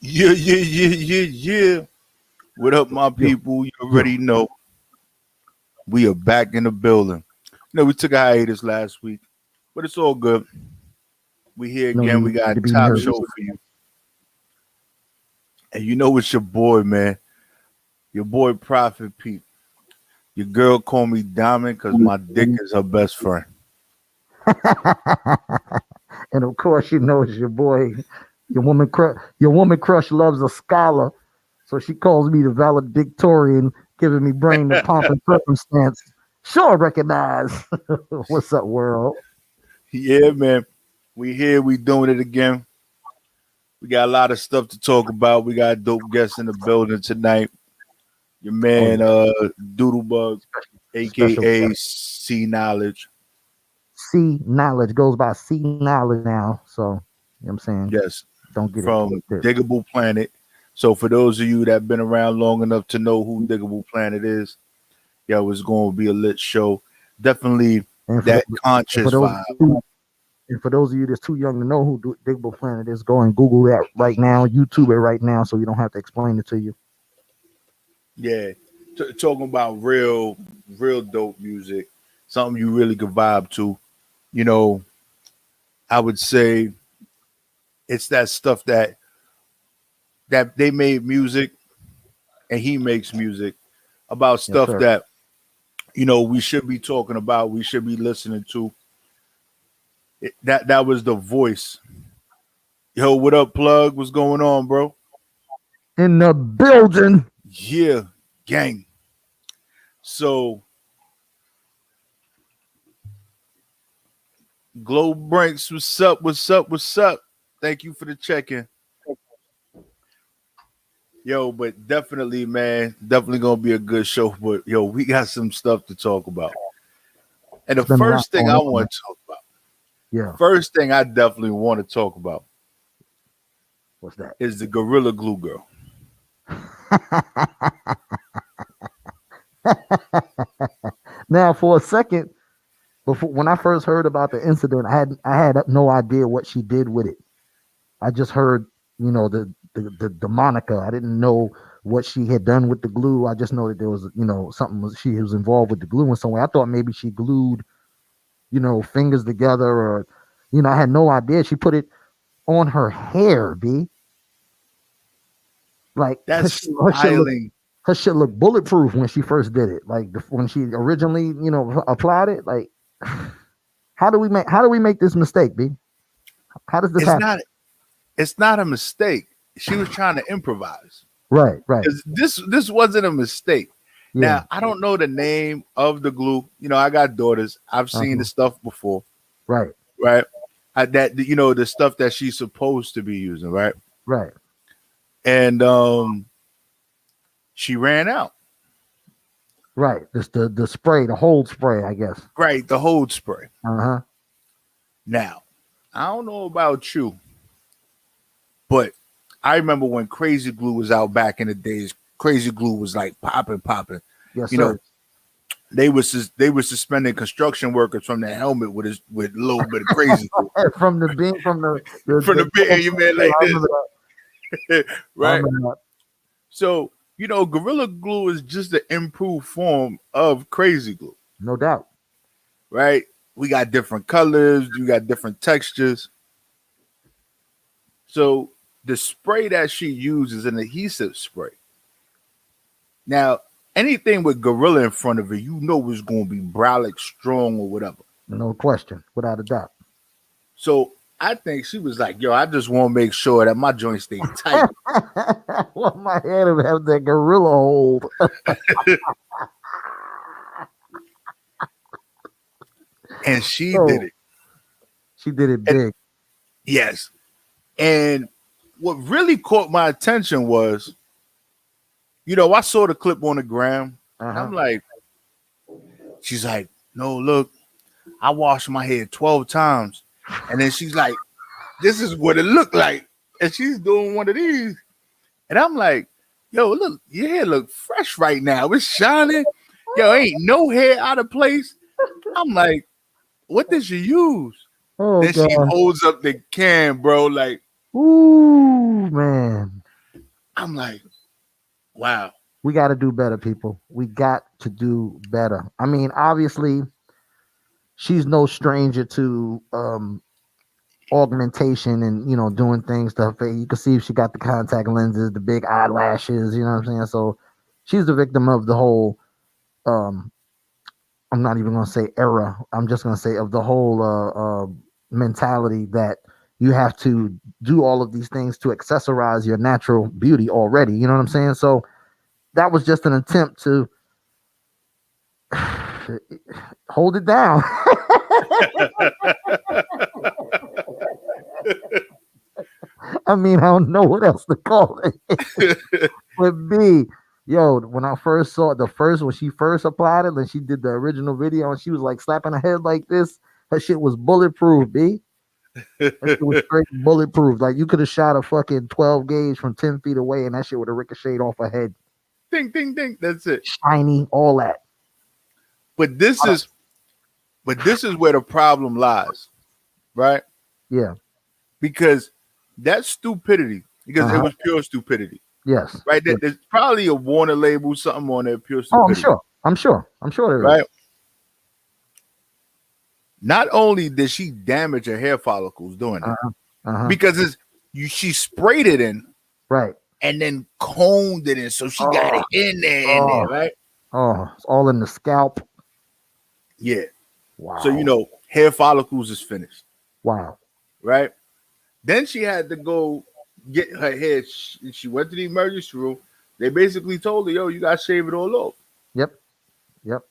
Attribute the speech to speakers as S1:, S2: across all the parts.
S1: Yeah, yeah, yeah, yeah, yeah. What up, my
S2: Yo,
S1: people? You
S2: yo.
S1: already know we are back in the building. We took a hiatus last week, but it's all good. We here
S2: No
S1: again. We
S2: need
S1: got
S2: to
S1: a
S2: be
S1: top
S2: nervous.
S1: show for you. And you know it's your boy, man. Your boy Prophet Pete. Your girl call me Diamond because my dick is her best friend.
S2: And of course, you know it's your boy. Your woman crush loves a scholar, so she calls me the valedictorian, giving me brain the pomp and circumstance. Sure, recognize. What's up, world?
S1: Yeah, man. We here. We doing it again. We got a lot of stuff to talk about. We got dope guests in the building tonight. Your
S2: Oh yeah,
S1: man, Doodlebug,
S2: special
S1: aka
S2: guest.
S1: C Knowledge.
S2: C knowledge goes by C knowledge now. So you know what I'm saying,
S1: Yes,
S2: don't get it
S1: from
S2: twisted.
S1: Digable Planet. So for those of you that been around long enough to know who Digable Planet is, yo, it's going to be a lit show. Definitely
S2: And for
S1: that
S2: the, and for
S1: conscious
S2: those
S1: vibe.
S2: And for those of you that's too young to know who Digable Planet is, go and Google that right now, YouTube it right now, so we don't have to explain it to you.
S1: Yeah, talking about real dope music, something you really could vibe to. You know, I would say it's that stuff that they made music and he makes music about
S2: Yes,
S1: stuff
S2: sir.
S1: that we should be talking about, we should be listening to. That was the voice. Yo, what up, plug? What's going on, bro?
S2: In the building.
S1: Yeah, gang. So Globe Branks, what's up? What's up? What's up? Thank you for the check-in. Yo, but definitely, man, definitely gonna be a good show. But yo, we got some stuff to talk about. And the
S2: It's been a lot
S1: first thing
S2: going
S1: I
S2: on, man.
S1: want to talk about,
S2: Yeah.
S1: first thing I definitely want to talk about
S2: What's that?
S1: is the Gorilla Glue Girl.
S2: Now, for a second, before when I first heard about the incident, I had no idea what she did with it. I just heard, the moniker. I didn't know what she had done with the glue. I just know that there was, something she was involved with the glue in some way. I thought maybe she glued, fingers together, or, I had no idea. She put it on her hair, B. Like
S1: That's styling.
S2: her shit looked bulletproof when she first did it. Like when she originally, applied it. Like, how do we make this mistake, B? How does this
S1: It's
S2: happen?
S1: not. It's not a mistake. She was trying to improvise.
S2: Right, right,
S1: This wasn't a mistake.
S2: yeah,
S1: Now I don't know the name of the glue. I got daughters. I've seen the
S2: uh-huh.
S1: stuff before,
S2: Right,
S1: right? That the stuff that she's supposed to be using, right?
S2: right,
S1: And she ran out,
S2: right. This the spray, the hold spray, I guess.
S1: right? The hold spray.
S2: Uh huh.
S1: Now I don't know about you, but I remember when Crazy Glue was out back in the days. Crazy Glue was like popping, popping.
S2: Yes,
S1: You know,
S2: sir.
S1: they were suspending construction workers from their helmet with a little bit of Crazy Glue
S2: From the being from
S1: from the bit of you man
S2: yeah,
S1: like
S2: I
S1: this,
S2: remember that. I
S1: right?
S2: remember that.
S1: So Gorilla Glue is just an improved form of Crazy Glue,
S2: No doubt.
S1: right? We got different colors, you got different textures. So the spray that she uses an adhesive spray. Now, anything with Gorilla in front of it, is going to be brolic, strong, or whatever.
S2: No question, without a doubt.
S1: So I think she was like, "Yo, I just want to make sure that my joints stay tight,"
S2: Well, my head would have that gorilla hold.
S1: and she did
S2: So
S1: it.
S2: she did it
S1: And
S2: big.
S1: yes, and what really caught my attention was, I saw the clip on the gram,
S2: Uh
S1: and I'm
S2: huh.
S1: like, she's like, "No, look, I washed my hair 12 times," and then she's like, "This is what it looked like," and she's doing one of these. And I'm like, yo, look, your hair look fresh right now. It's shining. Yo, ain't no hair out of place. I'm like, what did she use?
S2: Oh
S1: Then she
S2: god.
S1: holds up the can, bro. Like,
S2: Ooh man.
S1: I'm like, wow.
S2: We got to do better, people. We got to do better. I mean, obviously, she's no stranger to augmentation and doing things to her face. You can see if she got the contact lenses, the big eyelashes. You know what I'm saying? So she's the victim of the whole. Um, I'm not even gonna say era. I'm just gonna say of the whole mentality that you have to do all of these things to accessorize your natural beauty already. You know what I'm saying? So that was just an attempt to hold it down. I mean, I don't know what else to call it. But B, yo, when I first saw it, when she first applied it, and she did the original video, and she was like slapping her head like this, her shit was bulletproof, B. That shit was straight bulletproof. Like you could have shot a fucking 12 gauge from 10 feet away, and that shit would have ricocheted off her head.
S1: Ding, ding, ding. That's it.
S2: Shiny, all that.
S1: But this is where the problem lies, right?
S2: Yeah.
S1: Because that stupidity, because it
S2: Uh-huh.
S1: was pure stupidity,
S2: Yes.
S1: right?
S2: Yes.
S1: There's probably a Warner label, something on there, pure
S2: Oh, I'm
S1: stupidity.
S2: sure. I'm sure there is.
S1: Right? Not only did she damage her hair follicles doing it, because she sprayed it in,
S2: right,
S1: and then combed it in, so she got it in there, right?
S2: Oh, it's all in the scalp.
S1: Yeah.
S2: Wow.
S1: So hair follicles is finished.
S2: Wow.
S1: Right? Then she had to go get her hair. She went to the emergency room. They basically told her, yo, you got to shave it all off.
S2: Yep.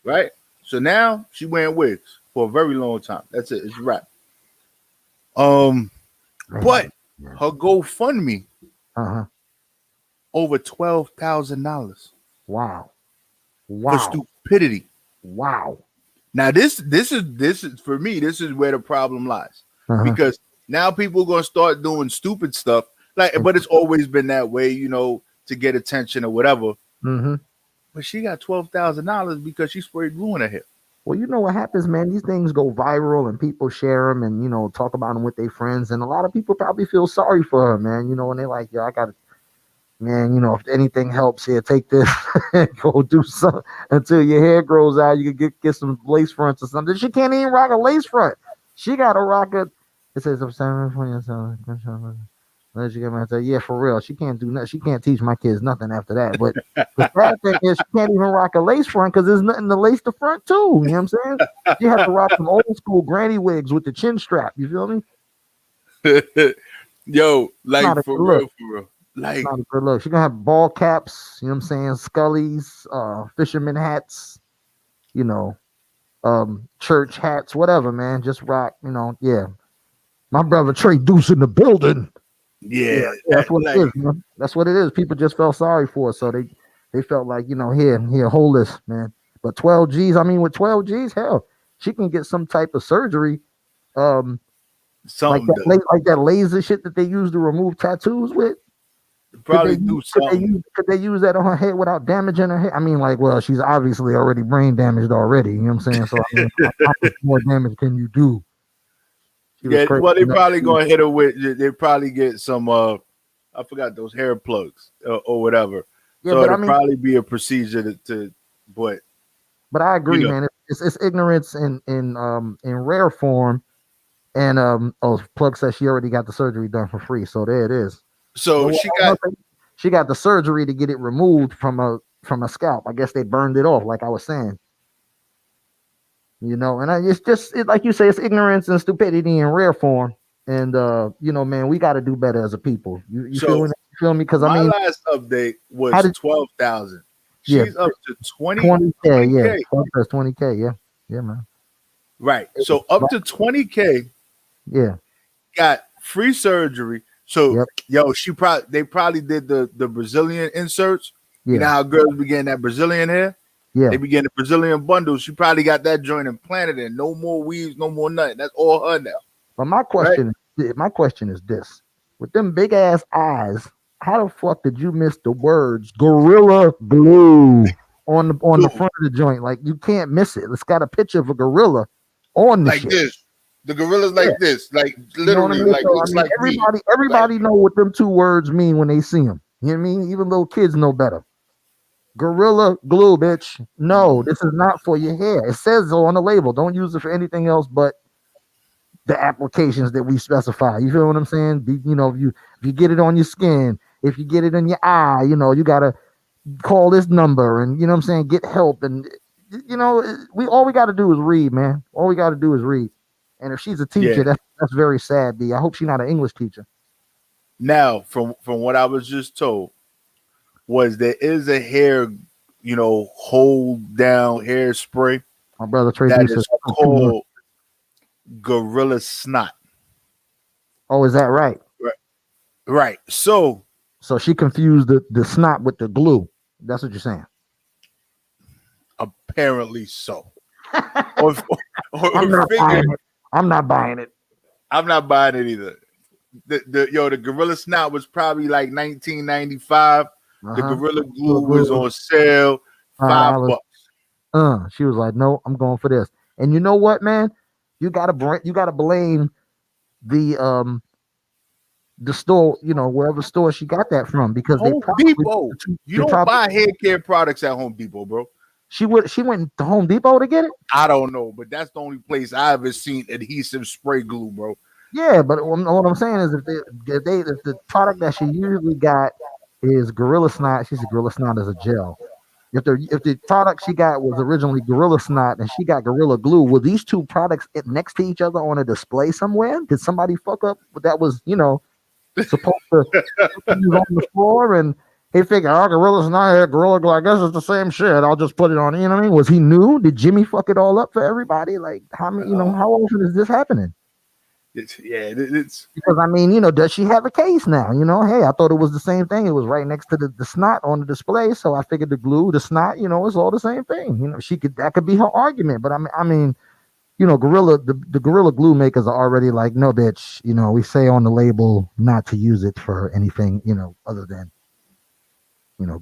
S1: Right? So now she wearing wigs for a very long time. That's it. It's a wrap. But her GoFundMe, over $12,000.
S2: Wow.
S1: For stupidity.
S2: Wow.
S1: Now this is for me. This is where the problem lies, because now people are gonna start doing stupid stuff. But it's always been that way, to get attention or whatever. But she got $12,000 because she sprayed glue in her hair.
S2: Well, you know what happens, man? These things go viral and people share them and, talk about them with their friends. And a lot of people probably feel sorry for her, man. And they're like, yo, I got to, man, if anything helps here, take this and go do something until your hair grows out. You can get some lace fronts or something. She can't even rock a lace front. She got to rock a, it says, I'm sorry for yourself. Yeah, for real. She can't do nothing. She can't teach my kids nothing after that. But the sad thing is, she can't even rock a lace front because there's nothing to lace the front too. You know what I'm saying? She has to rock some old school granny wigs with the chin strap. You feel me?
S1: Yo, like for real. Like,
S2: not a good look. She gonna have ball caps. You know what I'm saying? Scullies, fisherman hats. Church hats, whatever, man. Just rock. Yeah. My brother Trey Deuce in the building.
S1: Yeah,
S2: that's what it is, man. That's what it is. People just felt sorry for her, so they felt like, here, hold this, man. But 12 G's, I mean, with 12 G's, hell, she can get some type of surgery, like that laser shit that they use to remove tattoos with.
S1: Probably do something.
S2: Could they use that on her head without damaging her head? I mean, like, well, she's obviously already brain damaged already. You know what I'm saying? So, I mean, how much more damage can you do?
S1: Yeah, well, they probably gonna hit her with. They probably get some. I forgot those hair plugs or whatever. Yeah, so it'll probably be a procedure to. But
S2: I agree, man. It's ignorance in rare form, and Plug says she already got the surgery done for free. So there it is.
S1: So
S2: she got the surgery to get it removed from a scalp. I guess they burned it off, like I was saying. And it's just like you say, it's ignorance and stupidity in rare form. And man, we got to do better as a people. You feel me? Because
S1: my last update was 12,000. She's up to 20K.
S2: Yeah, 20K. Yeah, man.
S1: Right. So up to 20K.
S2: Yeah.
S1: Got free surgery. So they probably did the Brazilian inserts. Yeah. You know how girls be getting that Brazilian hair?
S2: Yeah.
S1: They be getting the Brazilian bundles. She probably got that joint implanted in. No more weaves, no more nothing. That's all her now.
S2: But my question is this: with them big ass eyes, how the fuck did you miss the words "Gorilla Glue" on the front of the joint? Like, you can't miss it. It's got a picture of a gorilla on the shit.
S1: This. The gorilla's like this, like literally, like looks like
S2: everybody know what them two words mean when they see them. You know what I mean? Even little kids know better. Gorilla glue, bitch. No, this is not for your hair. It says so on the label. Don't use it for anything else but the applications that we specify. You feel what I'm saying? If you get it on your skin, if you get it in your eye, you gotta call this number and what I'm saying, get help. And we all we gotta do is read, man. All we gotta do is read. And if she's a teacher,
S1: Yeah.
S2: that's very sad, B. I hope she's not an English teacher.
S1: Now, from what I was just told, was there is a hair, hold down hairspray
S2: My brother Trey
S1: that
S2: B says
S1: is called Gorilla Snot.
S2: oh, is that right?
S1: Right. Right. So
S2: So she confused the snot with the glue. That's what you're saying.
S1: apparently so. Or,
S2: I'm not
S1: figure,
S2: buying it. I'm not buying it.
S1: I'm not buying it either. The Gorilla Snot was probably like 1995. The Gorilla Glue was on sale, $5.
S2: She was like, "No, I'm going for this." And you know what, man? You gotta blame the store, wherever store she got that from, because
S1: Home Depot. You don't buy hair care products at Home Depot, bro.
S2: She went to Home Depot to get it.
S1: I don't know, but that's the only place I ever seen adhesive spray glue, bro.
S2: Yeah, but what I'm saying is, if the product that she usually got is Gorilla Snot, she said Gorilla Snot is a gel. If the product she got was originally Gorilla Snot and she got Gorilla Glue, were these two products next to each other on a display somewhere? Did somebody fuck up that was supposed to use on the floor, and he figured, oh, Gorilla's not here, Gorilla Glue, I guess it's the same shit. I'll just put it on. You know what I mean? Was he new? Did Jimmy fuck it all up for everybody? Like, how many? How often is this happening?
S1: It's
S2: Because does she have a case now? Hey, I thought it was the same thing. It was right next to the snot on the display, so I figured the glue, the snot, it's all the same thing. That could be her argument. But Gorilla, the Gorilla Glue makers are already like, no, bitch. We say on the label not to use it for anything, other than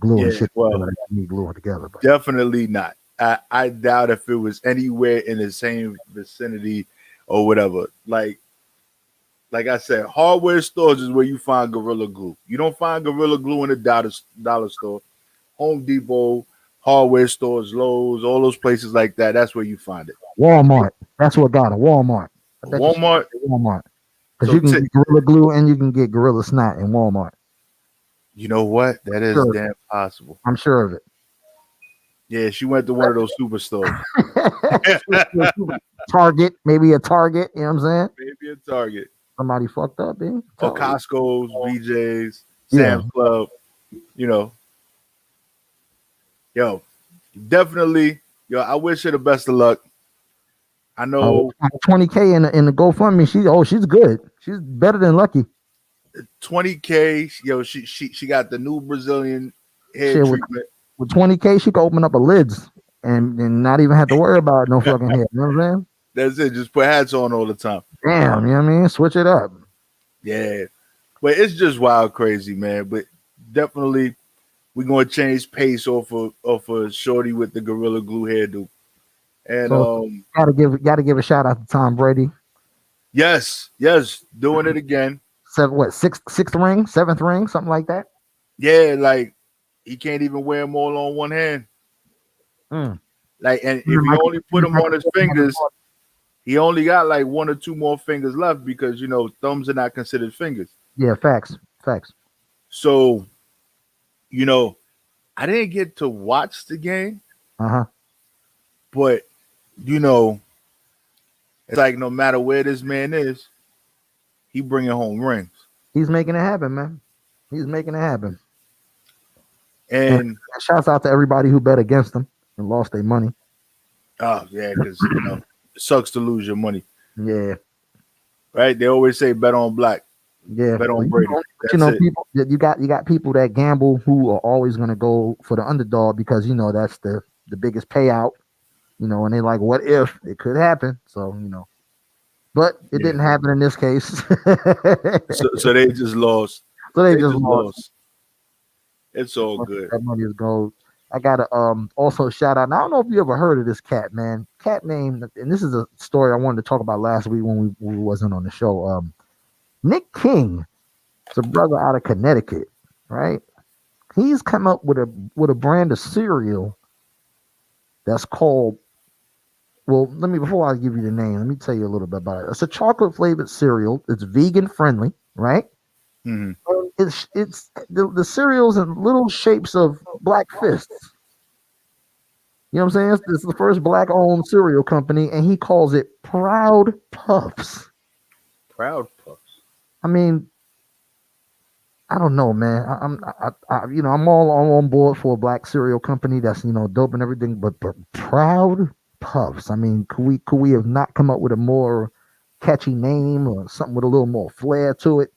S2: glue and shit.
S1: Well,
S2: need glue together, but
S1: definitely not. I doubt if it was anywhere in the same vicinity or whatever. Like I said, hardware stores is where you find Gorilla Glue. You don't find Gorilla Glue in the dollar store. Home Depot, hardware stores, Lowe's, all those places like that. That's where you find it.
S2: Walmart. That's what got it. Walmart.
S1: Walmart.
S2: Walmart. Because you can get Gorilla Glue and you can get Gorilla Snot in Walmart.
S1: You know what? That is damn possible.
S2: I'm sure of it.
S1: Yeah, she went to one of those superstores.
S2: Target, maybe a Target. You know what I'm saying?
S1: Maybe a Target.
S2: Somebody fucked up, man.
S1: Or Costco's, BJ's, Sam's Club. Yo, definitely. I wish her the best of luck. I know
S2: 20K in the GoFundMe. She's good. She's better than Lucky.
S1: 20K. She got the new Brazilian hair treatment.
S2: With 20K, she could open up a lids and not even have to worry about no fucking hair. You know what I'm saying?
S1: That's it. Just put hats on all the time.
S2: Damn, you know what I mean? Switch it up.
S1: Yeah. But it's just wild crazy, man. But definitely we're gonna change pace off of Shorty with the Gorilla Glue hairdo. And
S2: so, gotta give a shout out to Tom Brady.
S1: Yes, doing it again.
S2: Sixth ring, seventh ring, something like that.
S1: Yeah, like he can't even wear them all on one hand. Like, and if you only put them on his fingers, he only got like one or two more fingers left because thumbs are not considered fingers. Yeah,
S2: facts.
S1: So, I didn't get to watch the game. But it's like no matter where this man is, he bringing home rings.
S2: He's making it happen, man. He's making it happen.
S1: And
S2: shouts out to everybody who bet against him and lost their money.
S1: Oh yeah, because it sucks to lose your money.
S2: Yeah.
S1: Right? They always say bet on black.
S2: Yeah.
S1: Bet on Brady.
S2: People you got people that gamble who are always gonna go for the underdog because that's the biggest payout. And they like, what if it could happen? So, but it didn't happen in this case.
S1: so they just lost.
S2: So they just lost.
S1: It's all good.
S2: That money is gold. I gotta also shout out. Now, I don't know if you ever heard of this cat, man. Cat named, and this is a story I wanted to talk about last week when we wasn't on the show. Nick King. It's a brother out of Connecticut, right? He's come up with a brand of cereal that's called. Well, let me before I give you the name, let me tell you a little bit about it. It's a chocolate flavored cereal. It's vegan friendly, right?
S1: Hmm.
S2: It's the cereals in little shapes of black fists. You know what I'm saying? This is the first black owned cereal company, and he calls it Proud Puffs.
S1: Proud Puffs.
S2: I mean, I don't know, man. I'm all on board for a black cereal company that's dope and everything, but Proud Puffs. I mean, could we have not come up with a more catchy name or something with a little more flair to it?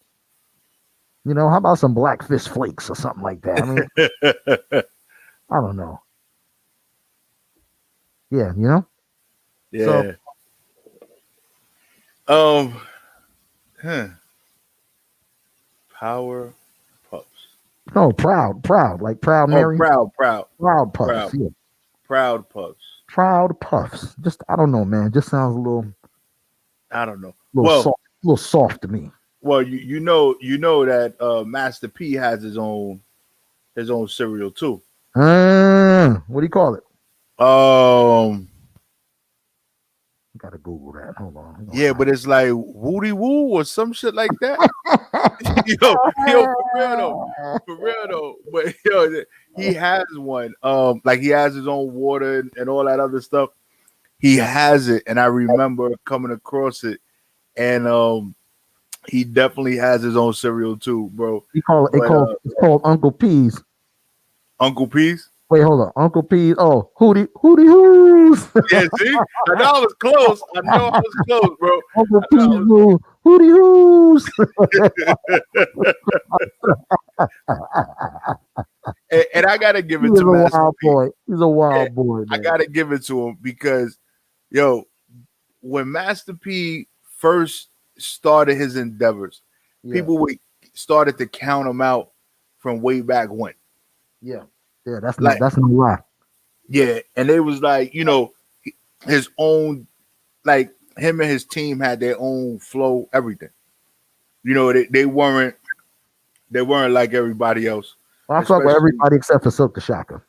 S2: How about some Black Fist Flakes or something like that? I mean, I don't know. Yeah, So
S1: Yeah. Um. Huh. Power Puffs.
S2: no, proud, like Proud
S1: Oh,
S2: Mary,
S1: proud, proud,
S2: Proud Puffs.
S1: proud,
S2: Yeah,
S1: proud Puffs.
S2: Proud Puffs. Just I don't know, man. Just sounds a
S1: I don't know.
S2: little soft to me.
S1: Well, you know that Master P has his own cereal too.
S2: What do you call it?
S1: Um.
S2: I gotta Google that. Hold on. Hang on.
S1: Yeah, but it's like Woody Woo or some shit like that. yo, for real though. But he has one. Like he has his own water and all that other stuff. He has it, and I remember coming across it, and he definitely has his own cereal too, bro.
S2: You call it.
S1: But
S2: It's called Uncle P's.
S1: Uncle P's.
S2: Wait, hold on. Uncle P's. Oh, Hootie Hoos.
S1: Yeah, see, I know I was close. I know I was close, bro.
S2: Uncle
S1: I
S2: P's
S1: know
S2: rule. Hootie Hoos.
S1: and I gotta give it
S2: He's
S1: to
S2: a
S1: Master
S2: wild
S1: P.
S2: boy. He's a
S1: Yeah,
S2: wild boy,
S1: I
S2: man.
S1: gotta give it to him because yo, when Master P first started his endeavors,
S2: Yeah,
S1: people started to count him out from way back when.
S2: yeah, yeah. That's
S1: Like,
S2: no lie.
S1: yeah, and it was like his own, like him and his team had their own flow, everything. They weren't like everybody else,
S2: Well, I fuck with
S1: especially
S2: everybody except for Silk the Shocker.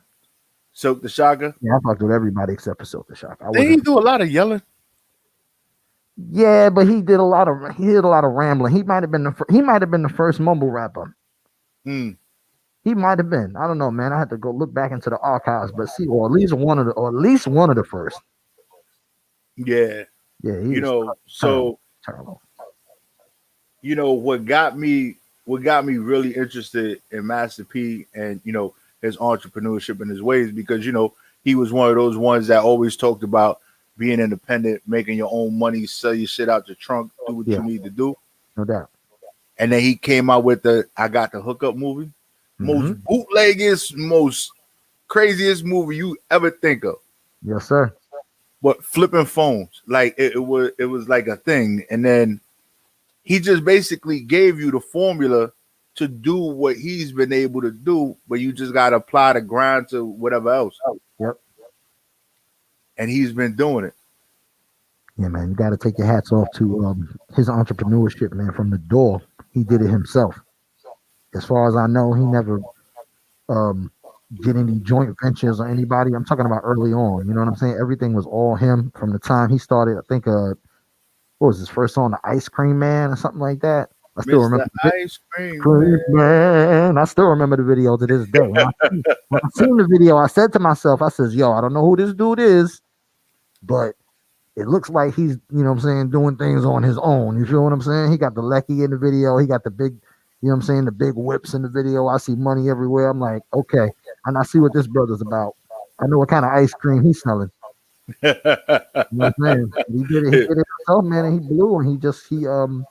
S1: Silk the Shaka.
S2: Yeah, I fucked with everybody except for Silk the Shocker. I
S1: Did he
S2: wasn't.
S1: do a lot of yelling?
S2: Yeah, but he did a lot of rambling. He might have been the first mumble rapper.
S1: Mm,
S2: He might have been. I don't know, man. I had to go look back into the archives, but see, or at least one of the first.
S1: yeah,
S2: Yeah, he was terrible,
S1: so
S2: terrible.
S1: what got me really interested in Master P and his entrepreneurship and his ways because he was one of those ones that always talked about being independent, making your own money, sell your shit out your trunk, do what
S2: Yeah,
S1: you need to do.
S2: no doubt.
S1: And then he came out with the I Got the Hookup movie, most
S2: Hmm.
S1: bootleggest, most craziest movie you ever think of.
S2: Yes, sir.
S1: But flipping phones, like it was like a thing. And then he just basically gave you the formula to do what he's been able to do, but you just gotta apply the grind to whatever else.
S2: Yep.
S1: And he's been doing it.
S2: Yeah, man. You got to take your hats off to his entrepreneurship, man. From the door, he did it himself. As far as I know, he never um, did any joint ventures or anybody. I'm talking about early on. You know what I'm saying? Everything was all him from the time he started. I think what was his first song, The Ice Cream Man or something like that. I still remember
S1: Mr.
S2: the
S1: Ice Cream
S2: Cream
S1: Man.
S2: Man. I still remember the video to this day. When I seen the video, I said to myself, I says, "Yo, I don't know who this dude is, but it looks like he's, what I'm saying, doing things on his own." You feel what I'm saying? He got the Lecky in the video. He got the big, what I'm saying, the big whips in the video. I see money everywhere. I'm like, okay, and I see what this brother's about. I know what kind of ice cream he's selling. You know what I'm saying? He did it. He did it himself, man, and he blew. And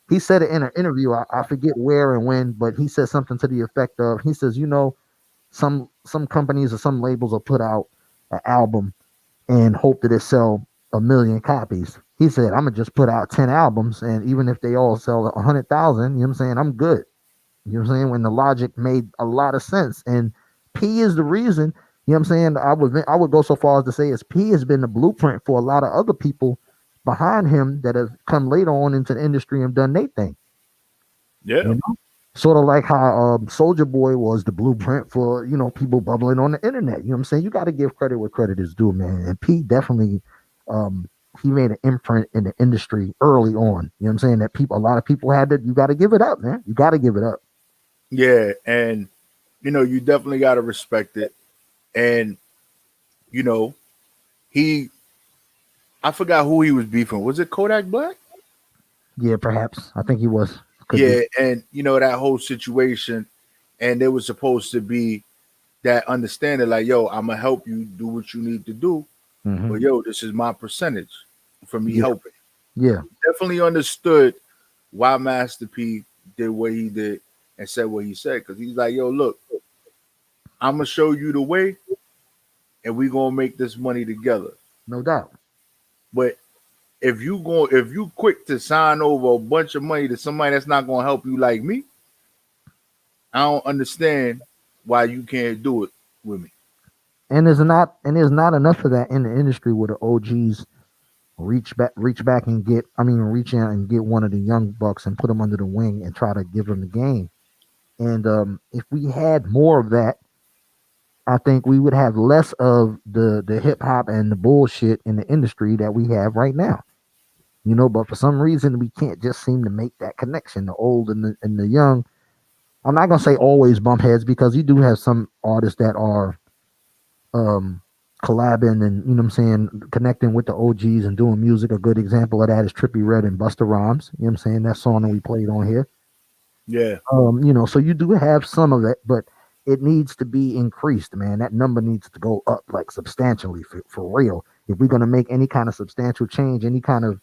S2: he said it in an interview. I forget where and when, but he said something to the effect of, he says, some companies or some labels will put out an album and hope that it sell 1 million copies. He said, I'm gonna just put out 10 albums, and even if they all sell 100,000, you know what I'm saying, I'm good. You know what I'm saying? When the logic made a lot of sense. And P is the reason, you know what I'm saying? I would go so far as to say is P has been the blueprint for a lot of other people behind him that have come later on into the industry and done their thing.
S1: Yeah.
S2: You know? Sort of like how Soldier Boy was the blueprint for people bubbling on the internet. You know what I'm saying? You got to give credit where credit is due, man. And Pete definitely, um, he made an imprint in the industry early on. You know what I'm saying? That a lot of people had to. You got to give it up, man. You got to give it up.
S1: Yeah, and you definitely got to respect it. And you know, he I forgot who he was beefing. Was it Kodak Black?
S2: Yeah, perhaps. I think he was. Could be.
S1: Yeah, and that whole situation, and there was supposed to be that understanding, like, yo, I'm gonna help you do what you need to do,
S2: Hmm.
S1: but yo, this is my percentage for me
S2: Yeah,
S1: helping.
S2: yeah.
S1: Definitely understood why Master P did what he did and said what he said, because he's like, yo, look, I'm gonna show you the way, and we gonna make this money together.
S2: No doubt.
S1: But if you quick to sign over a bunch of money to somebody that's not gonna help you like me, I don't understand why you can't do it with me.
S2: And there's not enough of that in the industry where the OGs reach back and get reach out and get one of the young bucks and put them under the wing and try to give them the game. And if we had more of that, I think we would have less of the hip hop and the bullshit in the industry that we have right now. But for some reason we can't just seem to make that connection, the old and the young. I'm not gonna say always bump heads, because you do have some artists that are um collabing and what I'm saying, connecting with the OGs and doing music. A good example of that is Trippy Red and Busta Rhymes. What I'm saying, that song that we played on here.
S1: Yeah,
S2: So you do have some of it, but it needs to be increased, man. That number needs to go up like substantially for real. If we're gonna make any kind of substantial change, any kind of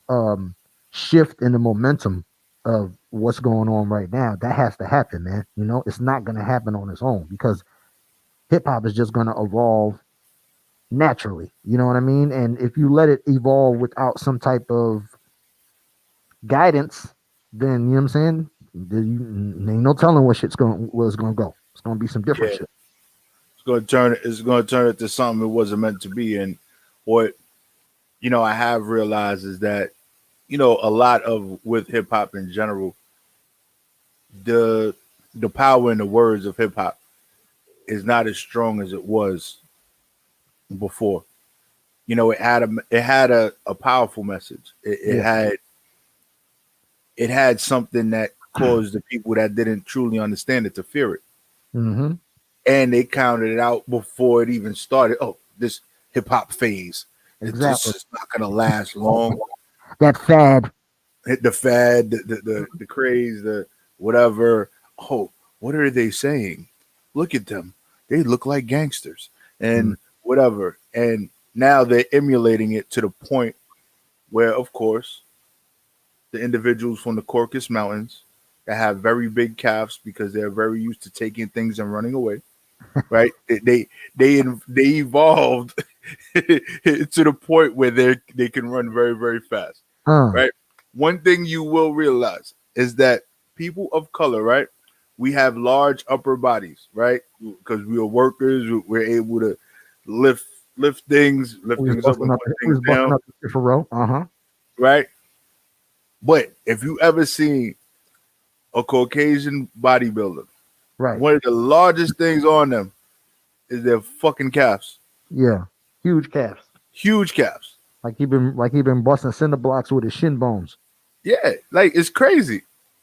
S2: um shift in the momentum of what's going on right now, that has to happen, man. It's not gonna happen on its own, because hip hop is just gonna evolve naturally. You know what I mean? And if you let it evolve without some type of guidance, then what I'm saying, ain't no telling where it's gonna go. It's gonna be some different
S1: yeah.
S2: shit.
S1: It's gonna turn it to something it wasn't meant to be. And what I have realized is that a lot of with hip hop in general, the the power in the words of hip hop is not as strong as it was before. It had a powerful message.
S2: Yeah.
S1: It had something that caused the people that didn't truly understand it to fear it,
S2: Mm-hmm.
S1: and they counted it out before it even started. Oh, this hip hop phase, this
S2: Exactly.
S1: is not gonna last long.
S2: That fad.
S1: Hit the fad, the craze, the whatever. Oh, what are they saying? Look at them. They look like gangsters
S2: Mm.
S1: and whatever. And now they're emulating it to the point where, of course, the individuals from the Caucasus Mountains that have very big calves because they're very used to taking things and running away. Right? They evolved to the point where they can run very very fast.
S2: Uh,
S1: Right? One thing you will realize is that people of color, right? We have large upper bodies, right? Because we are workers, we're able to lift lift things up and put
S2: we
S1: things
S2: was busting
S1: down,
S2: up the for row. Uh-huh.
S1: right? But if you ever seen a Caucasian bodybuilder,
S2: Right.
S1: one of the largest things on them is their fucking calves.
S2: Yeah. Huge calves.
S1: Huge calves.
S2: Like he been busting cinder blocks with his shin bones.
S1: Yeah, like it's crazy.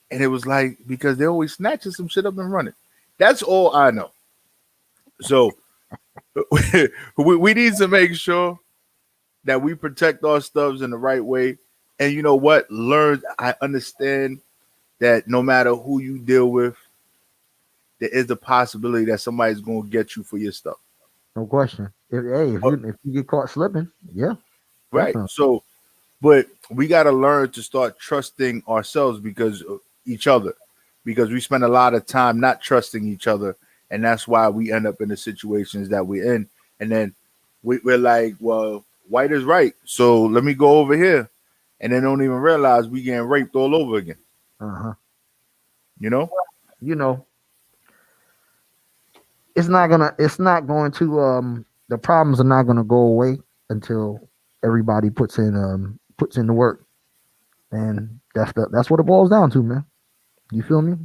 S1: And it was like because they always snatching some shit up and running. That's all I know. So we need to make sure that we protect our stuffs in the right way. And you know what? I understand that no matter who you deal with, there is a possibility that somebody's gonna get you for your stuff.
S2: No question. If you get caught slipping, yeah,
S1: Right.
S2: definitely.
S1: So but we got to learn to start trusting ourselves because of each other, because we spend a lot of time not trusting each other, and that's why we end up in the situations that we're in. And then we're like, well, white is right, so let me go over here, and then don't even realize we getting raped all over again.
S2: Uh-huh.
S1: You know?
S2: You know, it's not going to the problems are not gonna go away until everybody puts in the work. And that's what it boils down to, man. You feel me?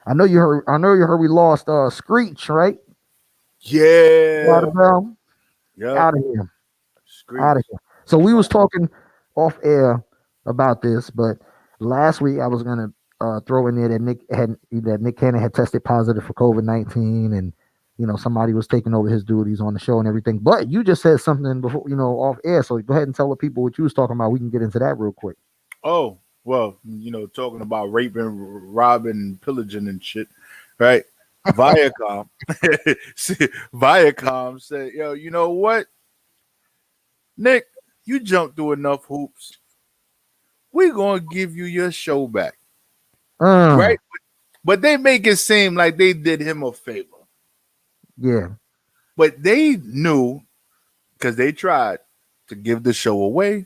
S2: I know you heard. I know you heard. We lost Screech, right? Out
S1: Yeah.
S2: of them.
S1: Yep.
S2: Out of here. Out of
S1: Screech.
S2: here. So we was
S1: Class.
S2: talking off air about this, but last week I was gonna throw in there that Nick Cannon had tested positive for COVID-19, and somebody was taking over his duties on the show and everything. But you just said something before, off air. So go ahead and tell the people what you was talking about. We can get into that real quick.
S1: Oh, well, talking about raping, robbing, pillaging and shit, right? Viacom. See, Viacom said, yo, you know what? Nick, you jumped through enough hoops. We're going to give you your show back,
S2: Uh,
S1: right? But they make it seem like they did him a favor.
S2: yeah,
S1: But they knew, because they tried to give the show away.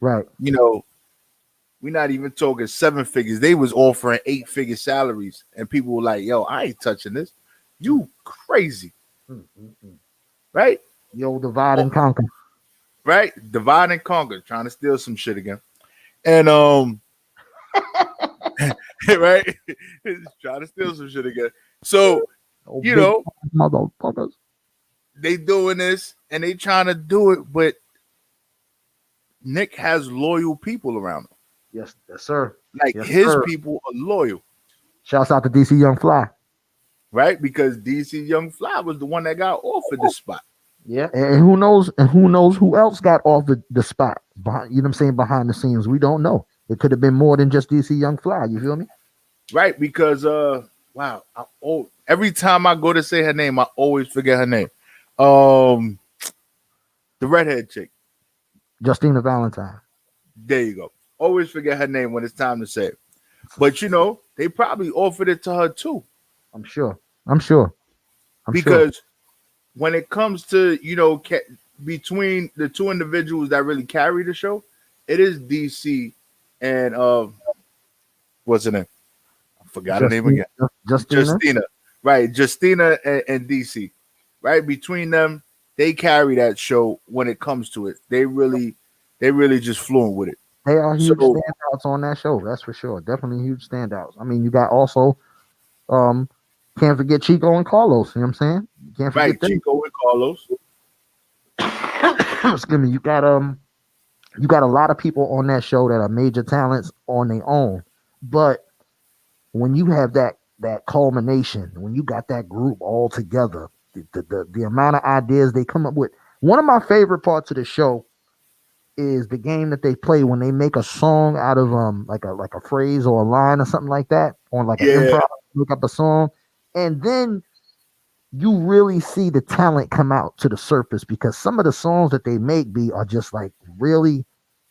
S2: right.
S1: You know, we're not even talking seven figures. They was offering 8-figure salaries, and people were like, "Yo, I ain't touching this. You crazy,
S2: Mm, mm, mm.
S1: right?
S2: Yo, divide
S1: Oh,
S2: and conquer.
S1: right? Divide and conquer, trying to steal some shit again, and right, trying to steal some shit again. So
S2: Oh,
S1: you
S2: big
S1: know,
S2: motherfuckers.
S1: they doing this and they trying to do it, but Nick has loyal people around him.
S2: Yes, yes, sir.
S1: Like
S2: Yes,
S1: his
S2: sir.
S1: people are loyal,
S2: Shouts out to DC Young Fly.
S1: right? Because DC Young Fly was the one that got offered the spot.
S2: Yeah, and who knows? And who knows who else got off the spot? Behind, you know what I'm saying? Behind the scenes, we don't know. It could have been more than just DC Young Fly. You feel me?
S1: Right, because wow, every time I go to say her name, I always forget her name. Um, the redhead chick.
S2: Justina Valentine.
S1: There you go. Always forget her name when it's time to say it. But they probably offered it to her too,
S2: I'm sure. I'm sure. I'm sure.
S1: because when it comes to between the two individuals that really carry the show, it is DC and what's her name? I forgot her name
S2: Justina.
S1: again.
S2: Justina.
S1: Justina, right? Justina and DC, right? Between them, they carry that show when it comes to it. They really just fluent with it.
S2: They are huge
S1: So
S2: standouts on that show. That's for sure. Definitely huge standouts. I mean, you got also um can't forget Chico and Carlos. You know what I'm saying? You can't
S1: right,
S2: forget them.
S1: Chico and Carlos,
S2: Excuse me. You got a lot of people on that show that are major talents on their own, but when you have that culmination, when you got that group all together, the amount of ideas they come up with. One of my favorite parts of the show is the game that they play when they make a song out of like a phrase or a line or something like that, or like an
S1: yeah,
S2: improv, look up a song, and then you really see the talent come out to the surface because some of the songs that they make be are just like really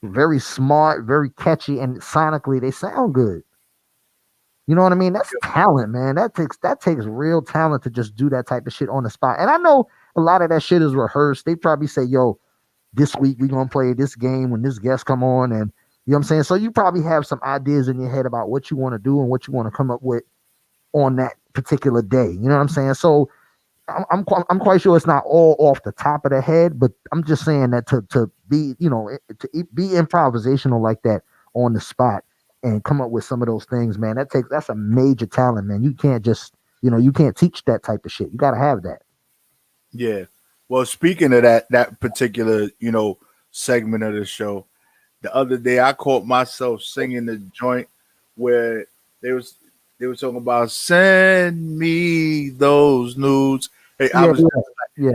S2: very smart, very catchy, and sonically they sound good. You know what I mean? That's talent, man. That takes real talent to just do that type of shit on the spot. And I know a lot of that shit is rehearsed. They probably say, "Yo, this week we gonna play this game when this guest come on," and you know what I'm saying. So you probably have some ideas in your head about what you want to do and what you want to come up with on that particular day. You know what I'm saying? So I'm quite sure it's not all off the top of the head, but I'm just saying that to be be improvisational like that on the spot and come up with some of those things, man. That's a major talent, man. You can't just you can't teach that type of shit. You got to have that.
S1: yeah. Well, speaking of that particular segment of the show, the other day I caught myself singing the joint where they was they were talking about send me those nudes. Hey, I
S2: Yeah,
S1: was
S2: yeah,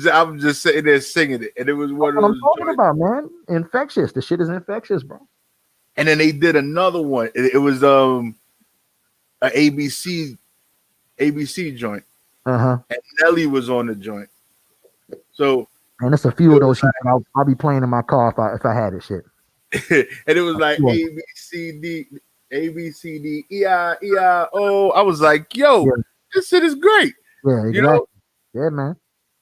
S2: yeah.
S1: I was just sitting there singing it, and it was
S2: That's
S1: one of
S2: what I'm
S1: those
S2: talking
S1: joints.
S2: about, man. Infectious. The shit is infectious, bro.
S1: And then they did another one. It was a ABC joint,
S2: Uh huh.
S1: and Nelly was on the joint. So
S2: And it's a
S1: it
S2: few of
S1: was
S2: those shit that I'll be playing in my car if I had it shit.
S1: like, and it was like
S2: Sure.
S1: ABCD, I was like, yo,
S2: Yeah,
S1: this shit is great,
S2: yeah,
S1: you know.
S2: exactly. Yeah, man.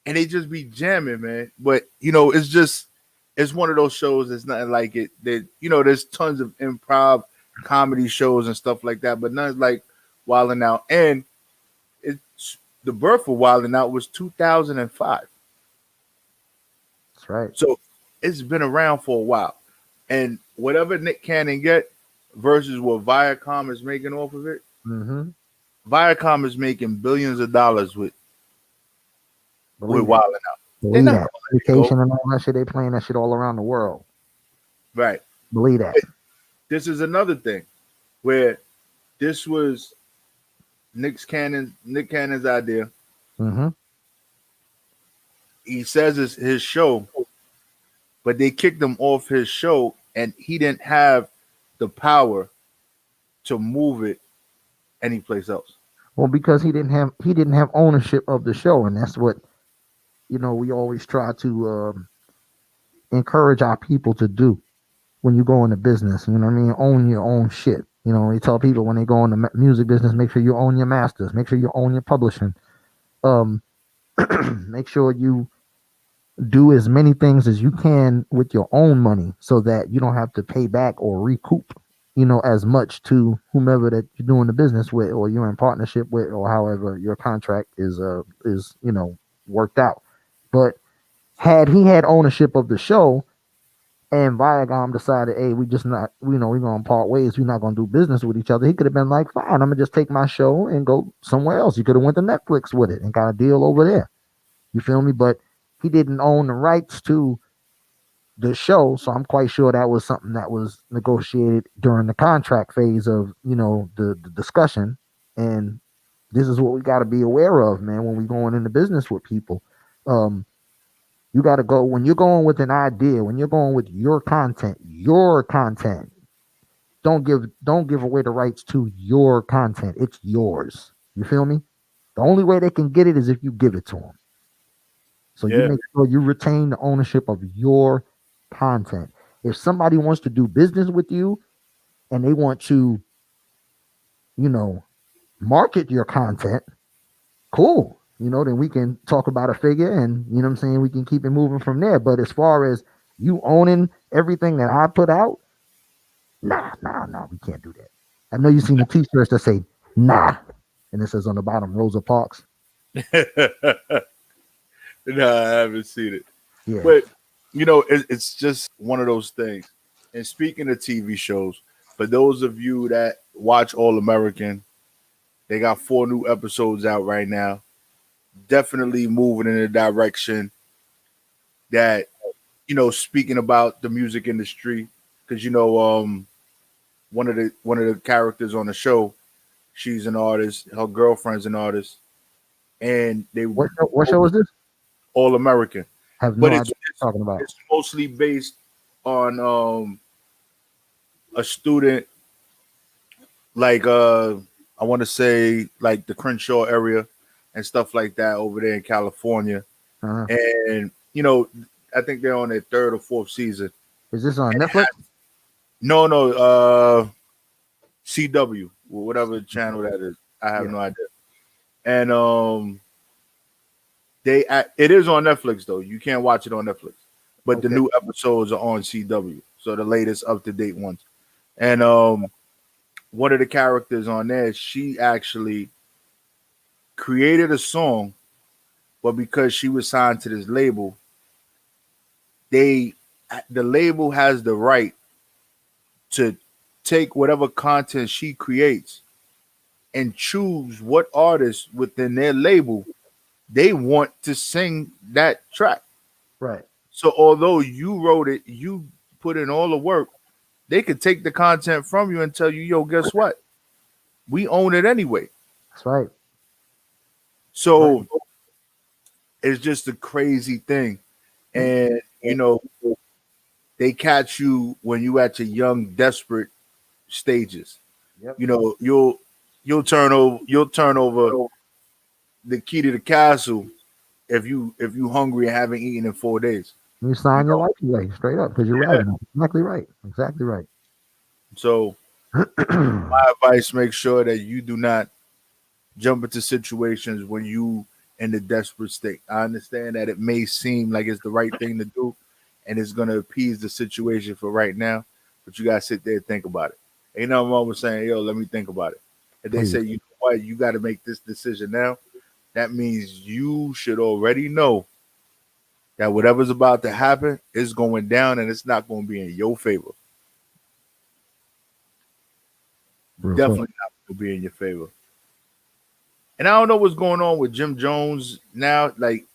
S1: And they just be jamming, man. But it's one of those shows that's nothing like it. That there's tons of improv comedy shows and stuff like that, but nothing like Wildin' Out. And it's the birth of Wildin' Out was 2005,
S2: That's right.
S1: so it's been around for a while. And whatever Nick Cannon get versus what Viacom is making off of it,
S2: Mm-hmm.
S1: Viacom is making billions of dollars with
S2: Believe it.
S1: Wild 'N Out. They're
S2: Believe
S1: not
S2: that.
S1: gonna let it go.
S2: Vacation and all that shit, they playing that shit all around the world.
S1: Right.
S2: Believe that.
S1: But this is another thing where this was Nick Cannon's idea.
S2: Mm-hmm.
S1: He says it's his show, but they kicked him off his show, and he didn't have the power to move it anyplace else.
S2: Well, because he didn't have ownership of the show, and that's what we always try to encourage our people to do when you go into business. You know what I mean? Own your own shit. We tell people when they go in the music business, make sure you own your masters, make sure you own your publishing. Um, make sure you do as many things as you can with your own money so that you don't have to pay back or recoup, as much to whomever that you're doing the business with or you're in partnership with or however your contract is worked out. But had he had ownership of the show and Viacom decided, hey, we just not, we're gonna part ways, we're not gonna do business with each other, he could have been like, fine, I'm gonna just take my show and go somewhere else. You could have went to Netflix with it and got a deal over there. You feel me? But he didn't own the rights to the show, so I'm quite sure that was something that was negotiated during the contract phase of the discussion. And this is what we got to be aware of, man, when we going into business with people. Um, you got to go when you're going with an idea, when you're going with your content. Your content. Don't give away the rights to your content. It's yours. You feel me? The only way they can get it is if you give it to them. So you
S1: Yeah.
S2: make sure you retain the ownership of your content. If somebody wants to do business with you and they want to, you know, market your content, cool. Then we can talk about a figure and what I'm saying, we can keep it moving from there. But as far as you owning everything that I put out, nah, we can't do that. I know you've seen the t-shirts that say nah, and it says on the bottom Rosa Parks.
S1: No, I haven't seen it.
S2: Yeah.
S1: But it's just one of those things. And speaking of TV shows, for those of you that watch All American, they got 4 new episodes out right now. Definitely moving in a direction that speaking about the music industry, because one of the characters on the show, she's an artist, her girlfriend's an artist, and they
S2: What show is this?
S1: All American,
S2: Have no
S1: but
S2: idea what you're talking about.
S1: it's mostly based on a student, like I want to say like the Crenshaw area and stuff like that over there in California.
S2: Uh-huh.
S1: And I think they're on their 3rd or 4th season.
S2: Is this on
S1: And
S2: Netflix?
S1: no, CW, whatever channel that is. I have
S2: Yeah.
S1: no idea. And it is on Netflix though. You can't watch it on Netflix, but the
S2: Okay.
S1: new episodes are on CW, so the latest up to date ones. And one of the characters on there, she actually created a song, but because she was signed to this label, they the label has the right to take whatever content she creates and choose what artists within their label they want to sing that track.
S2: Right.
S1: So although you wrote it, you put in all the work, they could take the content from you and tell you, yo, guess what? We own it anyway.
S2: That's right. Right.
S1: So it's just a crazy thing. And they catch you when you at your young, desperate stages.
S2: Yep.
S1: You'll turn over the key to the castle if you hungry and haven't eaten in 4 days.
S2: You
S1: You
S2: sign your
S1: know,
S2: life away straight up because you're right.
S1: yeah.
S2: Exactly right. Exactly right.
S1: So my advice: make sure that you do not jump into situations when you in the desperate state. I understand that it may seem like it's the right thing to do, and it's gonna appease the situation for right now, but you gotta sit there and think about it. Ain't nothing wrong with saying, "Yo, let me think about it." If they say,
S2: Please.
S1: "You know what, you got to make this decision now," that means you should already know that whatever's about to happen is going down, and it's not going to be in your favor.
S2: Real talk.
S1: Definitely not going to be in your favor. And I don't know what's going on with Jim Jones now. Like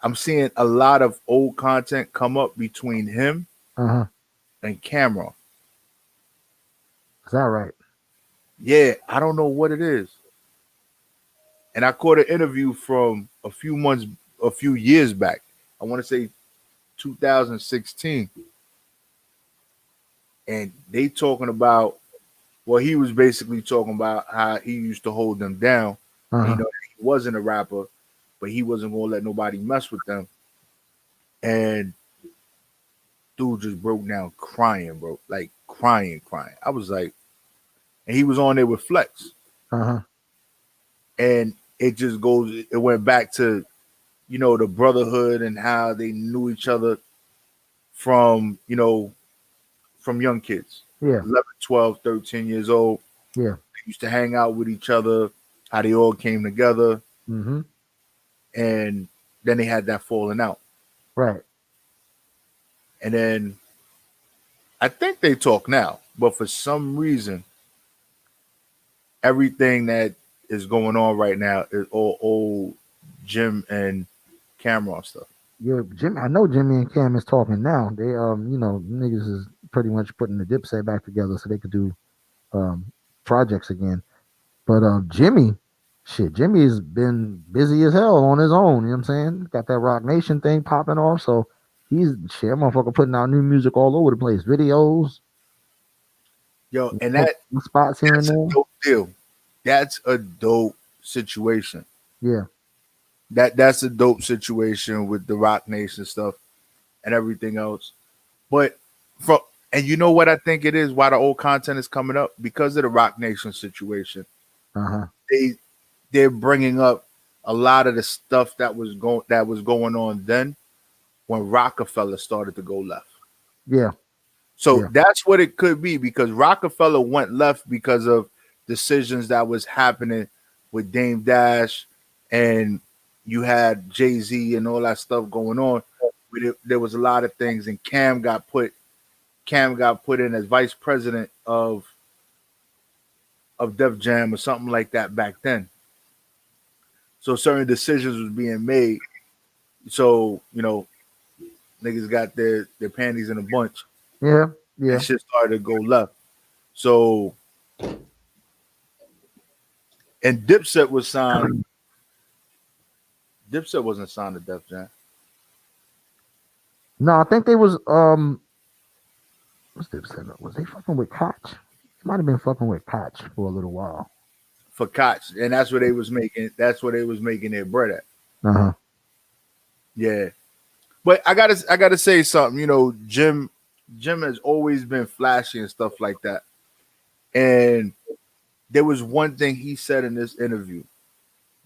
S1: I'm seeing a lot of old content come up between him
S2: Uh-huh.
S1: and Cameron.
S2: Is that right?
S1: Yeah, I don't know what it is. And I caught an interview from a few years back. I want to say 2016, and they talking about. Well, he was basically talking about how he used to hold them down, and
S2: Uh-huh.
S1: he wasn't a rapper, but he wasn't gonna let nobody mess with them. And dude just broke down crying, bro, like crying, crying. I was like, and he was on there with Flex,
S2: Uh-huh.
S1: and it just goes. It went back to the brotherhood and how they knew each other from from young kids,
S2: Yeah.
S1: 11, 12, 13 years old.
S2: Yeah.
S1: They used to hang out with each other, how they all came together,
S2: Mm-hmm.
S1: and then they had that falling out.
S2: Right.
S1: And then I think they talk now, but for some reason, everything that is going on right now is all old Jim and Cameron stuff.
S2: Yeah, Jim. I know Jimmy and Cam is talking now. They niggas is pretty much putting the Dipset back together so they could do um projects again. But Jimmy, shit, Jimmy's been busy as hell on his own. You know what I'm saying? Got that Rock Nation thing popping off, so he's shit, motherfucker putting out new music all over the place, videos,
S1: Yo, and
S2: spots here and
S1: that's a
S2: there.
S1: dope deal. That's a dope situation.
S2: Yeah.
S1: That's a dope situation with the Rock Nation stuff and everything else. But from and you know what I think it is why the old content is coming up because of the Rock Nation situation.
S2: Uh huh.
S1: They they're bringing up a lot of the stuff that was going on then when Rockefeller started to go left.
S2: Yeah.
S1: So
S2: Yeah.
S1: that's what it could be because Rockefeller went left because of decisions that was happening with Dame Dash and you had Jay-Z and all that stuff going on. There was a lot of things and Cam got put in as vice president of Def Jam or something like that back then. So certain decisions was being made. So, niggas got their panties in a bunch
S2: Yeah.
S1: and
S2: Yeah.
S1: shit started to go left. So and Dipset was signed. Dipset wasn't signed to Def Jam.
S2: No, I think they was what's they said? Was they fucking with Koch? Might have been fucking with Koch for a little while.
S1: For Koch, and that's where they was making. That's where they was making their bread at.
S2: Uh huh.
S1: Yeah, but I gotta say something. Jim has always been flashy and stuff like that. And there was one thing he said in this interview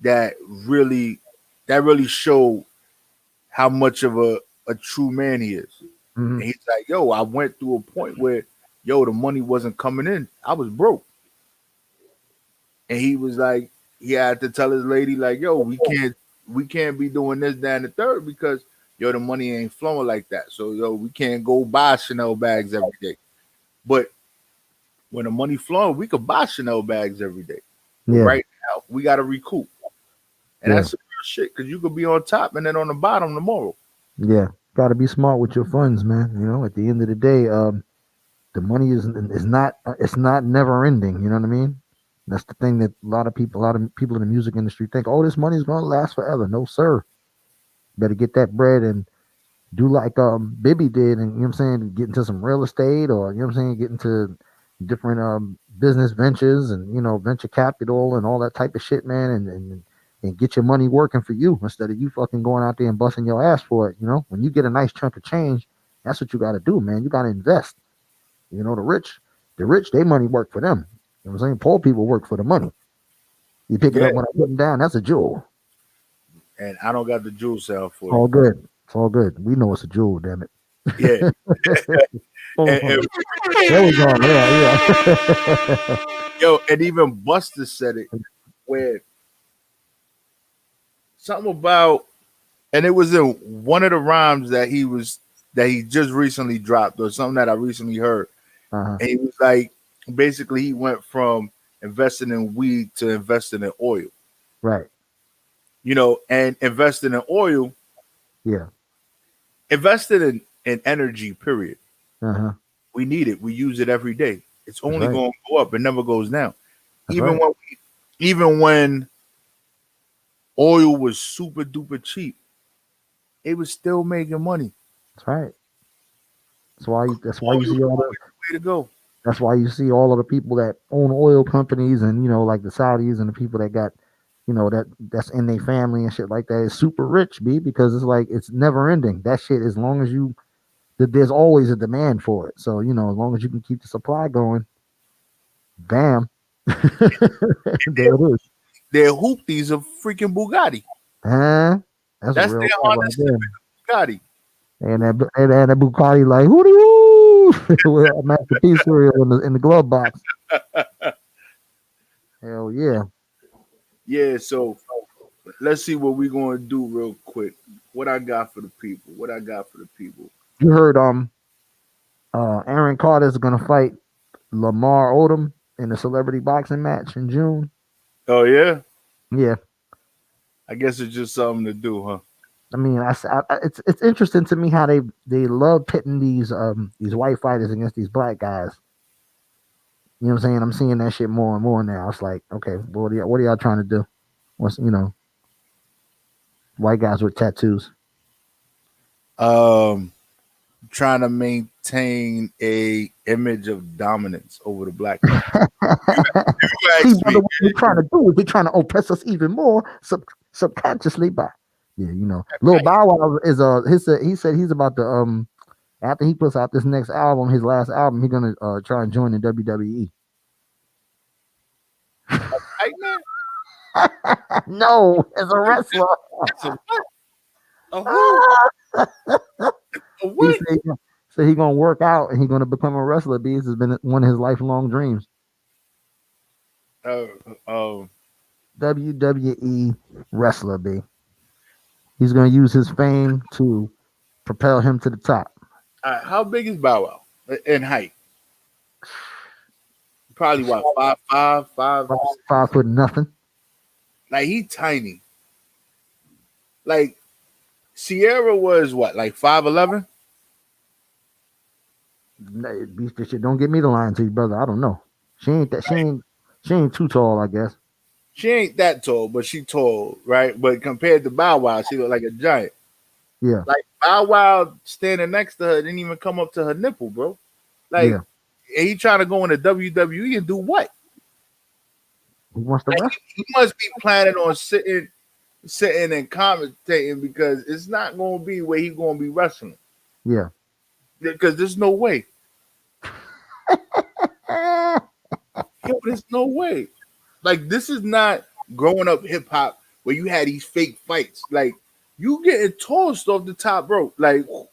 S1: that really showed how much of a true man he is.
S2: Mm-hmm.
S1: And he's like, "Yo, I went through a point where, yo, the money wasn't coming in. I was broke." And he was like, he had to tell his lady, like, "Yo, we can't be doing this, that, and the third because yo, the money ain't flowing like that. So yo, we can't go buy Chanel bags every day. But when the money flowing, we could buy Chanel bags every day. But
S2: Yeah.
S1: right now, we got to recoup, and
S2: Yeah.
S1: that's some real shit because you could be on top and then on the bottom tomorrow.
S2: Yeah. Got to be smart with your funds, man. At the end of the day, the money is not it's not never ending. You know what I mean? That's the thing that a lot of people in the music industry think. Oh, this money is gonna last forever. No, sir. Better get that bread and do like Bibby did, and you know what I'm saying, get into some real estate, or you know what I'm saying, get into different business ventures and venture capital and all that type of shit, man, and get your money working for you instead of you fucking going out there and busting your ass for it. When you get a nice chunk of change, that's what you got to do, man. You got to invest. The rich, they money work for them. You know what I'm saying? Poor people work for the money. You pick it
S1: Yeah,
S2: up when I put them down. That's a jewel.
S1: and I don't got the jewel sound
S2: It's
S1: for you.
S2: all good. It's all good. We know it's a jewel. Damn it.
S1: Yeah,
S2: Oh,
S1: and
S2: there we go. Yeah,
S1: yo, and even Buster said it where something about, and it was in one of the rhymes that he just recently dropped or something that I recently heard.
S2: yeah. Uh-huh.
S1: And he was like, basically, he went from investing in weed to investing in oil.
S2: Right.
S1: And investing in oil,
S2: Yeah.
S1: invested in energy, period.
S2: Uh-huh.
S1: We need it. We use it every day. It's
S2: That's
S1: only
S2: right.
S1: going to go up. It never goes down.
S2: That's
S1: Even
S2: right.
S1: when even when oil was super duper cheap, it was still making money.
S2: That's right. That's why you
S1: Oil is
S2: see all the
S1: always the way to go.
S2: that's why you see all of the people that own oil companies and like the Saudis and the people that got that's in their family and shit like that is super rich, B, because it's like it's never ending. That shit, as long as there's always a demand for it. So, as long as you can keep the supply going, bam. There it is.
S1: Their hoopties of freaking Bugatti.
S2: Huh? That's
S1: That's
S2: real
S1: their
S2: talk right
S1: Honda
S2: there.
S1: Civic Bugatti.
S2: And that Bugatti like hooty woo with a Master P cereal in the glove box. Hell yeah.
S1: Yeah, so let's see what we're going to do real quick. What I got for the people. What I got for the people.
S2: You heard Aaron Carter is gonna fight Lamar Odom in a celebrity boxing match in June.
S1: Oh, yeah?
S2: Yeah.
S1: I guess it's just something to do, huh?
S2: I mean, it's interesting to me how they love pitting these white fighters against these black guys. You know what I'm saying? I'm seeing that shit more and more now. It's like, okay, what are y'all trying to do? What's white guys with tattoos?
S1: Um, Trying to maintain a image of dominance over the black man. You
S2: See,
S1: asked
S2: brother,
S1: me.
S2: what they're trying to do is they're trying to oppress us even more subconsciously by, yeah, Lil
S1: Right.
S2: Bow Wow he said he's about to after he puts out this next album, his last album, he's gonna try and join the WWE.
S1: Right, man?
S2: No, as a wrestler.
S1: It's a what? A who? A
S2: He
S1: what?
S2: said he gonna work out and he gonna become a wrestler. This has been one of his lifelong dreams.
S1: Uh, uh,
S2: WWE wrestler, B. He's gonna use his fame to propel him to the top.
S1: how big is Bow Wow in height? Probably what 5'5", 5.
S2: 5 foot nothing.
S1: Like he tiny. Like Sierra was what, like 5'11"?
S2: Beast this shit. Don't get me to lying to you, brother. I don't know. She ain't that. She ain't too tall, I guess.
S1: She ain't that tall, but she tall, right? But compared to Bow Wow, she look like a giant.
S2: Yeah,
S1: Like Bow Wow standing next to her didn't even come up to her nipple, bro. Like
S2: yeah.
S1: he trying to go into WWE and do what?
S2: He wants to
S1: Like
S2: wrestle.
S1: he must be planning on sitting and commentating because it's not going to be where he's going to be wrestling.
S2: Yeah.
S1: Because there's no way. Yo, there's no way. Like this is not growing up hip hop where you had these fake fights. Like you getting tossed off the top rope. Like you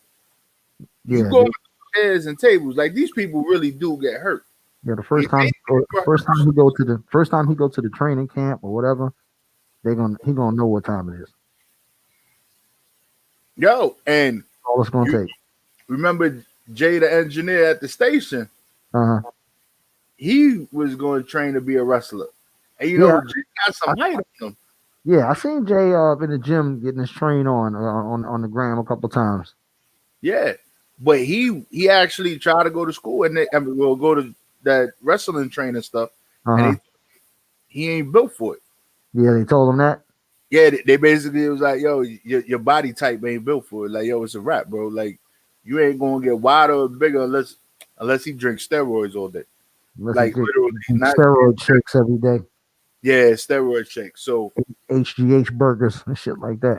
S2: Yeah.
S1: go chairs and tables. Like these people really do get hurt.
S2: Yeah. The
S1: They
S2: first time, first time he go to the training camp or whatever, he gonna know what time it is.
S1: Yo, and
S2: All it's gonna
S1: you
S2: take.
S1: remember Jay the engineer at the station?
S2: Uh huh.
S1: He was going to train to be a wrestler. And
S2: Yeah.
S1: Jay got some height on him.
S2: Yeah. I seen Jay in the gym getting his train on the gram a couple times.
S1: Yeah. But he actually tried to go to school and will go to that wrestling training stuff.
S2: Uh
S1: And
S2: huh.
S1: he ain't built for it.
S2: Yeah. They told him that.
S1: Yeah, they basically was like, yo, your body type ain't built for it. Like, yo, it's a wrap, bro. Like, you ain't gonna get wider or bigger unless he drinks steroids all day.
S2: Unless he
S1: Like
S2: take
S1: literally, not
S2: steroid shakes every day,
S1: yeah, steroid shake. So
S2: HGH burgers and shit like that.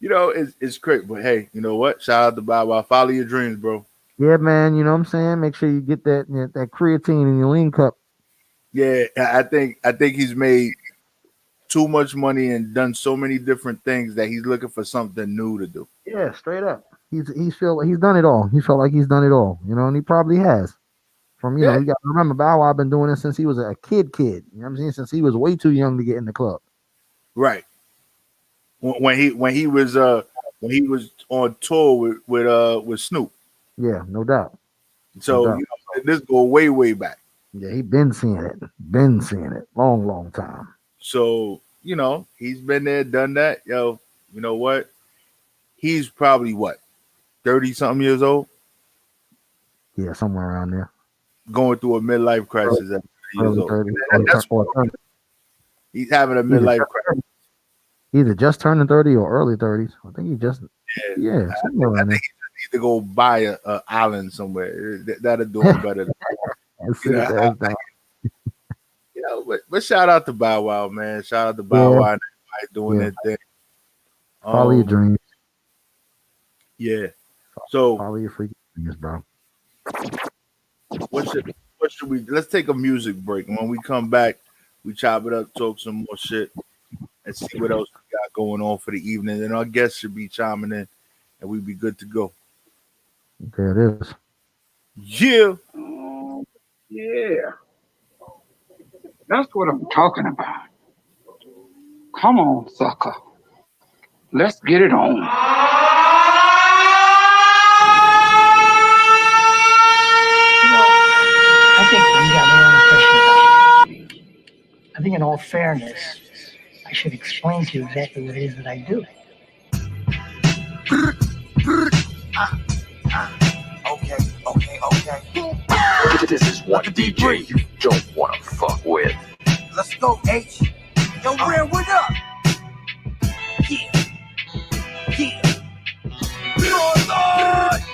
S1: it's great. But hey, you know what? Shout out to Bob. Wow. Follow your dreams, bro.
S2: Yeah, man. You know what I'm saying? Make sure you get that creatine in your lean cup.
S1: Yeah, I think he's made too much money and done so many different things that he's looking for something new to do.
S2: Yeah, straight up. He's done it all. He felt like he's done it all. And he probably has. From
S1: Yeah,
S2: you got to remember Bow Wow been doing it since he was a kid. You know what I'm saying? Since he was way too young to get in the club.
S1: right. When he was on tour with Snoop.
S2: Yeah, no doubt. No
S1: So
S2: doubt.
S1: this go way back.
S2: Yeah, he been seeing it. Been seeing it. Long, long time.
S1: So he's been there, done that. Yo, you know what? He's probably what, 30 something years old,
S2: Yeah, somewhere around there.
S1: going through a midlife crisis at 30 years
S2: Early
S1: old.
S2: 30s.
S1: That's he's having a midlife crisis.
S2: Either just turning 30 or early 30s. I think he just,
S1: Yeah,
S2: somewhere around there.
S1: he just need to go buy a island somewhere. That'll do him better.
S2: And sit his ass down.
S1: But shout out to Bow Wow, man. Shout out to Bow Wow and everybody doing their thing.
S2: Follow your dreams.
S1: Yeah. So
S2: follow your freaking dreams, bro.
S1: What should we? Let's take a music break. And when we come back, we chop it up, talk some more shit, and see what else we got going on for the evening. And our guests should be chiming in, and we'd be good to go.
S2: There it is.
S1: Yeah.
S3: Yeah. That's what I'm talking about. Come on, sucker. Let's get it on.
S4: I think you got the wrong impression about me. I think in all fairness, I should explain to you exactly what it is that I do.
S5: Okay. This is one DJ you don't want to fuck with.
S6: Let's go, H. Yo, Red, what up? Yeah.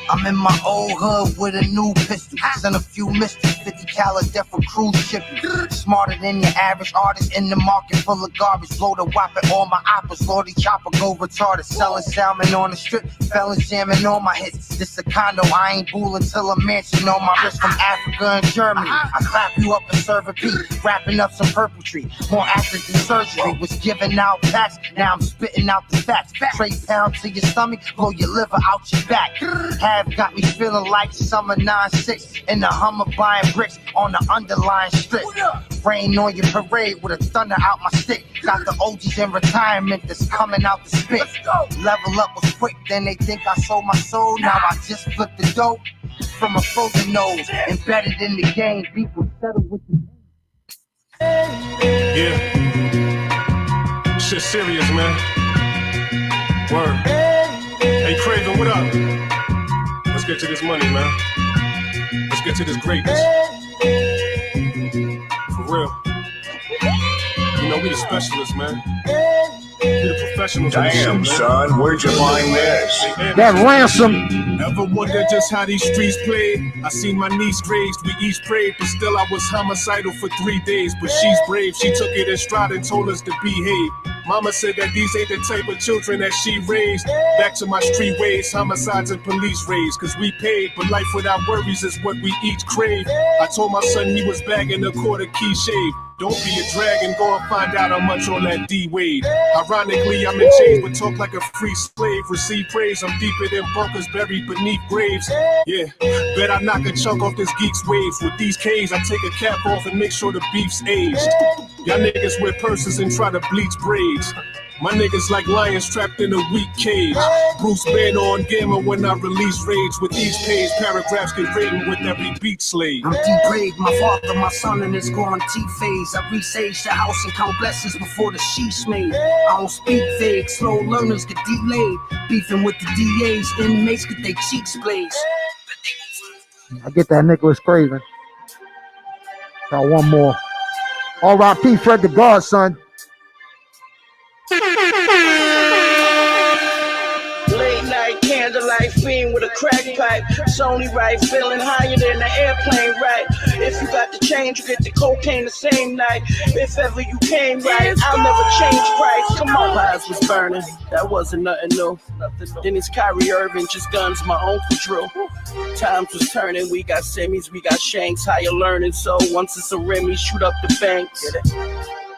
S6: I'm in my old hood with a new pistol. Send a few misters, 50 cal death for cruise shipping. Smarter than your average artist in the market full of garbage. Blow the whop at all my operas. Lordy chopper go retarded. Selling salmon on the strip. Felons jamming on my hits. This a condo, I ain't booling till a mansion on my wrist from Africa and Germany. I clap you up and serve a beat. Wrapping up some purple tree. More active than surgery. Was giving out packs. Now I'm spitting out the facts. Straight pound to your stomach. Blow your liver out your back. Have got me feeling like summer 9-6 in the Hummer buying bricks on the underlying strip. Rain on your parade with a thunder out my stick. Got the OGs in retirement that's coming out the spit. Level up was quick, then they think I sold my soul. Now I just flipped the dope from a frozen nose. Embedded in the game, people settle with the
S7: Yeah. Shit serious, man. Word. Hey, Craven, what up? Let's get to this money, man. Let's get to this greatness. For real. You know, we the specialists, man. We the professionals.
S5: Damn, son, where'd you find this?
S2: That ransom.
S7: Ever wonder just how these streets played? I seen my niece raised, we each prayed, but still I was homicidal for 3 days. But she's brave, she took it in stride and told us to behave. Mama said that these ain't the type of children that she raised. Back to my street ways, homicides and police raids. Cause we paid, but life without worries is what we each crave. I told my son he was bagging a quarter key shave. Don't be a drag and go and find out how much on that D-Wade. Ironically, I'm in chains, but talk like a free slave. Receive praise, I'm deeper than bunkers buried beneath graves. Yeah, bet I knock a chunk off this geek's waves. With these K's, I take a cap off and make sure the beef's aged. Y'all niggas wear purses and try to bleach braids. My niggas like lions trapped in a weak cage. Bruce Banner on Gamma when I release rage. With each page, paragraphs get written with every beat slave.
S6: I'm depraved, my father, my son, and it's gone T-phase. I resage the house and count blessings before the sheets made. I don't speak vague, slow learners get delayed. Beefing with the DAs, inmates get their cheeks blazed.
S2: I get that Nicholas Craven. Got one more. R.I.P. Fred the Godson.
S8: Late night candlelight fiend with a crack pipe. It's only right, feeling higher than the airplane, right? If you got the change, you get the cocaine the same night. If ever you came right, I'll never change price. Come on, lives was burning, that wasn't nothing new. Then it's Kyrie Irving, just guns my uncle drew. Times was turning, we got semis, we got shanks, higher learning. So once it's a Remy, shoot up the banks.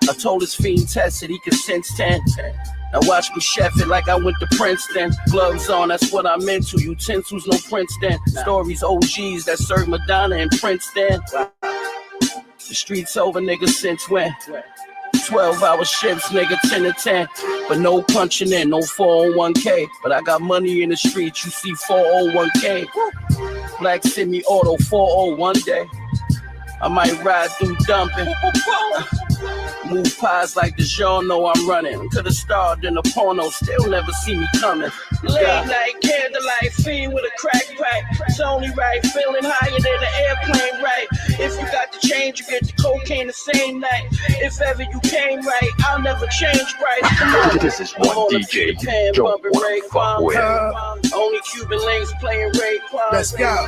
S8: I told his fiend test that he could sense 10. Now watch me chef it like I went to Princeton. Gloves on, that's what I'm into. Utensils, no Princeton. Stories OGs that serve Madonna in Princeton. The streets over, nigga, since when? 12-hour shifts, nigga, 10 to 10. But no punching in, no 401k. But I got money in the streets, you see 401k. Black Semi Auto 401 day. I might ride through dumping. Move pies like the Jean, know I'm running. Could've starred in a porno, still never see me coming. Late night, candlelight, fiend with a crack pipe. It's only right, feeling higher than an airplane, right? If you got the change, you get the cocaine the same night. If ever you came right, I'll never change price. Come on.
S5: This is one DJ you don't wanna fuck with.
S8: Only Cuban links playing Raekwon.
S1: Let's go.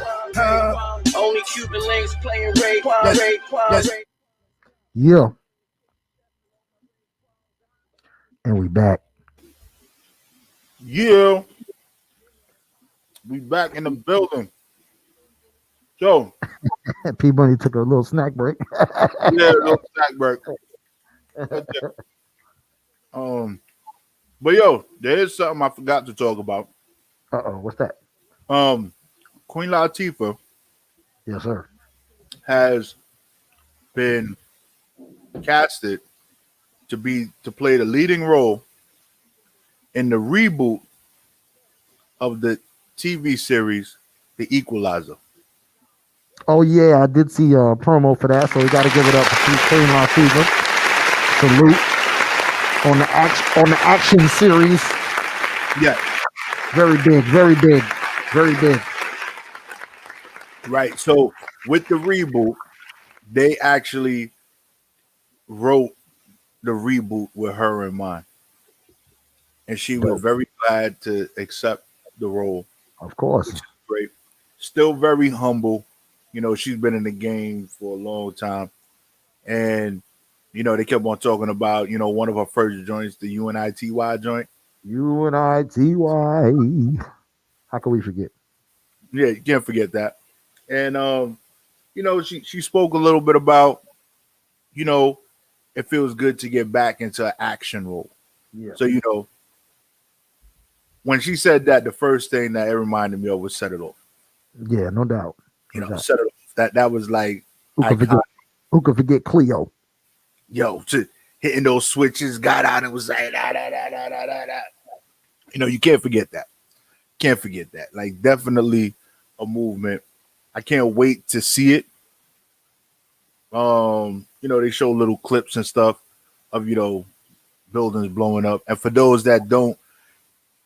S8: Only Cuban links playing Raekwon.
S2: Yeah. And we back.
S1: Yeah. We back in the building. So,
S2: P Bunny took a little snack break.
S1: yeah, little snack break. But yo, there is something I forgot to talk about.
S2: What's that?
S1: Queen Latifah,
S2: Yes, sir.
S1: has been casted to play the leading role in the reboot of the TV series The Equalizer.
S2: Oh yeah, I did see a promo for that, so we got to give it up to Queen Latifah. Salute on the action series.
S1: Yeah,
S2: very big, very big, very big.
S1: right. So with the reboot, they actually wrote the reboot with her in mind, and she was very glad to accept the role.
S2: Of course,
S1: which is great. Still very humble. You know, she's been in the game for a long time, and you know they kept on talking about one of her first joints, the UNITY joint.
S2: UNITY. How can we forget?
S1: Yeah, you can't forget that. And she spoke a little bit about it feels good to get back into an action role.
S2: Yeah.
S1: So, when she said that, the first thing that it reminded me of was Set It Off.
S2: Yeah, no doubt.
S1: Set It Off. That was like,
S2: who could forget Cleo?
S1: Yo, to hitting those switches, got out and was like, da, da, da, da, da, da, da. You can't forget that. Can't forget that. Like, definitely a movement. I can't wait to see it. They show little clips and stuff of, buildings blowing up. And for those that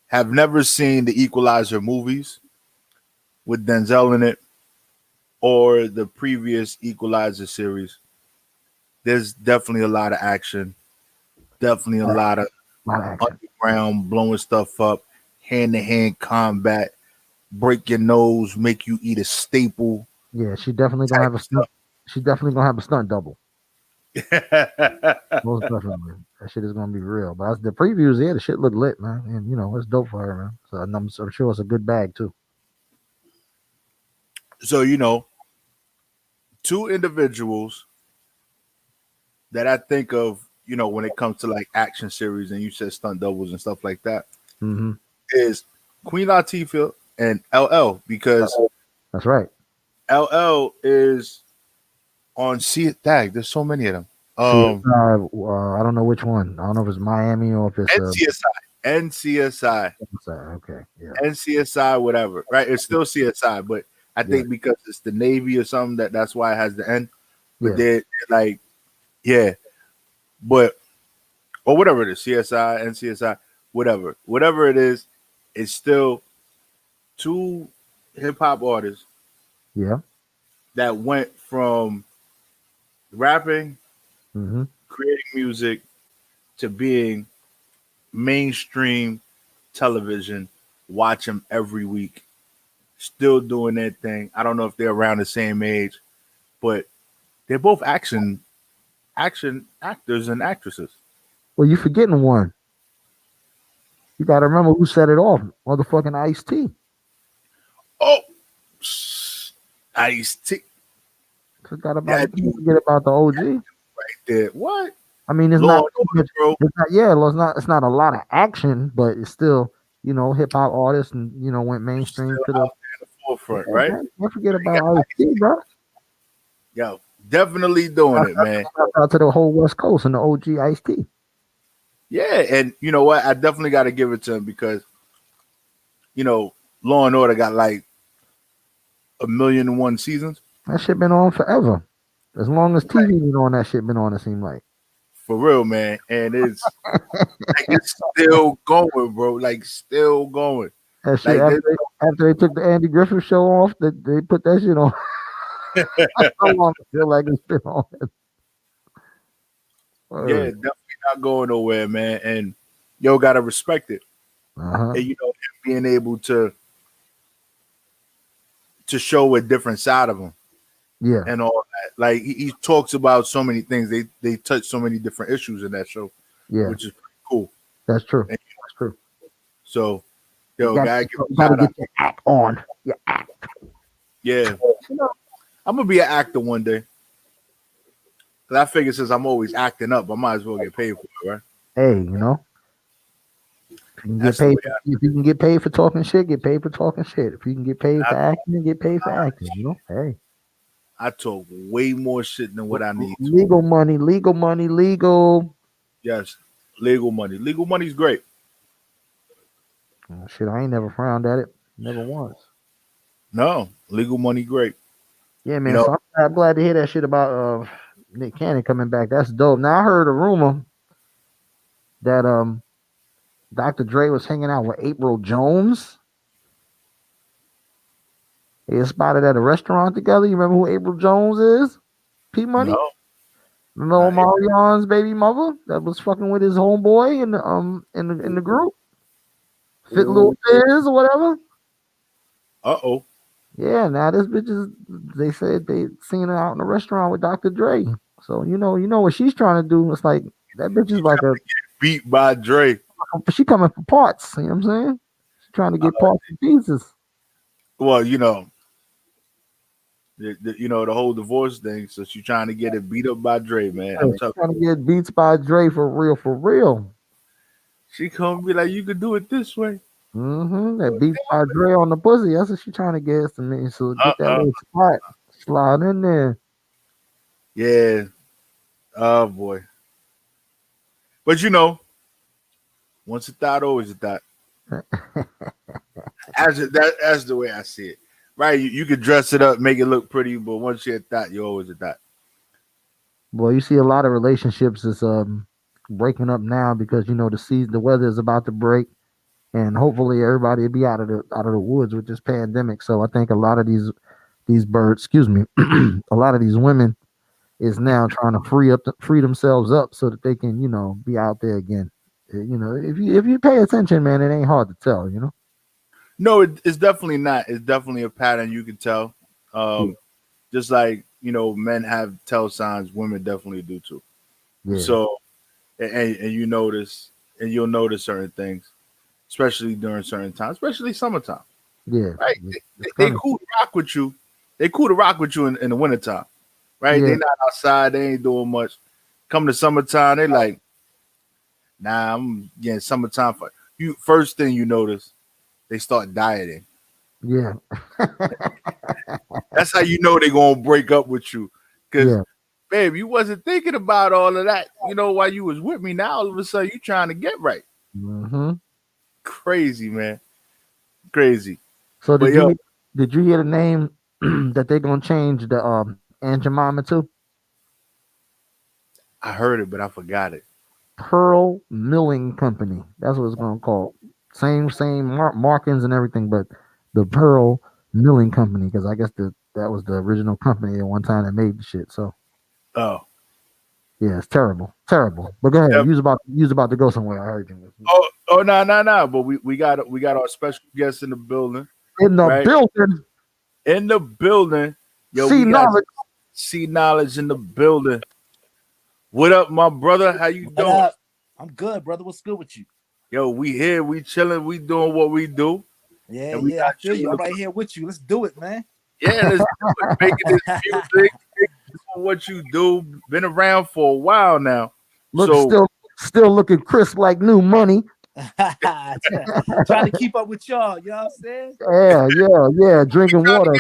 S1: have never seen the Equalizer movies with Denzel in it or the previous Equalizer series, there's definitely a lot of action. Definitely a lot of underground blowing stuff up, hand-to-hand combat, break your nose, make you eat a staple.
S2: Yeah, she definitely gonna have a stunt. She's definitely gonna have a stunt double. Most definitely, that shit is gonna be real. But the previews, yeah, the shit look lit, man, and it's dope for her, man. So I'm sure it's a good bag too.
S1: So two individuals that I think of, when it comes to like action series, and you said stunt doubles and stuff like that, is Queen Latifah and LL, because
S2: that's right.
S1: LL is on There's so many of them.
S2: I don't know which one. I don't know if it's Miami or if it's
S1: NCSI.
S2: Okay, yeah.
S1: NCSI, whatever. Right? It's still CSI, but I think because it's the Navy or something that's why it has the N. But they're like, yeah, but or whatever it is, CSI, NCSI, whatever it is, it's still two hip hop artists.
S2: Yeah.
S1: That went from rapping, creating music, to being mainstream television. Watch them every week. Still doing their thing. I don't know if they're around the same age, but they're both action actors and actresses.
S2: Well, you're forgetting one. You got to remember who set it off. Motherfucking Ice-T.
S1: Oh, Ice-T.
S2: Forget about the OG.
S1: Right there. What?
S2: I mean, it's not. It's not a lot of action, but it's still, hip hop artists, and went mainstream to the
S1: forefront, right?
S2: Don't forget about Ice-T, bro.
S1: Yo, definitely doing it, man.
S2: Out to the whole West Coast and the OG Ice-T.
S1: Yeah, and you know what? I definitely got to give it to him because, Law and Order got like 1,000,001 seasons.
S2: That shit been on forever. As long as TV been on, that shit been on, it seemed like.
S1: for real, man. And it's still going, bro. Like still going.
S2: That shit
S1: Like this,
S2: after they took the Andy Griffith show off, they put that shit on. How long I feel like it's been on?
S1: yeah, definitely not going nowhere, man. And yo, gotta respect it.
S2: Uh-huh.
S1: And being able to show a different side of him.
S2: Yeah.
S1: And all that. Like he talks about so many things. They touch so many different issues in that show.
S2: Yeah.
S1: Which is pretty cool.
S2: That's true.
S1: And,
S2: that's true.
S1: So yo,
S2: gotta get your act on. Your act.
S1: Yeah. I'm gonna be an actor one day. Cause I figure since I'm always acting up, I might as well get paid for it, right?
S2: Hey, if you can get paid for talking shit, get paid for talking shit. If you can get paid for acting, get paid for acting. Hey.
S1: I talk way more shit than what I need to.
S2: Legal money.
S1: Yes, legal money. Legal money's great.
S2: Oh, shit, I ain't never frowned at it. Never once.
S1: No, legal money great.
S2: Yeah, man. So I'm glad to hear that shit about Nick Cannon coming back. That's dope. Now I heard a rumor that Dr. Dre was hanging out with April Jones. They spotted at a restaurant together. You remember who April Jones is? P Money?
S1: No.
S2: Remember Omarion's baby mother that was fucking with his homeboy in the group? Fit Little Fizz or whatever?
S1: Uh-oh.
S2: Yeah, now this bitch they said they seen her out in the restaurant with Dr. Dre. So you know what she's trying to do. It's like that bitch is like
S1: beat by Dre.
S2: She coming for parts, you know what I'm saying? She's trying to get parts and pieces.
S1: Well, the whole divorce thing. So she's trying to get it beat up by Dre, man.
S2: Yeah, she's trying to get beats by Dre for real. She
S1: gonna be like, you could do it this way.
S2: That beats by Dre on the pussy. That's what she's trying to get to me. So get that little spot, slide in there.
S1: Yeah. Oh boy. But once a thought, always a thought. That's the way I see it. Right, you could dress it up, make it look pretty, but once you're a thought, you're always a thought.
S2: Well, you see a lot of relationships is breaking up now because the weather is about to break, and hopefully everybody will be out of the woods with this pandemic. So I think a lot of these birds, a lot of these women is now trying to free themselves up so that they can be out there again. If you pay attention, man, it ain't hard to tell.
S1: No, it's definitely not. It's definitely a pattern you can tell. Just like, men have tell signs, women definitely do too. Yeah. So, and you'll notice certain things, especially during certain times, especially summertime.
S2: Yeah.
S1: Right? They cool to rock with you. They cool to rock with you in the wintertime. Right? Yeah. They're not outside. They ain't doing much. Come to summertime, they like, nah, I'm getting summertime for you. First thing you notice, they start dieting.
S2: Yeah.
S1: That's how you know they're going to break up with you. Because, babe, you wasn't thinking about all of that, while you was with me. Now, all of a sudden, you trying to get right.
S2: Mm-hmm.
S1: Crazy, man. Crazy.
S2: So, did you hear the name that they're going to change the Aunt Jemima to?
S1: I heard it, but I forgot it.
S2: Pearl Milling Company. That's what it's going to call. Same markings and everything, but the Pearl Milling Company, because I guess that was the original company at one time that made the shit. So, yeah, it's terrible. But go ahead, you was about to go somewhere. I heard you.
S1: No. But we got our special guest in the building.
S2: In the building.
S1: Yo, C Knowledge in the building. What up, my brother? How you doing?
S9: Up? I'm good, brother. What's good with you?
S1: Yo, we here, we chilling, we doing what we do.
S9: Yeah, I feel you. I'm right here with you. Let's do it, man.
S1: Yeah, let's do it. Making this music, doing what you do. Been around for a while now.
S2: Still looking crisp like new money.
S9: Trying to keep up with y'all, you know what I'm saying?
S2: Yeah. Drinking water.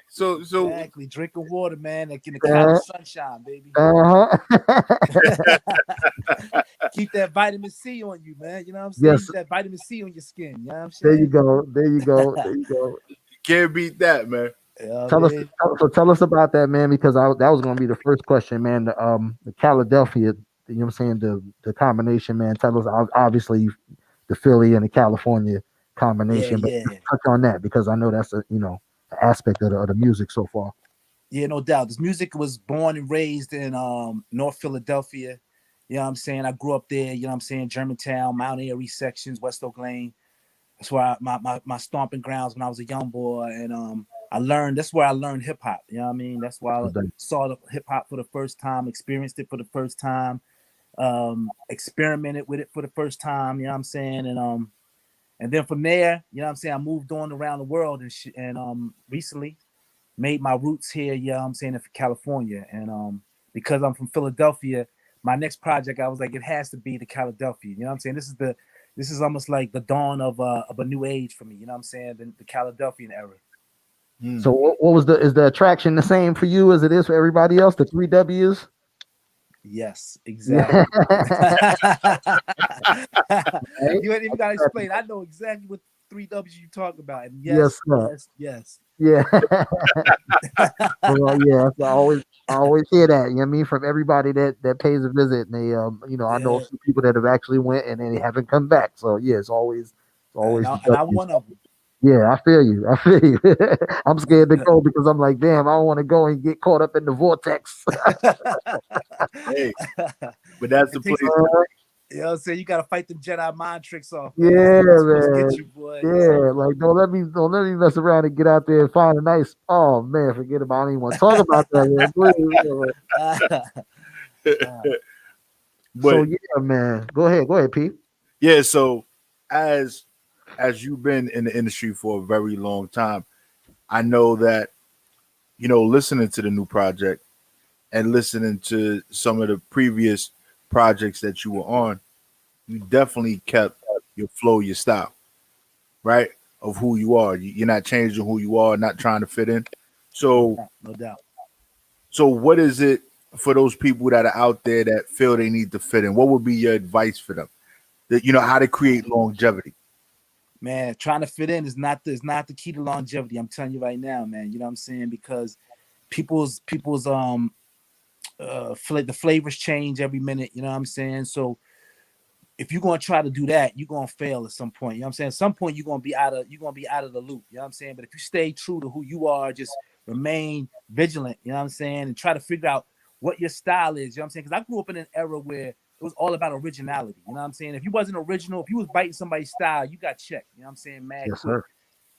S1: So
S9: exactly, drinking water, man. Like in the kind of sunshine, baby. Keep that vitamin C on you, man. You know what I'm saying?
S2: Yes.
S9: Keep that vitamin C on your skin. You know what I'm saying?
S2: There you go.
S1: You can't beat that, man.
S2: Tell us about that, man, because that was going to be the first question, man. The Philadelphia you know what I'm saying, the combination, man. Tell us obviously the Philly and the California combination, but
S9: Yeah.
S2: touch on that because I know that's a an aspect of the music so far.
S9: Yeah, no doubt. This music was born and raised in North Philadelphia. You know what I'm saying? I grew up there, you know what I'm saying, Germantown, Mount Airy sections, West Oak Lane. That's where my stomping grounds when I was a young boy. And that's where I learned hip hop. You know what I mean? That's why I saw the hip hop for the first time, experienced it for the first time, experimented with it for the first time, you know what I'm saying? And then from there, you know what I'm saying, I moved on around the world and recently made my roots here, you know what I'm saying, in California. And because I'm from Philadelphia, my next project, I was like, it has to be the Philadelphia. You know what I'm saying? This is almost like the dawn of a new age for me. You know what I'm saying? The Philadelphian era.
S2: So what is the attraction the same for you as it is for everybody else? The 3 W's?
S9: Yes, exactly.
S2: Right?
S9: You ain't even gotta explain. I know exactly what 3 W's you talk about. And
S2: Yes, sir.
S9: yes.
S2: Yeah. Well, yeah. So I always hear that. You know what I mean? From everybody that pays a visit, and they I know a few people that have actually went and they haven't come back. So yeah, it's always
S9: And I'm one of them.
S2: Yeah, I feel you. I'm scared to go because I'm like, damn, I don't want to go and get caught up in the vortex.
S1: Hey, but that's the place.
S9: You know what I'm saying? You gotta fight them Jedi mind tricks off.
S2: Yeah, man.
S9: Get you, boy.
S2: Yeah, like don't let me mess around and get out there and find a nice. Oh man, forget about. I don't even want to talk about that. Please. So yeah, man. Go ahead, Pete.
S1: Yeah. So as you've been in the industry for a very long time, I know that listening to the new project and listening to some of the previous projects that you were on, you definitely kept your flow, your style, right? Of who you are. You're not changing who you are, not trying to fit in. So,
S9: no doubt.
S1: So, what is it for those people that are out there that feel they need to fit in? What would be your advice for them? That how to create longevity?
S9: Man, trying to fit in is not the key to longevity. I'm telling you right now, man. You know what I'm saying? Because people's the flavors change every minute. You know what I'm saying? So if you're gonna try to do that, you're gonna fail at some point. You know what I'm saying? At some point you're gonna be out of the loop. You know what I'm saying? But if you stay true to who you are, just remain vigilant. You know what I'm saying? And try to figure out what your style is. You know what I'm saying? Because I grew up in an era where it was all about originality. You know what I'm saying? If you wasn't original, if you was biting somebody's style, you got checked. You know what I'm saying? Mad
S2: yes,
S9: quick.
S2: sir.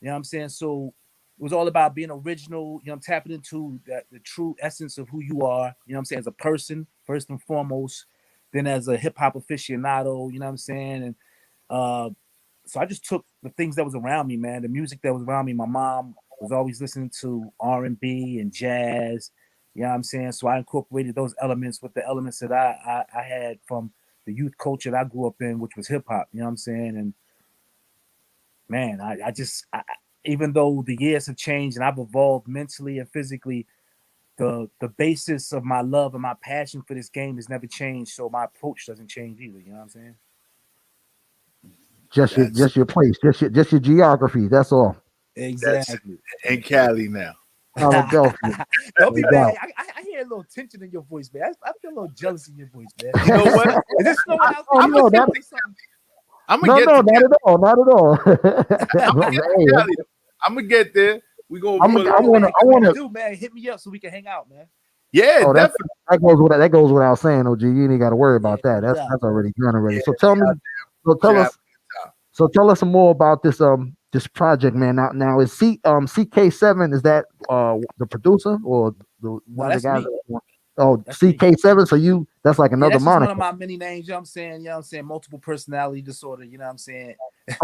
S9: You know what I'm saying? So it was all about being original. You know, I'm tapping into the true essence of who you are. You know what I'm saying? As a person, first and foremost. Then as a hip hop aficionado, you know what I'm saying? And so I just took the things that was around me, man. The music that was around me. My mom was always listening to R&B and jazz. You know what I'm saying? So I incorporated those elements with the elements that I had from the youth culture that I grew up in, which was hip hop. You know what I'm saying? And man, I even though the years have changed and I've evolved mentally and physically, the basis of my love and my passion for this game has never changed. So my approach doesn't change either. You know what I'm saying?
S2: Just your place, just your geography. That's all.
S9: Exactly.
S1: In Cali now.
S2: Philadelphia.
S9: Don't be mad. I hear a little tension in your voice, man. I feel a little jealousy in your voice, man.
S1: You know what?
S9: Is it snowing out?
S1: I'm gonna get
S2: not at all.
S1: I'm gonna get there. We gonna.
S2: I want
S9: to. Man, hit me up so we can hang out, man.
S1: Yeah, definitely.
S2: That goes without saying, OG. You ain't got to worry about that. That's already done already. So tell me. So tell us some more about this this project, man. Now is CK7, is that the producer or one of the guys? Oh, that's CK7. So that's like another moniker.
S9: One of my many names. You know what I'm saying? You know what I'm saying? Multiple personality disorder. You know what I'm saying?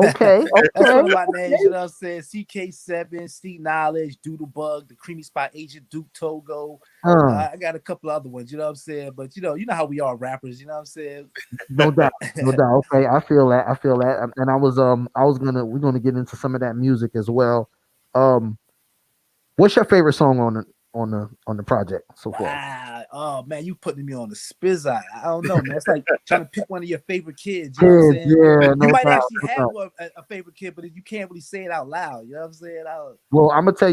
S2: Okay.
S9: That's one of my names. You know what I'm saying? CK7, Steep Knowledge, Doodlebug, the Creamy Spot Agent, Duke Togo. I got a couple other ones. You know what I'm saying? But you know how we are rappers. You know what I'm saying?
S2: No doubt. Okay, I feel that. And we're gonna get into some of that music as well. What's your favorite song on the project so far?
S9: Wow. Oh man, you putting me on the spizz. I don't know, man. It's like trying to pick one of your favorite kids. You know what I'm saying?
S2: Yeah,
S9: you might actually have a favorite kid, but you can't really say it out loud. You know what I'm saying?
S2: Well, I'm gonna tell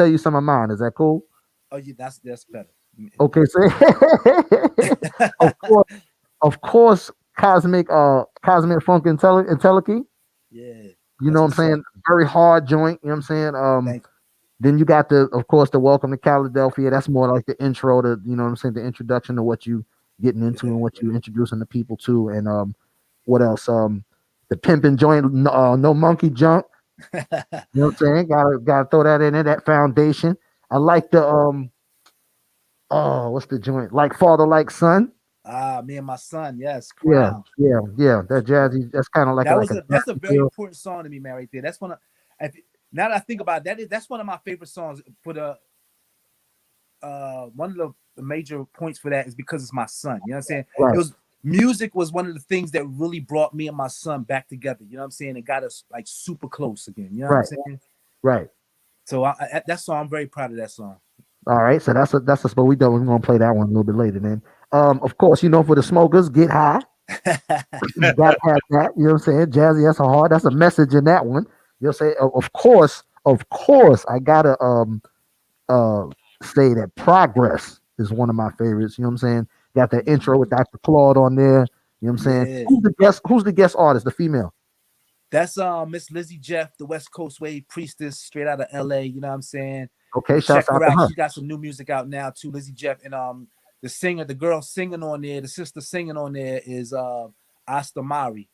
S2: you some of mine. Is that cool?
S9: Oh yeah, that's better.
S2: Okay, so of course, Cosmic Funk Intellici.
S9: Yeah.
S2: You know what I'm saying? Very hard joint. You know what I'm saying? Then you got of course, the Welcome to Philadelphia. That's more like the intro to, you know what I'm saying, the introduction to what you getting into and what you introducing the people to. And what else? The Pimpin' joint, No Monkey Junk. You know what I'm saying? Gotta throw that in there. That foundation. I like the what's the joint? Like Father, Like Son.
S9: Me and My Son, yes, Crown.
S2: Yeah. That jazzy. That's kind of like
S9: that's a very important song to me, man. Right there. That's one of. Now that I think about it, that's one of my favorite songs. For the one of the major points for that is because it's my son. You know what I'm saying?
S2: Right.
S9: Music was one of the things that really brought me and my son back together. You know what I'm saying? It got us like super close again. You know what I'm saying?
S2: Right.
S9: So that song, I'm very proud of that song.
S2: All right, so that's a spot we done. We're gonna play that one a little bit later. Then, of course, you know, for the smokers, Get High. You gotta have that. You know what I'm saying? Jazzy, that's a message in that one. You'll say, of course, I gotta say that Progress is one of my favorites. You know what I'm saying? Got that intro with Dr. Claude on there. You know what I'm saying?
S9: Yeah.
S2: Who's the guest artist? The female?
S9: That's Miss Lizzie Jeff, the West Coast Wave priestess, straight out of LA. You know what I'm saying?
S2: Okay,
S9: check
S2: her
S9: her out.
S2: her.
S9: She got some new music out now too, Lizzie Jeff, and the girl singing on there, the sister singing on there is Asta Mari.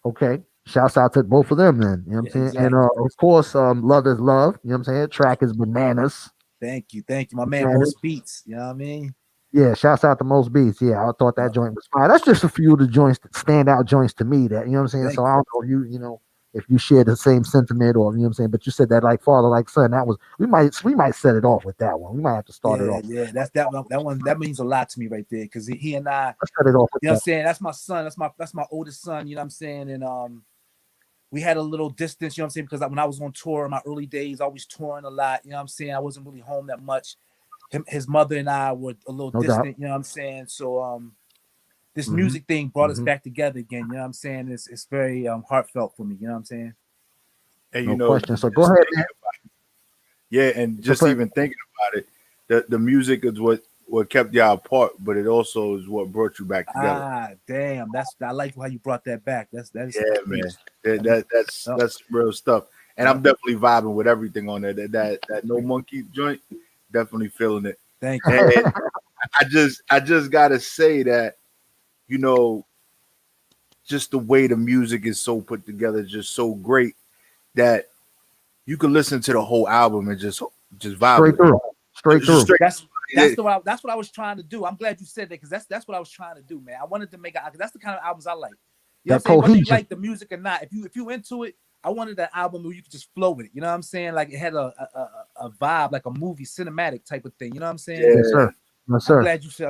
S2: Okay, shouts out to both of them then. You know what I'm saying?
S9: Exactly.
S2: And of course, Love is Love. You know what I'm saying? Track is bananas.
S9: Thank you, my man. Most Beats. You know what I mean?
S2: Yeah, shouts out to Most Beats. Yeah, I thought that joint was fine. That's just a few of the joints, standout joints to me. That, you know what I'm saying. So I don't know if you know if you share the same sentiment, or you know what I'm saying. But you said that like Father, Like Son. That was we might set it off with that one. We might have to start it off.
S9: Yeah, that's that one. That means a lot to me right there, because he and I.
S2: Let's set it off.
S9: You know what I'm saying? That's my son. That's my oldest son. You know what I'm saying? And we had a little distance. You know what I'm saying? Because when I was on tour in my early days, I was touring a lot. You know what I'm saying? I wasn't really home that much. His mother and I were a little distant. You know what I'm saying? So this music thing brought us back together again. You know what I'm saying? It's very heartfelt for me. You know what I'm saying?
S1: And
S2: no question. So go ahead, man.
S1: Yeah, and just even thinking about it, the music is what kept y'all apart, but it also is what brought you back together.
S9: Damn, I like how you brought that back. That is
S1: man. That's real stuff. And I'm definitely vibing with everything on there. That No Monkey joint, definitely feeling it.
S9: Thank you.
S1: And I just gotta say that, you know, just the way the music is so put together, just so great that you can listen to the whole album and just vibe
S2: straight through.
S9: That's what I was trying to do. I'm glad you said that, because that's what I was trying to do, man. I wanted to make that's the kind of albums I like. You know what I'm saying? Whether you like the music or not, if you into it, I wanted an album where you could just flow with it. You know what I'm saying? Like it had a vibe, like a movie cinematic type of thing. You know what I'm saying?
S2: Yes, sir. Yes, sir.
S9: I'm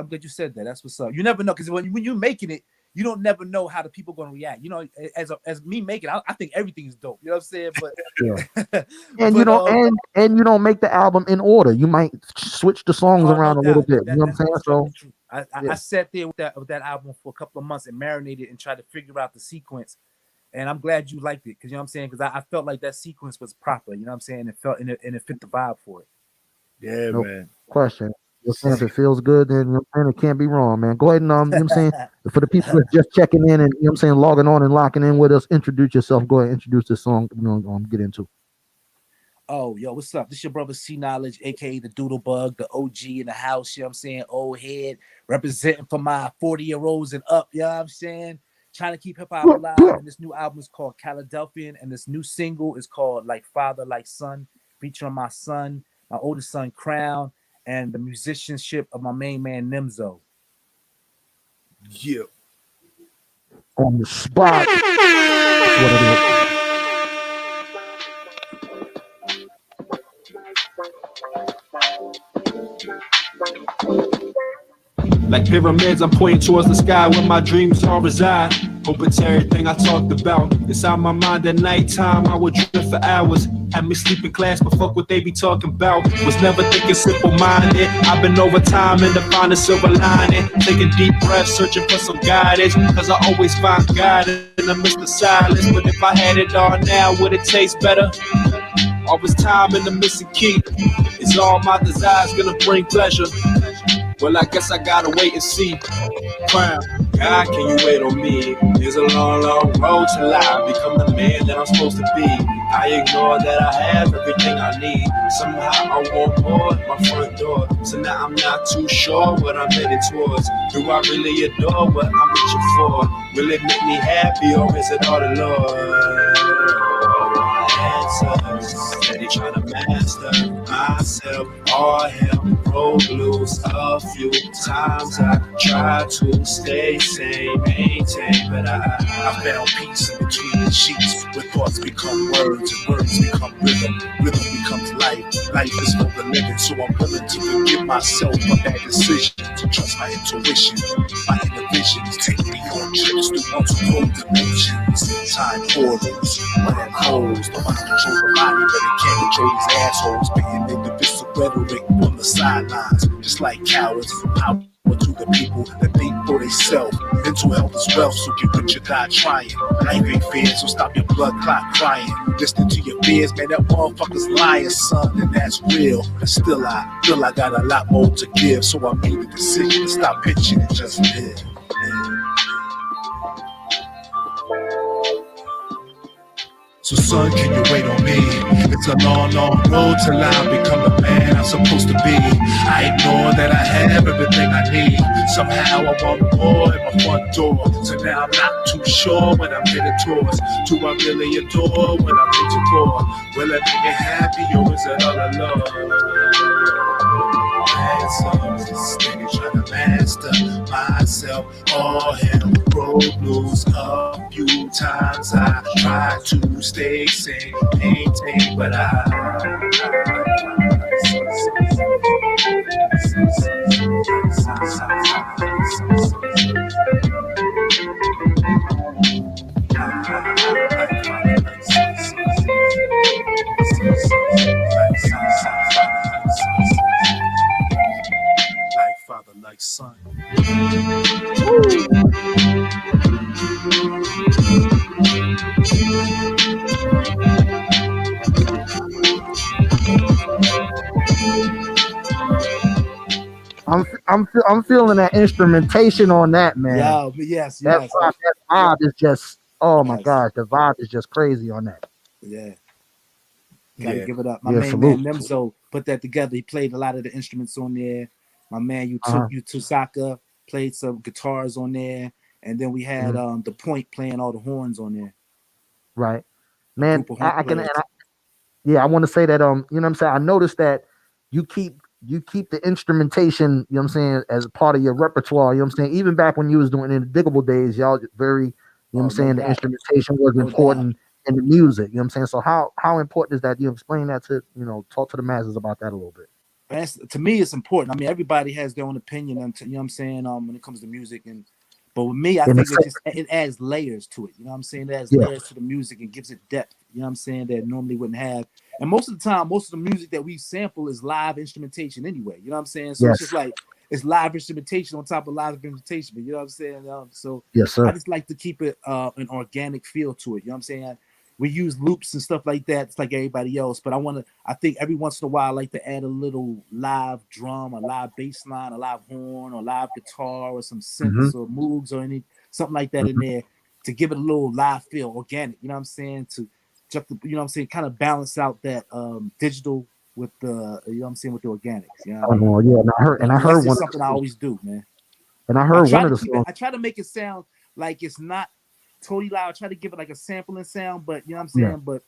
S9: glad you said that. That's what's up. You never know, because when you're making it, you don't never know how the people are gonna react. You know, as me making it, I think everything is dope. You know what I'm saying? But
S2: and you know, and you don't make the album in order. You might switch the songs around a little bit. You know what I'm saying? So
S9: I sat there with that album for a couple of months and marinated and tried to figure out the sequence. And I'm glad you liked it, because you know what I'm saying? Because I felt like that sequence was proper. You know what I'm saying? It felt and it fit the vibe for it.
S1: Yeah, man.
S2: Question. If it feels good, then you know what I'm saying, it can't be wrong, man. Go ahead and you know what I'm saying, for the people that's just checking in and you know what I'm saying, logging on and locking in with us, introduce yourself. Go ahead and introduce this song we're gonna get into.
S9: Oh, yo, what's up? This your brother C Knowledge, aka the Doodlebug, the OG in the house. You know what I'm saying? Old head, representing for my 40-year-olds and up. You know what I'm saying? Trying to keep hip hop alive. And this new album is called Philadelphian, and this new single is called Like Father, Like Son, featuring my son, my oldest son Crown, and the musicianship of my main man Nimzo.
S1: Yeah.
S2: On the spot. That's what it is.
S10: Like pyramids, I'm pointing towards the sky where my dreams all reside. Open to everything I talked about. Inside my mind at nighttime, I would drift for hours. Had me sleep in class, but fuck what they be talking about. Was never thinking simple-minded. I've been over time and to find a silver lining. Taking deep breaths, searching for some guidance. Cause I always find God in the midst of silence. But if I had it all now, would it taste better? Always time in the missing key. Is all my desires gonna bring pleasure? Well, I guess I gotta wait and see. Crown. God, can you wait on me? There's a long, long road till I become the man that I'm supposed to be. I ignore that I have everything I need. Somehow I want more at my front door. So now I'm not too sure what I'm headed towards. Do I really adore what I'm reaching for? Will it make me happy or is it all the Lord? Answers, steady trying to master myself. All hell broke loose a few times. I try to stay sane, maintain, but
S1: I found peace in between the sheets, where thoughts become words and words become rhythm. Rhythm becomes life. Life is for the living, so I'm willing to forgive myself for bad decisions, to trust my intuition, my inner visions. Take me on trips through multiple dimensions, time portals, running holes. The mind control the body, but it can't control these assholes. Being indivisible rhetoric on the sidelines, just like cowards. Power to the people that think for themselves. Mental health is wealth, so get rich or die trying. Life ain't fair, so stop your blood clot crying. Listen to your fears, man, that motherfucker's lying, son, and that's real. But still I feel I got a lot more to give, so I made the decision to stop pitching and just live. So son, can you wait on me? It's a long, long road till I become the man I'm supposed to be. I ignore that I have everything I need. Somehow I want more at my front door. So now I'm not too sure what I'm headed towards. Do I really adore what I'm reaching for? Will it make me happy or is it all alone? Answers, just steady trying to master myself. All hell broke loose a few times. I try to stay sane, maintain, but like father, like son.
S2: I'm feeling that instrumentation on that, man.
S9: Yeah, yes,
S2: That
S9: yes,
S2: vibe is just, oh my
S9: yes,
S2: gosh, the vibe is just crazy on that.
S9: yeah. Gotta
S1: Yeah.
S9: give it up. My
S2: Yeah,
S9: main
S2: salute.
S9: man Nemzo put that together. He played a lot of the instruments on there. My man
S2: Uh-huh.
S9: Tusaka played some guitars on there. And then we had
S2: Mhm.
S9: the Point playing all the horns on there.
S2: Right,
S9: A
S2: man.
S9: group of horn
S2: I can,
S9: players.
S2: yeah, I want to say that you know what I'm saying. I noticed that you keep the instrumentation, you know what I'm saying, as part of your repertoire. You know what I'm saying. Even back when you was doing in the Digable days, y'all very, you know what I'm
S9: Oh, no
S2: saying. The
S9: doubt.
S2: instrumentation was
S9: No doubt.
S2: important in the music. You know what I'm saying. So how important is that? You explain that to talk to the masses about that a little bit.
S9: To me, it's important. I mean, everybody has their own opinion, and you know what I'm saying, when it comes to music. But with me, I
S2: In the
S9: think
S2: sense,
S9: it adds layers to it. You know what I'm saying? It adds
S2: yeah,
S9: layers to the music and gives it depth. You know what I'm saying? That normally wouldn't have. And most of the time, most of the music that we sample is live instrumentation anyway. You know what I'm saying? So it's just
S2: yes,
S9: like it's live instrumentation on top of live instrumentation. But you know what I'm saying? So
S2: yes,
S9: I
S2: sir.
S9: just like to keep it an organic feel to it. You know what I'm saying? We use loops and stuff like that. It's like everybody else, but I think every once in a while I like to add a little live drum, a live bass line, a live horn, or live guitar, or some
S2: Hmm.
S9: synths or moogs or something like that in
S2: Hmm.
S9: there to give it a little live feel, organic. You know what I'm saying? To just, you know what I'm saying, kind of balance out that digital with the, you know what I'm saying, with the organics. You know what I mean?
S2: Oh yeah, and I
S9: That's
S2: heard
S9: just
S2: one of
S9: something I
S2: the
S9: always do, man.
S2: and I
S9: I
S2: heard
S9: try
S2: one
S9: to
S2: of the
S9: keep it.
S2: songs.
S9: I try to make it sound like it's not totally loud. I try to give it like a sampling sound, but you know what I'm
S2: Yeah,
S9: saying. But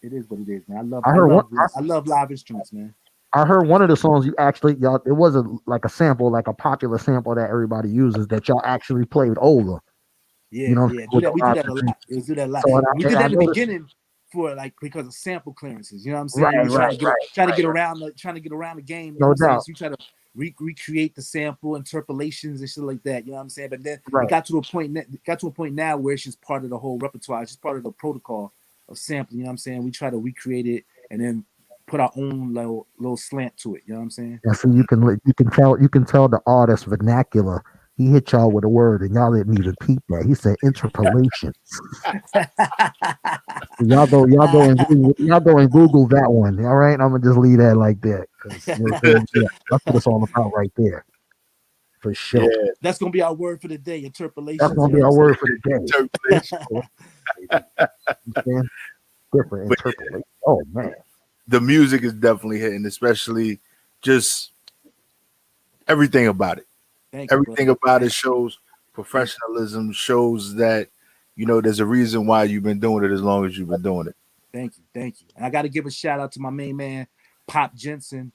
S9: it is what it is, man.
S2: I heard one.
S9: I love live instruments, man.
S2: I heard one of the songs you actually y'all. It wasn't like a sample, like a popular sample that everybody uses that y'all actually played over. You
S9: Yeah,
S2: know what I'm
S9: yeah.
S2: saying, with the
S9: We do
S2: live
S9: that a
S2: instrument.
S9: lot. We do that a lot.
S2: So
S9: And we did
S2: and
S9: that
S2: I
S9: in the
S2: noticed.
S9: beginning for like because of sample clearances. You know what I'm
S2: Right,
S9: saying? We
S2: right, right,
S9: trying to get around the game. You know what
S2: no
S9: I'm saying?
S2: doubt.
S9: So you try to recreate the sample interpolations and shit like that. You know what I'm saying? But then it
S2: Right.
S9: got to a point. Got to a point now where it's just part of the whole repertoire. It's just part of the protocol of sampling. You know what I'm saying? We try to recreate it and then put our own little slant to it. You know what I'm saying?
S2: And so you can tell the artist vernacular. He hit y'all with a word, and y'all didn't even peep that. He said interpolation. Y'all go and Google that one. All right, I'm gonna just leave that like that because yeah, that's what it's all about right there. For sure.
S1: Yeah.
S9: That's gonna be our word for the day. Interpolation.
S2: That's gonna be our word for the day.
S1: Interpolation.
S2: Different
S1: But
S2: interpolation. Oh man.
S1: the music is definitely hitting, especially just everything about it.
S9: Thank you,
S1: Everything
S9: brother.
S1: about it shows professionalism, shows that there's a reason why you've been doing it as long as you've been doing it.
S9: Thank you. And I got to give a shout out to my main man, Pop Jensen,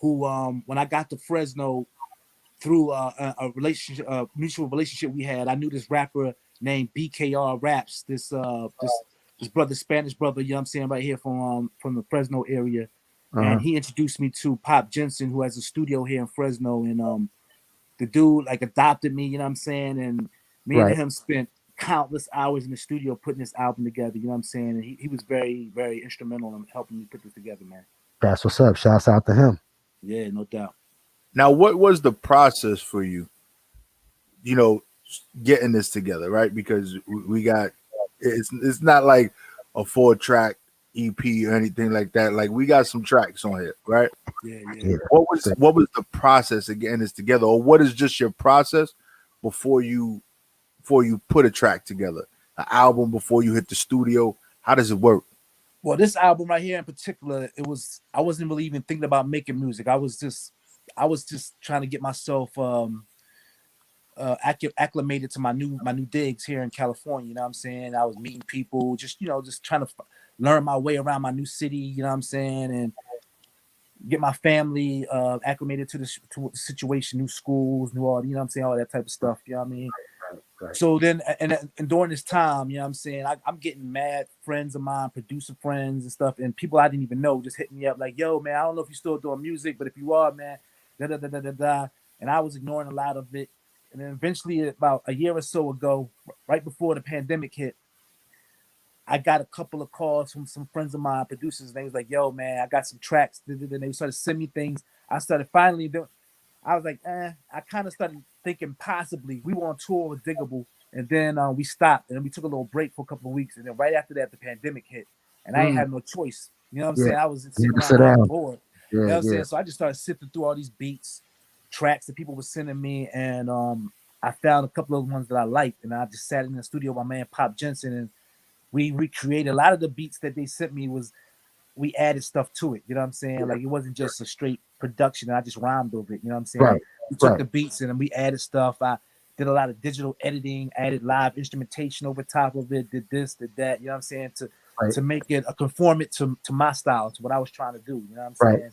S9: who when I got to Fresno through a relationship, mutual relationship we had, I knew this rapper named BKR Raps. This brother, Spanish brother, you know what I'm saying, right here from the Fresno area, and he introduced me to Pop Jensen, who has a studio here in Fresno, and the dude like adopted me, you know what I'm saying, and me and him spent countless hours in the studio putting this album together, you know what I'm saying, and he was very, very instrumental in helping me put this together, man.
S2: That's what's up. Shouts out to him.
S9: Yeah, no doubt.
S1: Now, what was the process for you, getting this together, right? Because we got, it's not like a 4-track EP or anything like that. Like, we got some tracks on here, right?
S9: Yeah.
S1: What was the process of getting this together, or what is just your process before you put a track together, an album, before you hit the studio? How does it work?
S9: Well, this album right here in particular, I wasn't really even thinking about making music. I was just trying to get myself acclimated to my new digs here in California. You know what I'm saying? I was meeting people, just trying to learn my way around my new city. You know what I'm saying? And get my family acclimated to the situation, new schools, new all, you know what I'm saying, all that type of stuff. You know what I mean? Right. So then, and during this time, you know what I'm saying, I'm getting mad friends of mine, producer friends and stuff, and people I didn't even know just hitting me up like, yo, man, I don't know if you're still doing music, but if you are, man, da. And I was ignoring a lot of it. And then eventually, about a year or so ago, right before the pandemic hit, I got a couple of calls from some friends of mine, producers, and they was like, yo, man, I got some tracks. And they started sending me things. I started finally doing, I was like, I kind of started thinking possibly. We were on tour with Digable, and then we stopped, and then we took a little break for a couple of weeks, and then right after that, the pandemic hit, and I ain't had no choice. You know what I'm saying? I was sitting around bored. You know what I'm saying? So I just started sifting through all these beats, tracks that people were sending me, and I found a couple of ones that I liked, and I just sat in the studio with my man Pop Jensen, and we recreated a lot of the beats that they sent me. We added stuff to it, you know what I'm saying? Like, it wasn't just a straight production and I just rhymed over it, you know what I'm saying? Right. We took the beats and then we added stuff. I did a lot of digital editing, added live instrumentation over top of it, did this, did that, you know what I'm saying? To make it conform it to my style, to what I was trying to do, you know what I'm saying? Right.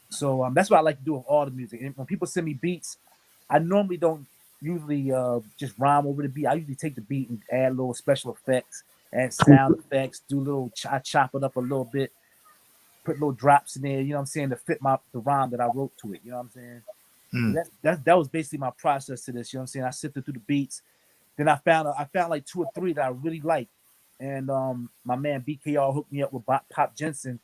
S9: So that's what I like to do with all the music. And when people send me beats, I normally don't usually just rhyme over the beat. I usually take the beat and add little special effects, add sound effects, do little, I chop it up a little bit, put little drops in there, you know what I'm saying, to fit the rhyme that I wrote to it, you know what I'm saying? That was basically my process to this, you know what I'm saying? I sifted through the beats. Then I found like 2 or 3 that I really liked. And my man BKR hooked me up with Pop Jensen.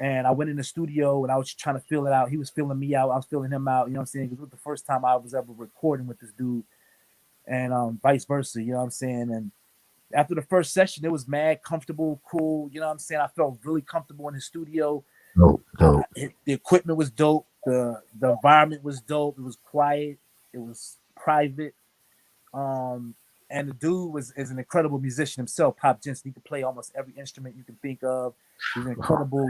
S9: And I went in the studio and I was trying to feel it out. He was feeling me out. I was feeling him out, you know what I'm saying? Because it was the first time I was ever recording with this dude. And vice versa, you know what I'm saying? And after the first session, it was mad comfortable, cool. You know what I'm saying? I felt really comfortable in the studio.
S2: Dope.
S9: The equipment was dope. The environment was dope. It was quiet. It was private. And the dude is an incredible musician himself, Pop Jensen. He could play almost every instrument you can think of. He's an incredible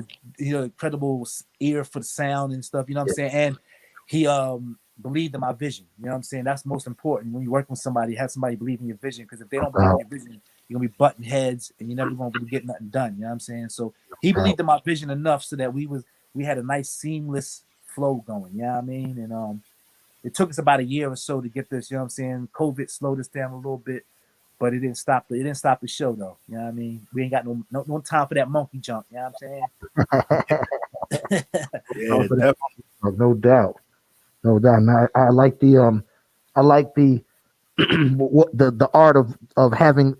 S9: ear for the sound and stuff. You know what I'm saying? And he believed in my vision. You know what I'm saying? That's most important when you work with somebody. Have somebody believe in your vision, because if they don't believe in your vision, you're gonna be butting heads and you're never gonna really get nothing done. You know what I'm saying? So he believed in my vision enough so that we had a nice seamless flow going. You know what I mean? And it took us about a year or so to get this. You know what I'm saying? COVID slowed us down a little bit, but it didn't stop the show though. You know what I mean? We ain't got no time for that monkey jump. You know what I'm saying?
S1: Yeah, definitely.
S2: No doubt. Now, I like the the art of having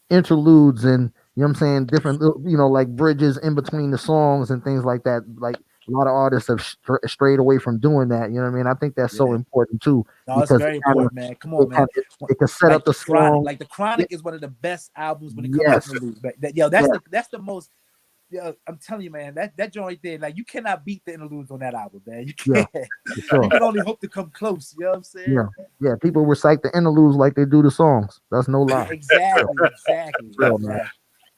S2: interludes and, you know what I'm saying, different, like bridges in between the songs and things like that. Like, a lot of artists have strayed away from doing that. You know what I mean? I think that's so important too.
S9: No, it's very important, man. Come on, man.
S2: It can set up the song.
S9: Like the Chronic is one of the best albums when it comes to interludes. That's the most. Yeah, I'm telling you, man, that joint right there, like you cannot beat the interludes on that album, man. You
S2: Yeah,
S9: can't.
S2: for sure.
S9: You can only hope to come close. You know what I'm saying?
S2: Yeah, yeah. People recite the interludes like they do the songs. That's no lie.
S9: Exactly.
S2: Real, man.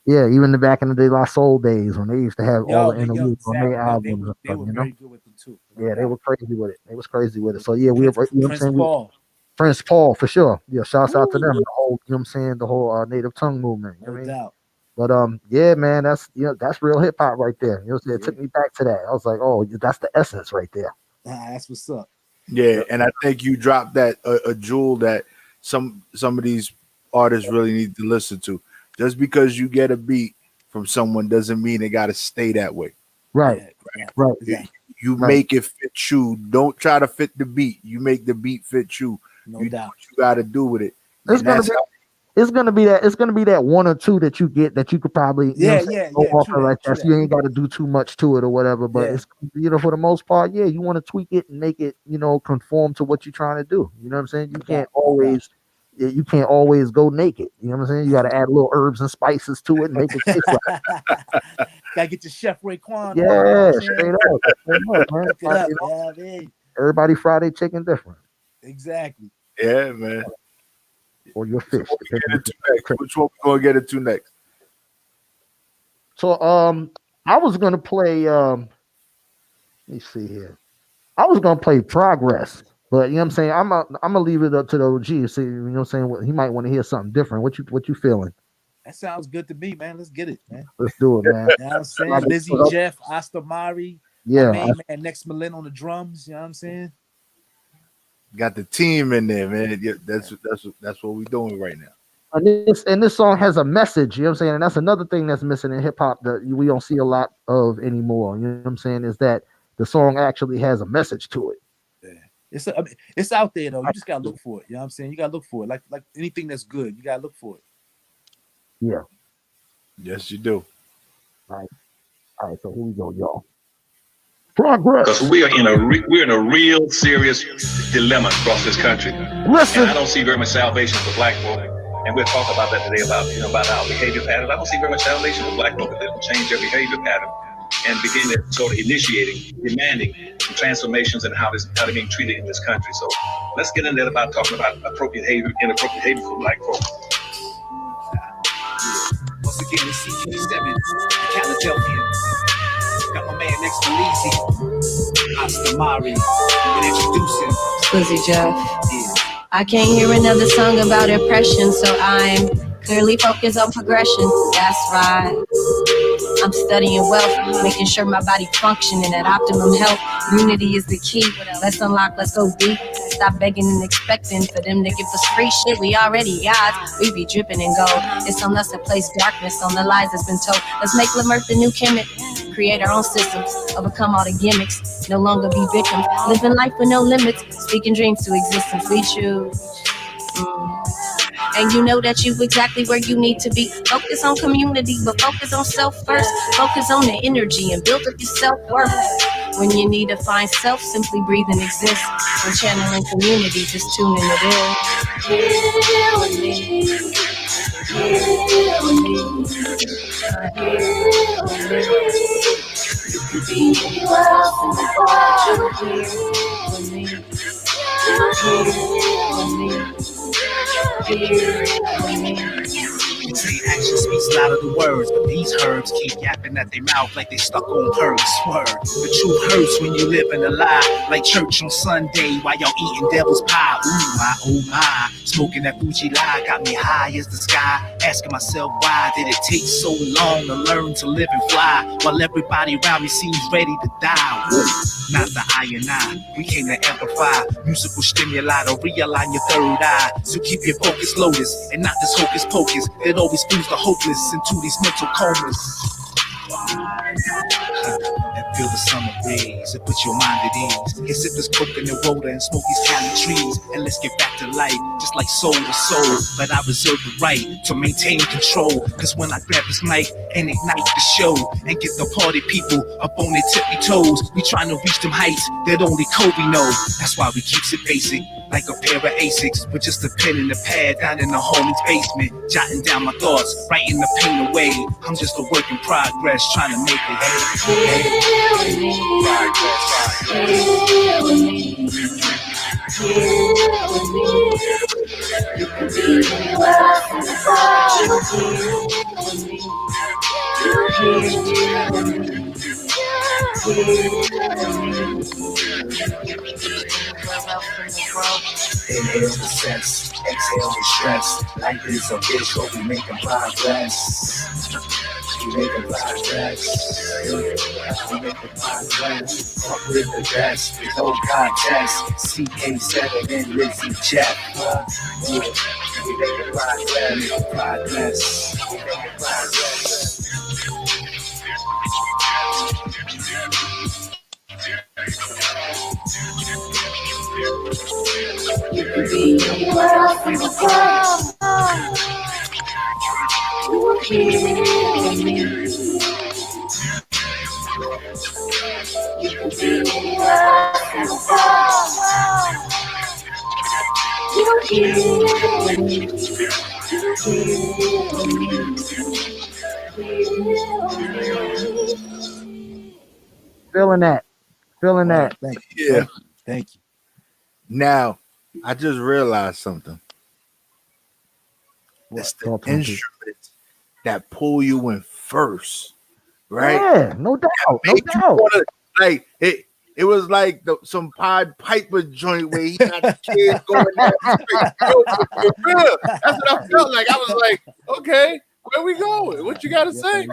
S2: Yeah, even the back in the day, La Soul days when they used to have all the interludes on their albums.
S9: They were very good with them too.
S2: Yeah, they were crazy with it. They was crazy with it. So yeah, we were, you know what I'm
S9: Prince
S2: saying?
S9: Paul.
S2: Prince Paul for sure. Yeah, shouts out to them. The whole, you know what I'm saying, the whole native tongue movement. You know what I mean?
S9: doubt.
S2: But yeah, man, that's that's real hip hop right there. You know what I'm saying? It took me back to that. I was like, oh, that's the essence right there.
S9: That's what's up.
S1: Yeah, and I think you dropped that a jewel that some of these artists really need to listen to. Just because you get a beat from someone doesn't mean it got to stay that way.
S2: Right. Right.
S1: You make it fit you. Don't try to fit the beat. You make the beat fit you.
S9: No
S1: you
S9: doubt.
S1: Do what you got to do with it.
S2: It's gonna be that one or two that you get that you could probably offer like that. So you ain't got to do too much to it or whatever. But it's for the most part, you want to tweak it and make it conform to what you're trying to do. You know what I'm saying? You can't always go naked. You know what I'm saying? You got to add little herbs and spices to it and make it taste right.
S9: Gotta get your Chef Raekwon.
S2: Yeah, straight up, man. Everybody Friday chicken different.
S9: Exactly.
S1: Yeah, man.
S2: Or your fish.
S1: Which one we gonna get into next?
S2: So I was gonna play let me see here. I was gonna play Progress, but you know what I'm saying? I'm gonna leave it up to the OG. See, you know what I'm saying? He might want to hear something different. What you feeling?
S9: That sounds good to me, man. Let's get it, man.
S2: Let's do it, man.
S9: You know what I'm saying? Lizzie, Jeff, Asta Mari, man, Next Malin on the drums, you know what I'm saying?
S1: Got the team in there, man. Yeah, that's what we're doing right now.
S2: And this song has a message, you know what I'm saying? And that's another thing that's missing in hip hop that we don't see a lot of anymore. You know what I'm saying? Is that the song actually has a message to it.
S9: Yeah. It's out there though. You just gotta look for it. You know what I'm saying? You gotta look for it. Like anything that's good, you gotta look for it.
S2: Yeah.
S1: Yes, you do.
S2: All right, so here we go, y'all. Progress.
S11: Because we're in a real serious dilemma across this country.
S2: Listen.
S11: And I don't see very much salvation for black folk. And we'll talk about that today about our behavior patterns. I don't see very much salvation for black folk that will change their behavior pattern and begin to sort of demanding transformations in how they're being treated in this country. So let's get into that about talking about inappropriate behavior for black folk.
S12: Once again, it's CK7, Philadelphia. Got my man next to Lizzie, Asta Mari, and introducing
S13: Squizzy Jeff. I can't hear another song about oppression, so I'm clearly focused on progression. That's right. I'm studying wealth, making sure my body functioning at optimum health. Unity is the key. Let's unlock, let's go deep. Stop begging and expecting for them to give us free shit we already got. We be dripping in gold. It's on us to place darkness on the lies that's been told. Let's make Lamert the new chemist. Create our own systems, overcome all the gimmicks. No longer be victims. Living life with no limits. Speaking dreams to existence. We choose. And you know that you exactly where you need to be. Focus on community, but focus on self first. Focus on the energy and build up your self-worth. When you need to find self, simply breathe and exist. When channeling community, just tune in to this. Heal with me. Heal with me. Heal with me. Be anywhere else in the world. Heal with me. Heal with me.
S12: They say action speaks louder than words, but these herbs keep yapping at their mouth like they stuck on herbs. Word. The truth hurts when you live in a lie, like church on Sunday while y'all eating devil's pie. Ooh, my, oh my, smoking that Fuji lie got me high as the sky. Asking myself why did it take so long to learn to live and fly, while everybody around me seems ready to die. Woo. Not the I and I, we came to amplify musical stimuli to realign your third eye. So keep your focus lotus and not this hocus pocus that always fools the hopeless into these mental comas. And feel the summer breeze, it puts your mind at ease. Get sip this coconut water and smoke these Cali trees, and let's get back to life, just like soul to soul. But I reserve the right to maintain control, cause when I grab this mic and ignite the show and get the party people up on their tippy toes, we trying to reach them heights that only Kobe knows. That's why we keeps it basic. like a pair of Asics with just a pen and a pad down in the homie's basement, jotting down my thoughts, writing the pain away. I'm just a work in progress, trying to make it. Inhale the sense, exhale the stress. Life is a bitch, but we making progress. We making progress. We making progress. Fuck with the best, with no contest. CK7 and Lizzie Jeff. We making progress. Progress. We making progress. You could be anywhere else in the world. You are here with me. You could be anywhere else in the world. You are here with me. You are here with me.
S2: Feeling that. Feeling that.
S9: Thank you.
S1: Yeah.
S9: Thank you.
S1: Now, I just realized something.
S9: What?
S1: It's the instruments that pull you in first, right?
S2: Yeah, no doubt. No doubt.
S1: Like it was like some Pied Piper joint where he got the kids going down the street. Yo, for real. That's what I felt like. I was like, okay, where we going? What you gotta say?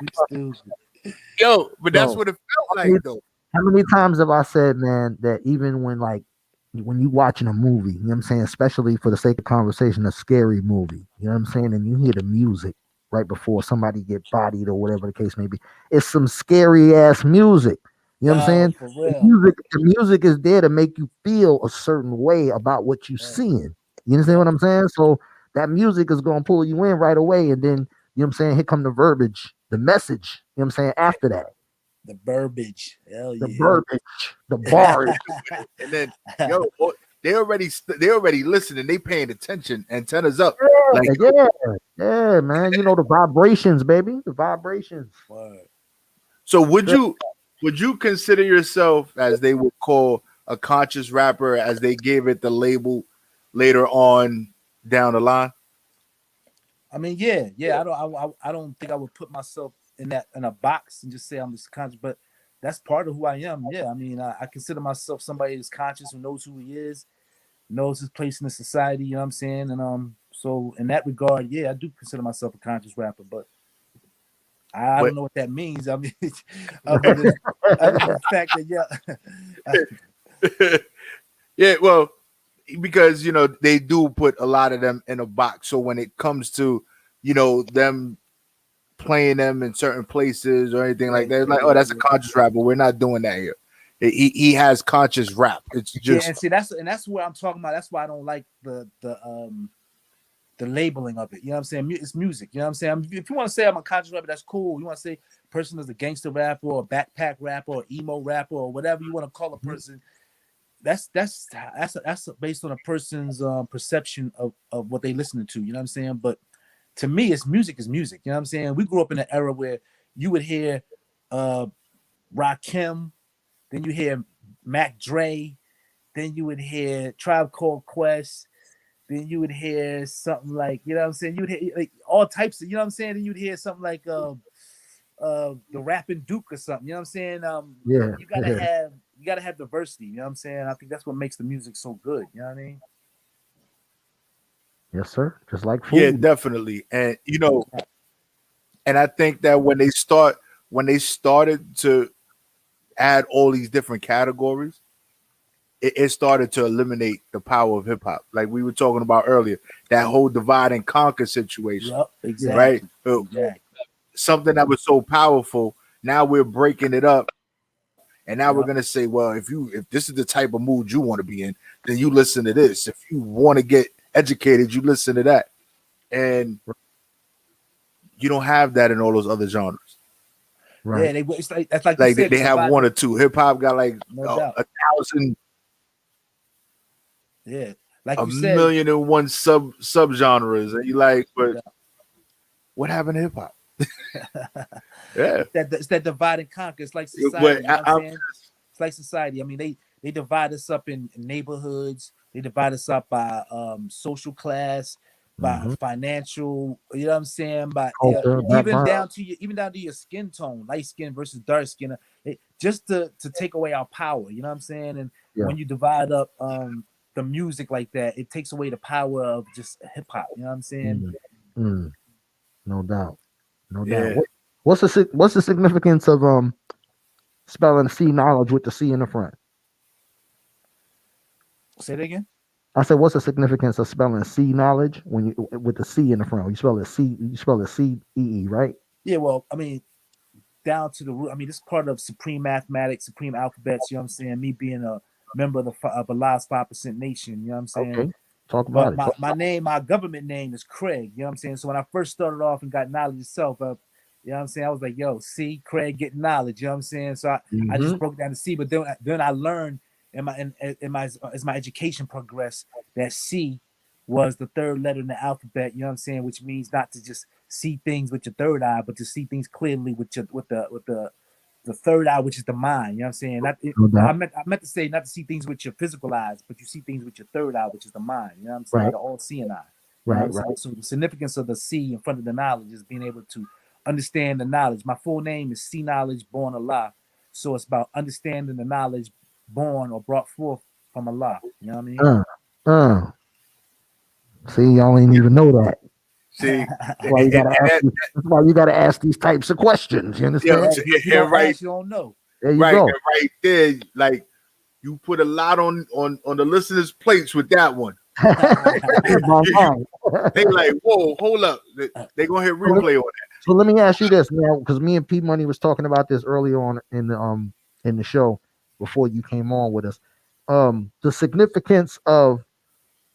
S1: Yo, but that's what it felt like though.
S2: How many times have I said, man, that even when you watching a movie, you know what I'm saying, especially for the sake of conversation, a scary movie, you know what I'm saying, and you hear the music right before somebody get bodied or whatever the case may be, it's some scary ass music. You know what I'm saying? The music is there to make you feel a certain way about what you're seeing. You understand what I'm saying? So that music is gonna pull you in right away, and then you know what I'm saying, here come the verbiage, the message, you know what I'm saying, after that.
S9: The verbiage, hell
S2: the
S9: yeah.
S2: verbiage, the bars,
S1: and then they already listening, they paying attention, antennas up.
S2: Yeah, man. You know the vibrations, baby, the vibrations.
S1: So would you consider yourself, as they would call a conscious rapper, as they gave it the label later on down the line?
S9: I mean, yeah. I don't think I would put myself in a box and just say I'm just conscious, but that's part of who I am. Yeah, I mean, I consider myself somebody who's conscious, who knows who he is, knows his place in the society. You know what I'm saying? And so in that regard, yeah, I do consider myself a conscious rapper, but I don't know what that means. I mean, other than the fact that
S1: yeah, well, because they do put a lot of them in a box. So when it comes to them playing them in certain places or anything like that, it's like, oh, that's a conscious rapper. We're not doing that here. He has conscious rap. It's just
S9: and see that's what I'm talking about. That's why I don't like the labeling of it. You know what I'm saying? It's music. You know what I'm saying? If you want to say I'm a conscious rapper, that's cool. You want to say a person is a gangster rapper or a backpack rapper or emo rapper or whatever you want to call a person. That's based on a person's perception of what they listening to. You know what I'm saying? But to me, it's music is music. You know what I'm saying? We grew up in an era where you would hear Rakim, then you hear Mac Dre, then you would hear Tribe Called Quest, then you would hear something like, you know what I'm saying? You would hear like all types of, you know what I'm saying? Then you'd hear something like the Rapping Duke or something. You know what I'm saying? You gotta have diversity. You know what I'm saying? I think that's what makes the music so good. You know what I mean?
S2: Yes, sir. Just like food.
S1: Yeah, definitely. And and I think that when they started to add all these different categories, it started to eliminate the power of hip hop. Like we were talking about earlier, that whole divide and conquer situation.
S9: Yep, exactly.
S1: Right?
S9: Exactly.
S1: Something that was so powerful, now we're breaking it up. And now we're gonna say, well, if this is the type of mood you want to be in, then you listen to this. If you want to get educated, you listen to that. And you don't have that in all those other genres.
S9: Right. Yeah, it's like that's like
S1: they have one or two. Hip hop got like 1,000.
S9: Yeah. like
S1: a
S9: you said,
S1: million and one subgenres, and you like, but what happened to hip hop? Yeah,
S9: it's that divide and conquer. It's like
S1: but
S9: society. You know what I'm saying? It's like society. I mean, they divide us up in neighborhoods. They divide us up by social class, by financial. You know what I'm saying? By
S2: Culture,
S9: even
S2: background.
S9: down to your skin tone, light skin versus dark skin. Just to take away our power. You know what I'm saying? And
S2: Yeah.
S9: when you divide up the music like that, it takes away the power of just hip hop. You know what I'm saying?
S2: No doubt. No doubt.
S1: yeah.
S2: What's the significance of spelling C knowledge with the C in the front?
S9: Say it again.
S2: I said, what's the significance of spelling C knowledge when you with the C in the front? You spell it C E E, right?
S9: Yeah, well, I mean, down to the root. I mean, this is part of supreme mathematics, supreme alphabets. You know what I'm saying? Me being a member of the last 5% nation. You know what I'm saying?
S2: Okay. Talk about
S9: But
S2: it.
S9: my name, my government name is Craig. You know what I'm saying? So when I first started off and got knowledge itself, you know what I'm saying? I was like, yo, C, Craig, getting knowledge. You know what I'm saying? So I just broke down to C. But then I learned as my education progressed that C was the third letter in the alphabet. You know what I'm saying? Which means not to just see things with your third eye, but to see things clearly with the third eye, which is the mind. You know what I'm saying? I meant to say not to see things with your physical eyes, but you see things with your third eye, which is the mind. You know what I'm saying?
S2: Right.
S9: The all-seeing eye. You know what I'm saying? So the significance of the C in front of the knowledge is being able to understand the knowledge. My full name is C Knowledge Born Allah. So it's about understanding the knowledge born or brought forth from Allah. You know what I mean?
S2: See, y'all ain't even know that.
S1: See,
S2: That's why you gotta ask these types of questions. You understand?
S9: If you don't ask, you don't know.
S2: There you
S1: right,
S2: go.
S1: and right there, like you put a lot on the listeners' plates with that one. They like, whoa, hold up. They gonna hit replay on that.
S2: So let me ask you this now, because me and P Money was talking about this earlier on in the show before you came on with us. The significance of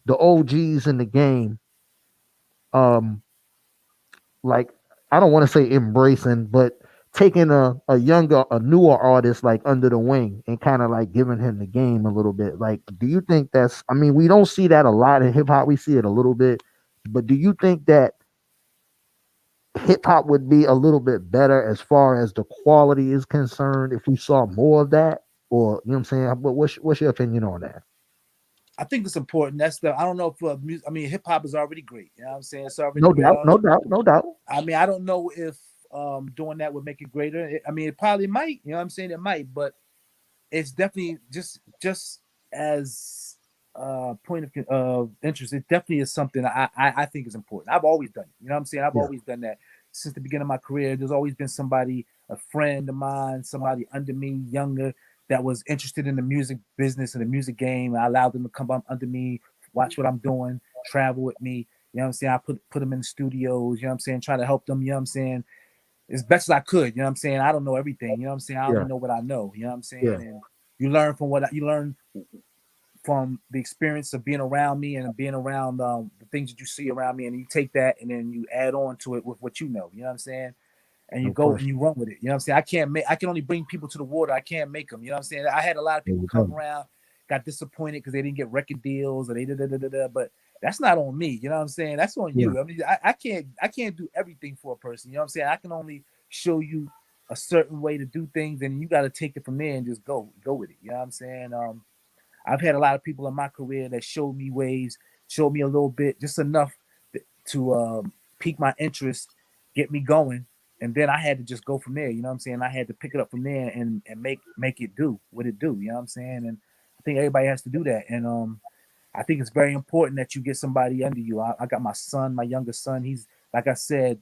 S2: the OGs in the game, like I don't want to say embracing, but taking a newer artist like under the wing and kind of like giving him the game a little bit. Like, do you think that's? I mean, we don't see that a lot in hip hop. We see it a little bit, but do you think that hip hop would be a little bit better as far as the quality is concerned if we saw more of that? Or you know what I'm saying? But what's your opinion on that?
S9: I think it's important. I don't know if music. I mean, hip hop is already great. You know what I'm saying? It's already
S2: No
S9: great.
S2: doubt, no doubt.
S9: I mean, I don't know if doing that would make it greater. I mean, it probably might. You know what I'm saying? It might, but it's definitely just as point of interest. It definitely is something I think is important. I've always done it. You know what I'm saying? I've always done that since the beginning of my career. There's always been somebody, a friend of mine, somebody under me, younger, that was interested in the music business and the music game. I allowed them to come up under me, watch what I'm doing, travel with me. You know what I'm saying? I put them in the studios, you know what I'm saying? Try to help them, you know what I'm saying? As best as I could, you know what I'm saying? I don't know everything, you know what I'm saying? I only know what I know, you know what I'm saying? And you learn from you learn from the experience of being around me and being around the things that you see around me, and you take that and then you add on to it with what you know, you know what I'm saying? And you go and you run with it. You know what I'm saying? I can only bring people to the water. I can't make them. You know what I'm saying? I had a lot of people come around, got disappointed because they didn't get record deals or but that's not on me. You know what I'm saying? That's on you. I mean, I can't do everything for a person. You know what I'm saying? I can only show you a certain way to do things, and you got to take it from there and just go with it. You know what I'm saying? I've had a lot of people in my career that showed me ways, showed me a little bit, just enough to pique my interest, get me going. And then I had to just go from there. You know what I'm saying? I had to pick it up from there and make it do what it do. You know what I'm saying? And I think everybody has to do that. And I think it's very important that you get somebody under you. I got my son, my youngest son. He's, like I said,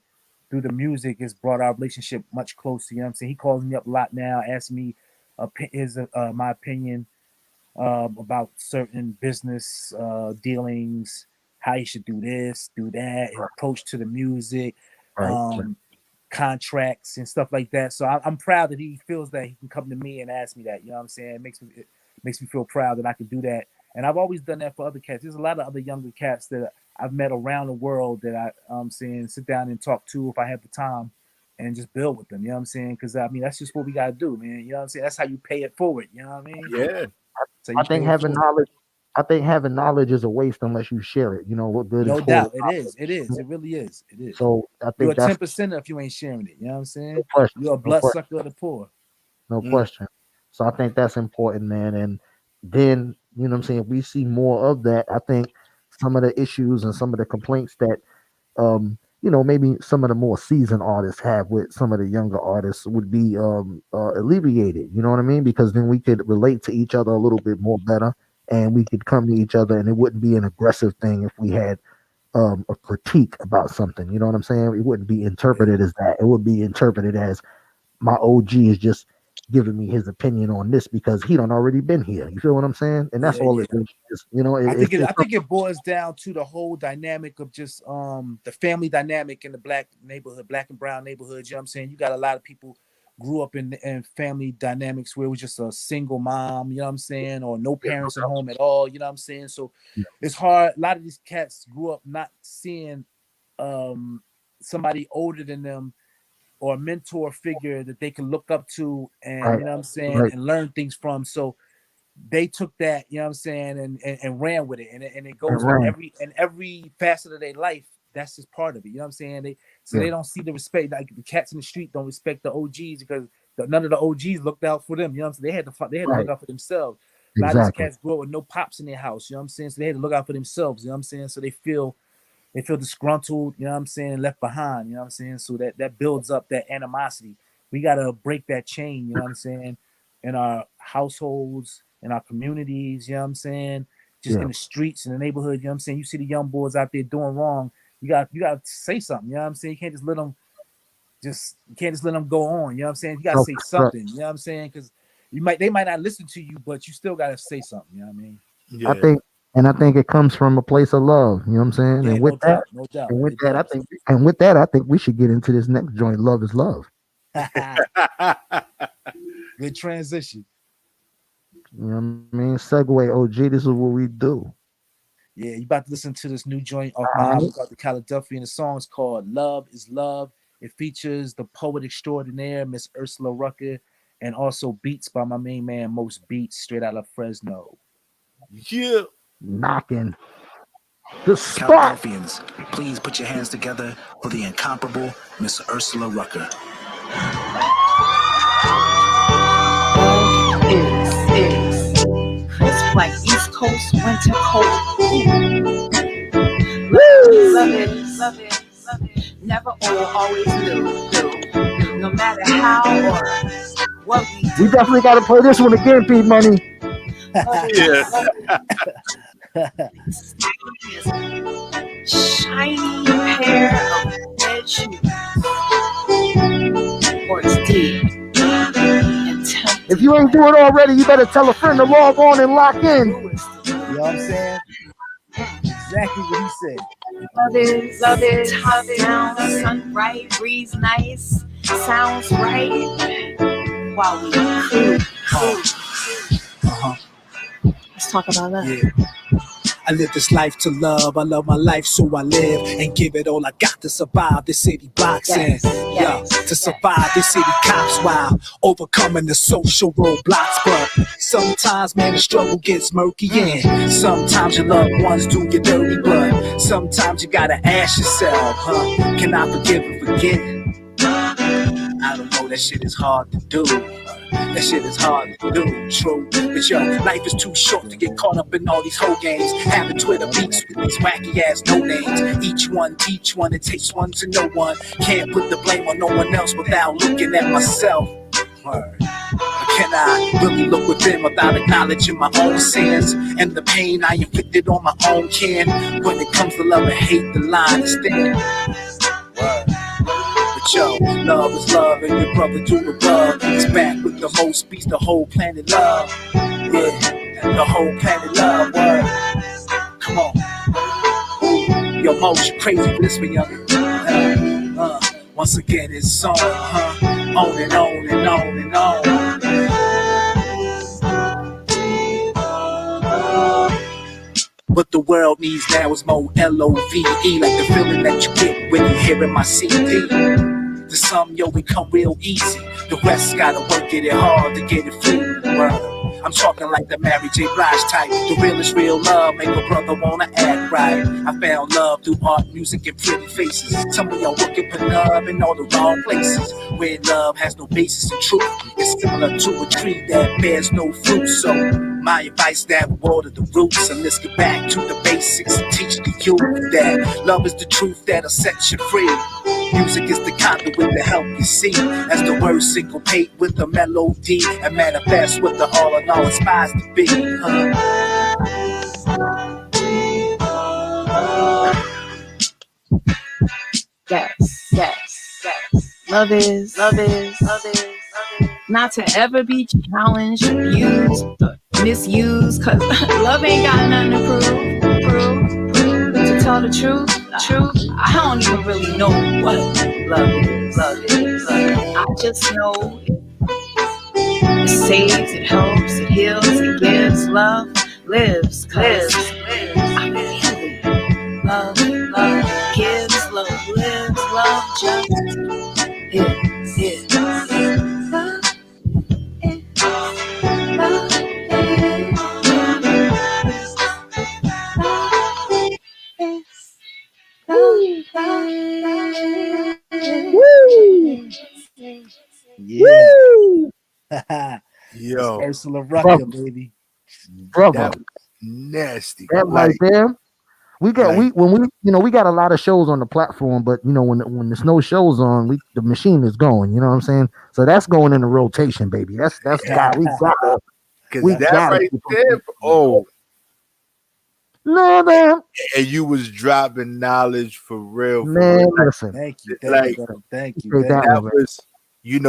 S9: through the music, has brought our relationship much closer. You know what I'm saying? He calls me up a lot now, asks me my opinion about certain business dealings, how you should do this, do that, his approach to the music. Contracts and stuff like that. So I'm proud that he feels that he can come to me and ask me that. You know what I'm saying? It makes me feel proud that I can do that. And I've always done that for other cats. There's a lot of other younger cats that I've met around the world that I'm saying sit down and talk to if I have the time and just build with them. You know what I'm saying? Because I mean that's just what we gotta do, man. You know what I'm saying? That's how you pay it forward. You know what I mean?
S1: Yeah.
S9: So
S2: I think having knowledge. I think having knowledge is a waste unless you share it. You know what good
S9: No
S2: is for.
S9: doubt. It is. It is. It really is. It is.
S2: So I
S9: You're a
S2: think that's
S9: 10% if you ain't sharing it. You know what I'm saying?
S2: no question.
S9: You're a
S2: No question.
S9: bloodsucker of the poor.
S2: No question. So I think that's important, man. And then, you know what I'm saying, if we see more of that, I think some of the issues and some of the complaints that you know, maybe some of the more seasoned artists have with some of the younger artists would be alleviated, you know what I mean? Because then we could relate to each other a little bit more better, and we could come to each other, and it wouldn't be an aggressive thing if we had a critique about something, you know what I'm saying? It wouldn't be interpreted as that. It would be interpreted as my OG is just giving me his opinion on this because he done already been here. You feel what I'm saying? And that's all it really is. You know,
S9: I think it boils down to the whole dynamic of just the family dynamic in the black neighborhood, black and brown neighborhoods. You know what I'm saying? You got a lot of people grew up in family dynamics where it was just a single mom, you know what I'm saying, or no parents at home at all, you know what I'm saying? So it's hard. A lot of these cats grew up not seeing somebody older than them or a mentor figure that they can look up to and you know what I'm saying and learn things from. So they took that, you know what I'm saying, and ran with it. And it goes in every facet of their life. That's just part of it. You know what I'm saying? They don't see the respect. Like the cats in the street don't respect the OGs because none of the OGs looked out for them. You know what I'm saying? They had to look out for themselves. A lot of these cats grew up with no pops in their house, you know what I'm saying? So they had to look out for themselves, you know what I'm saying? So they feel disgruntled, you know what I'm saying, left behind, you know what I'm saying? So that builds up that animosity. We got to break that chain, you know what I'm saying, in our households, in our communities, you know what I'm saying, just in the streets, in the neighborhood, you know what I'm saying? You see the young boys out there doing wrong, you got to say something, you know what I'm saying? You can't just let them go on, you know what I'm saying? You got to say something, you know what I'm saying? Because they might not listen to you, but you still got to say something, you know what I mean?
S2: Yeah. I think it comes from a place of love. You know what I'm saying?
S9: Yeah,
S2: and with
S9: no doubt.
S2: And with that, I think we should get into this next joint. Love is love.
S9: Good transition.
S2: You know what I mean? Segue, OG. This is what we do.
S9: Yeah, you about to listen to this new joint off my album called The Philadelphia, and the song is called Love is Love. It features the poet extraordinaire, Miss Ursula Rucker, and also beats by my main man, Most Beats, straight out of Fresno.
S1: Yeah.
S2: Knocking. The spot.
S12: Philadelphians, please put your hands together for the incomparable Miss Ursula Rucker.
S14: Crisp like East Coast winter cold. Love it. Never always do. No matter how or what
S2: we definitely got to play this one again, P Money.
S14: Shiny pair of red shoes. Or it's deep.
S2: If you ain't doing it already, you better tell a friend to log on and lock in.
S9: You know what I'm saying? Exactly what he said.
S14: Love it, top down, sun bright, breeze nice, sounds right. While we cruise. Let's talk about love.
S12: Yeah. I live this life to love. I love my life, so I live and give it all I got to survive this city blocks and to survive this city cops while overcoming the social roadblocks. But sometimes, man, the struggle gets murky and sometimes your loved ones do you dirty. But sometimes you gotta ask yourself, can I forgive and forget? I don't know, that shit is hard to do. That shit is hard to do, true. But yo, life is too short to get caught up in all these whole games. Having Twitter beats with these wacky ass no names. Each one teach one, it takes one to know one. Can't put the blame on no one else without looking at myself. Word. Can I really look within without acknowledging my own sins and the pain I inflicted on my own kin? When it comes to love and hate, the line is thin. Word. But yo, love is love, and your brother Doodlebug is back with the Most Beats, the whole planet love. Yeah, the whole planet love. Word. Come on. Yo, Most, you crazy for this one, young. Once again, it's on, on and on and on and on. What the world needs now is more L-O-V-E, like the feeling that you get when you're hearing my CD. To some, yo, it come real easy. The rest gotta work it hard to get it free. Word. I'm talking like the Mary J. Blige type. The realest real love make a brother wanna act right. I found love through art, music, and pretty faces. Some of y'all looking for love in all the wrong places. Where love has no basis in truth. It's similar to a tree that bears no fruit. So my advice that water the roots. And let's get back to the basics and teach the youth that love is the truth that'll set you free. Music is the conduit to help you see. As the words syncopate with the melody and manifest with the all in all inspires to be.
S14: Yes, yes, yes. Love is not to ever be challenged, abused, or misused, cause love ain't got nothing to prove. To tell the truth, I don't even really know what love is. I just know it saves, it helps, it heals, it gives, love lives, cause I feel it. Love gives, love lives, love just is. Love
S9: Yeah.
S2: Woo!
S9: It's
S1: Yo,
S9: Ursula Rucker, baby.
S2: Brother.
S1: that was nasty.
S2: That right
S1: Like,
S2: there. We got
S1: like,
S2: we got a lot of shows on the platform, but when there's no shows on, the machine is going. You know what I'm saying? So that's going in the rotation, baby. That's got
S1: because that
S2: got
S1: right there, oh,
S2: no man.
S1: and you was dropping knowledge for real,
S2: Man, listen.
S9: Thank you,
S1: like
S9: thank you.
S1: that was, you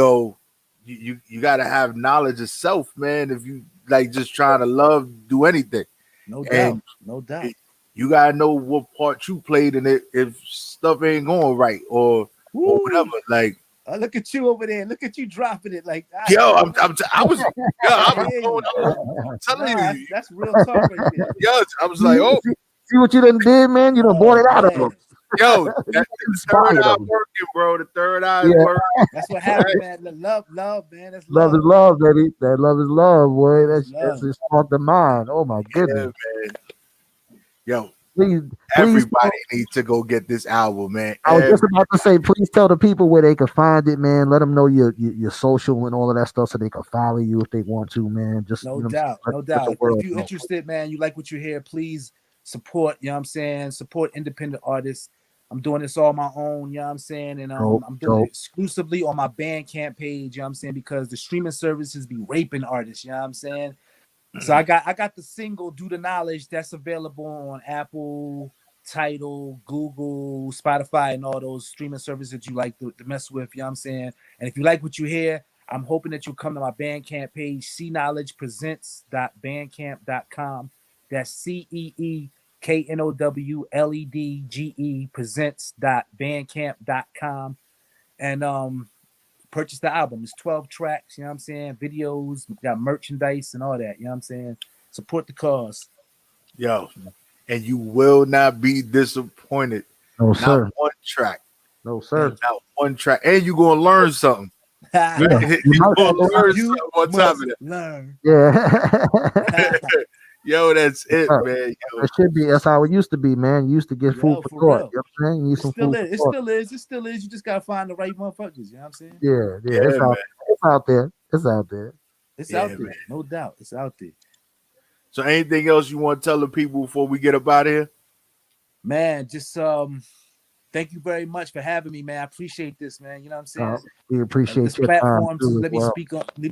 S1: got to have knowledge of self, man. If you like just trying to love, do anything,
S9: No
S1: and
S9: doubt, no doubt.
S1: you gotta know what part you played in it if stuff ain't going right or whatever. Like,
S9: look at you over there. Look at you dropping it like that.
S1: yo, I was telling you,
S9: that's real talk right there.
S1: Yo, I was like, oh,
S2: see what you done did, man. You done bought it out of them.
S1: Yo, the third eye working, bro. The third eye is working.
S9: That's what happened, man. Love, man. That's
S2: love is love, baby. That love is love, boy. That's just sparked the mind. Oh my goodness.
S1: Yeah, man. Yo,
S2: please,
S1: everybody needs to go get this album, man.
S2: I was just about to say, please tell the people where they can find it, man. Let them know your social and all of that stuff so they can follow you if they want to, man. Just
S9: no doubt. If you're interested, man, you like what you hear, please support, you know what I'm saying? Support independent artists. I'm doing this all my own, you know what I'm saying? And I'm doing it exclusively on my Bandcamp page, you know what I'm saying? Because the streaming services be raping artists, you know what I'm saying? So I got the single "Do the Knowledge" that's available on Apple, Tidal, Google, Spotify, and all those streaming services that you like to mess with. You know what I'm saying? And if you like what you hear, I'm hoping that you'll come to my Bandcamp page, CKnowledgePresents.bandcamp.com. That's CEEKNOWLEDGE presents.bandcamp.com. And purchase the album. It's 12 tracks, you know what I'm saying? Videos, got merchandise and all that, you know what I'm saying? Support the cause.
S1: Yo, and you will not be disappointed.
S2: No, sir.
S1: Not one track.
S2: No, sir.
S1: Not one track. And you're going to learn something.
S2: Yeah.
S1: You're going to learn something on top of that.
S9: Learn.
S2: Yeah.
S1: Yo, that's it, man. Yo.
S2: It should be. That's how it used to be, man. You used to get food for thought. You know what I'm saying? You need some food.
S9: It still is. You just gotta find the right motherfuckers. You know what I'm saying?
S2: Yeah. It's out there. It's out there.
S9: It's out there. Man. No doubt. It's out there.
S1: So, anything else you want to tell the people before we get up out of here?
S9: Man, just thank you very much for having me, man. I appreciate this, man. You know what I'm saying?
S2: We appreciate
S9: this
S2: your
S9: platform
S2: time
S9: to let me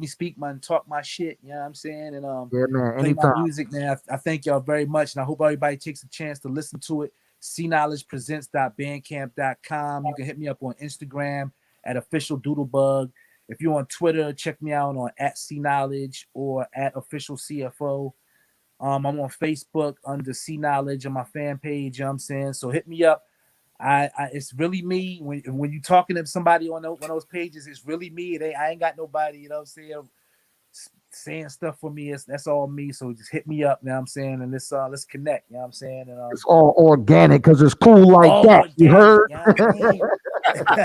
S9: speak and talk my shit. You know what I'm saying? And
S2: yeah, man.
S9: play my music, man. I thank y'all very much, and I hope everybody takes a chance to listen to it. CKnowledgePresents.bandcamp.com. You can hit me up on Instagram at official Doodlebug. If you're on Twitter, check me out on @CKnowledge or @officialCFO. I'm on Facebook under CKnowledge on my fan page. You know what I'm saying? So hit me up. It's really me when you talking to somebody on one of those pages. It's really me. I ain't got nobody, you know what I'm saying, saying stuff for me. That's all me. So just hit me up, you know what I'm saying, and let's connect. You know what I'm saying? And
S2: it's all organic because it's cool like that.
S9: Organic,
S2: you heard?
S9: You know what I mean? You know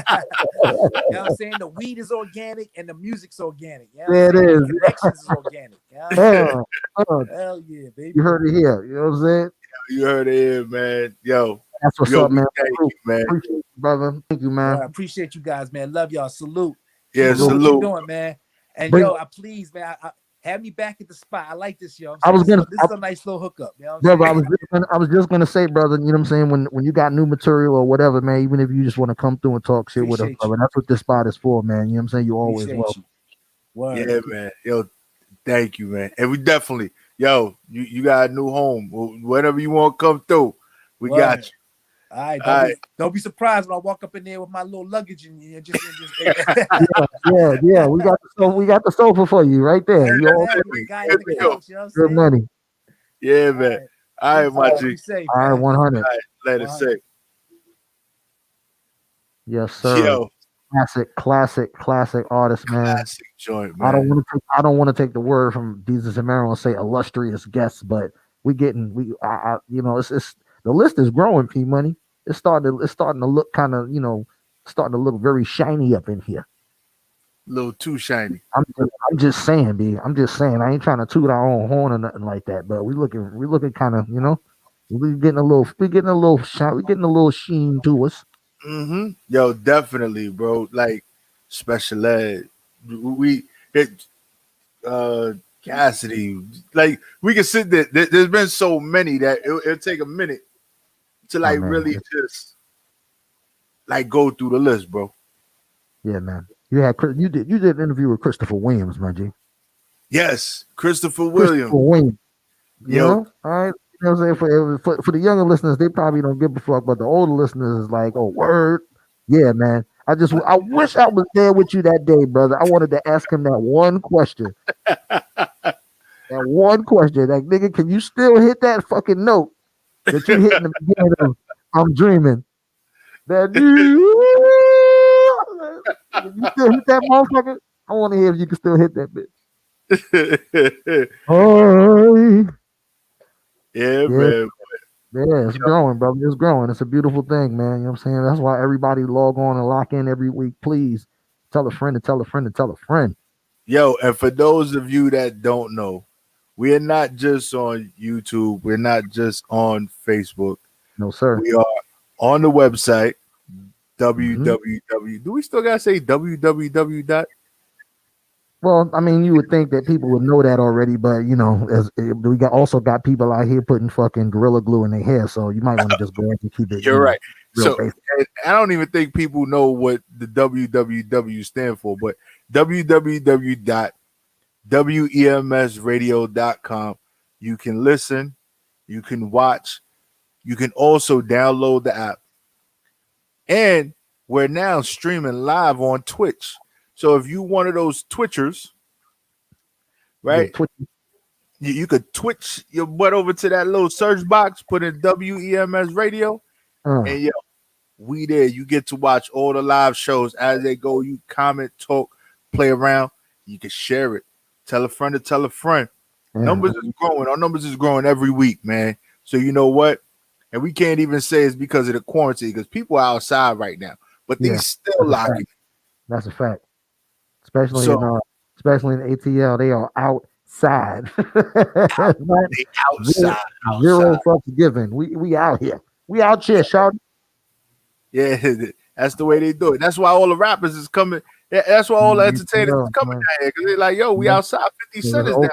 S9: what I'm saying? The weed is organic and the music's organic. You know what
S2: Yeah,
S9: I'm
S2: it
S9: saying?
S2: is.
S9: The connections is organic. You know what I'm saying? Hell yeah, baby.
S2: You heard it here. You know what I'm saying?
S1: You heard it here, man. Yo,
S2: That's what's
S1: yo,
S2: up,
S1: we
S2: man.
S1: thank you, man.
S2: Appreciate you, brother. Thank you, man.
S9: I appreciate you guys, man. Love y'all. Salute.
S1: Yeah,
S9: Keep doing what
S1: salute.
S9: you're doing, man. And
S2: Bring-
S9: yo, I please, man, I have me back at the spot. I like this, yo.
S2: I was gonna-
S9: This is a nice little hookup. You know what I'm
S2: Brother,
S9: saying?
S2: I was just gonna say, brother, you know what I'm saying? When you got new material or whatever, man, even if you just want to come through and talk shit with us,
S9: Appreciate
S2: brother, that's what this spot is for, man. You know what I'm saying? You always
S9: Appreciate
S2: welcome.
S9: you. Word.
S1: Yeah, man. Yo, thank you, man. And we definitely, yo, you got a new home. Whenever you want to come through, we
S9: Word.
S1: got you.
S9: All right,
S1: All right.
S9: don't be surprised when I walk up in there with my little luggage and just
S2: Yeah. We got the sofa for you right there. You all
S9: the guy on the couch, you know what I'm
S2: good
S9: saying?
S2: money.
S1: Yeah, man. All right, my G.
S9: Be safe,
S2: All right,
S9: man.
S2: 100.
S1: All right, later, safe.
S2: Yes, sir.
S1: Yo.
S2: Classic artist, man.
S1: Classic joint, man.
S2: I don't want to take the word from Jesus and Mero and say illustrious guests, but you know, it's the list is growing, P Money. It's starting to look kind of, you know, starting to look very shiny up in here.
S1: A little too shiny.
S2: I'm just saying, B. I'm just saying. I ain't trying to toot our own horn or nothing like that, but we looking kind of, you know, we're getting a little shine, we're getting a little sheen to us.
S1: Mm-hmm. Yo, definitely, bro. Like special ed, Cassidy. Like we can sit there. There's been so many that it'll take a minute to like really just like go through the list, bro.
S2: Yeah, man. You did an interview with Christopher Williams, my G.
S1: Yes, Christopher Williams.
S2: You know, all right. You know what I'm saying? For the younger listeners, they probably don't give a fuck, but the older listeners is like, oh, word. Yeah, man. I wish I was there with you that day, brother. I wanted to ask him that one question. That one question. Like, nigga, can you still hit that fucking note that you hit in the beginning of I'm Dreaming? That you still hit that motherfucker? I want to hear if you can still hit that bitch.
S1: Yeah, man.
S2: Yeah, it's growing, brother. It's growing. It's a beautiful thing, man. You know what I'm saying? That's why everybody log on and lock in every week. Please tell a friend to tell a friend to tell a friend.
S1: Yo, and for those of you that don't know, we are not just on YouTube. We're not just on Facebook.
S2: No, sir.
S1: We are on the website, www. Do we still gotta say www?
S2: Well, I mean, you would think that people would know that already, but you know, we also got people out here putting fucking Gorilla Glue in their hair, so you might want to just go ahead and keep it.
S1: You're right. So
S2: basic.
S1: I don't even think people know what the www stand for, but www.wemsradio.com. You can listen, you can watch, you can also download the app, and we're now streaming live on Twitch. So if you one of those Twitchers, right? You could twitch your butt over to that little search box, put in WEMS Radio, and we there. You get to watch all the live shows as they go. You comment, talk, play around. You can share it. Tell a friend to tell a friend. Numbers is growing. Our numbers is growing every week, man. So you know what? And we can't even say it's because of the quarantine because people are outside right now, but they still locking.
S2: That's a fact. Especially in ATL, they are outside.
S1: They outside.
S2: Zero fucks given. We out here. We out here, shout.
S1: Yeah, that's the way they do it. That's why all the rappers is coming. That's why all the entertainers is coming down here because they're like, yo, we outside. 50 Cent is down here.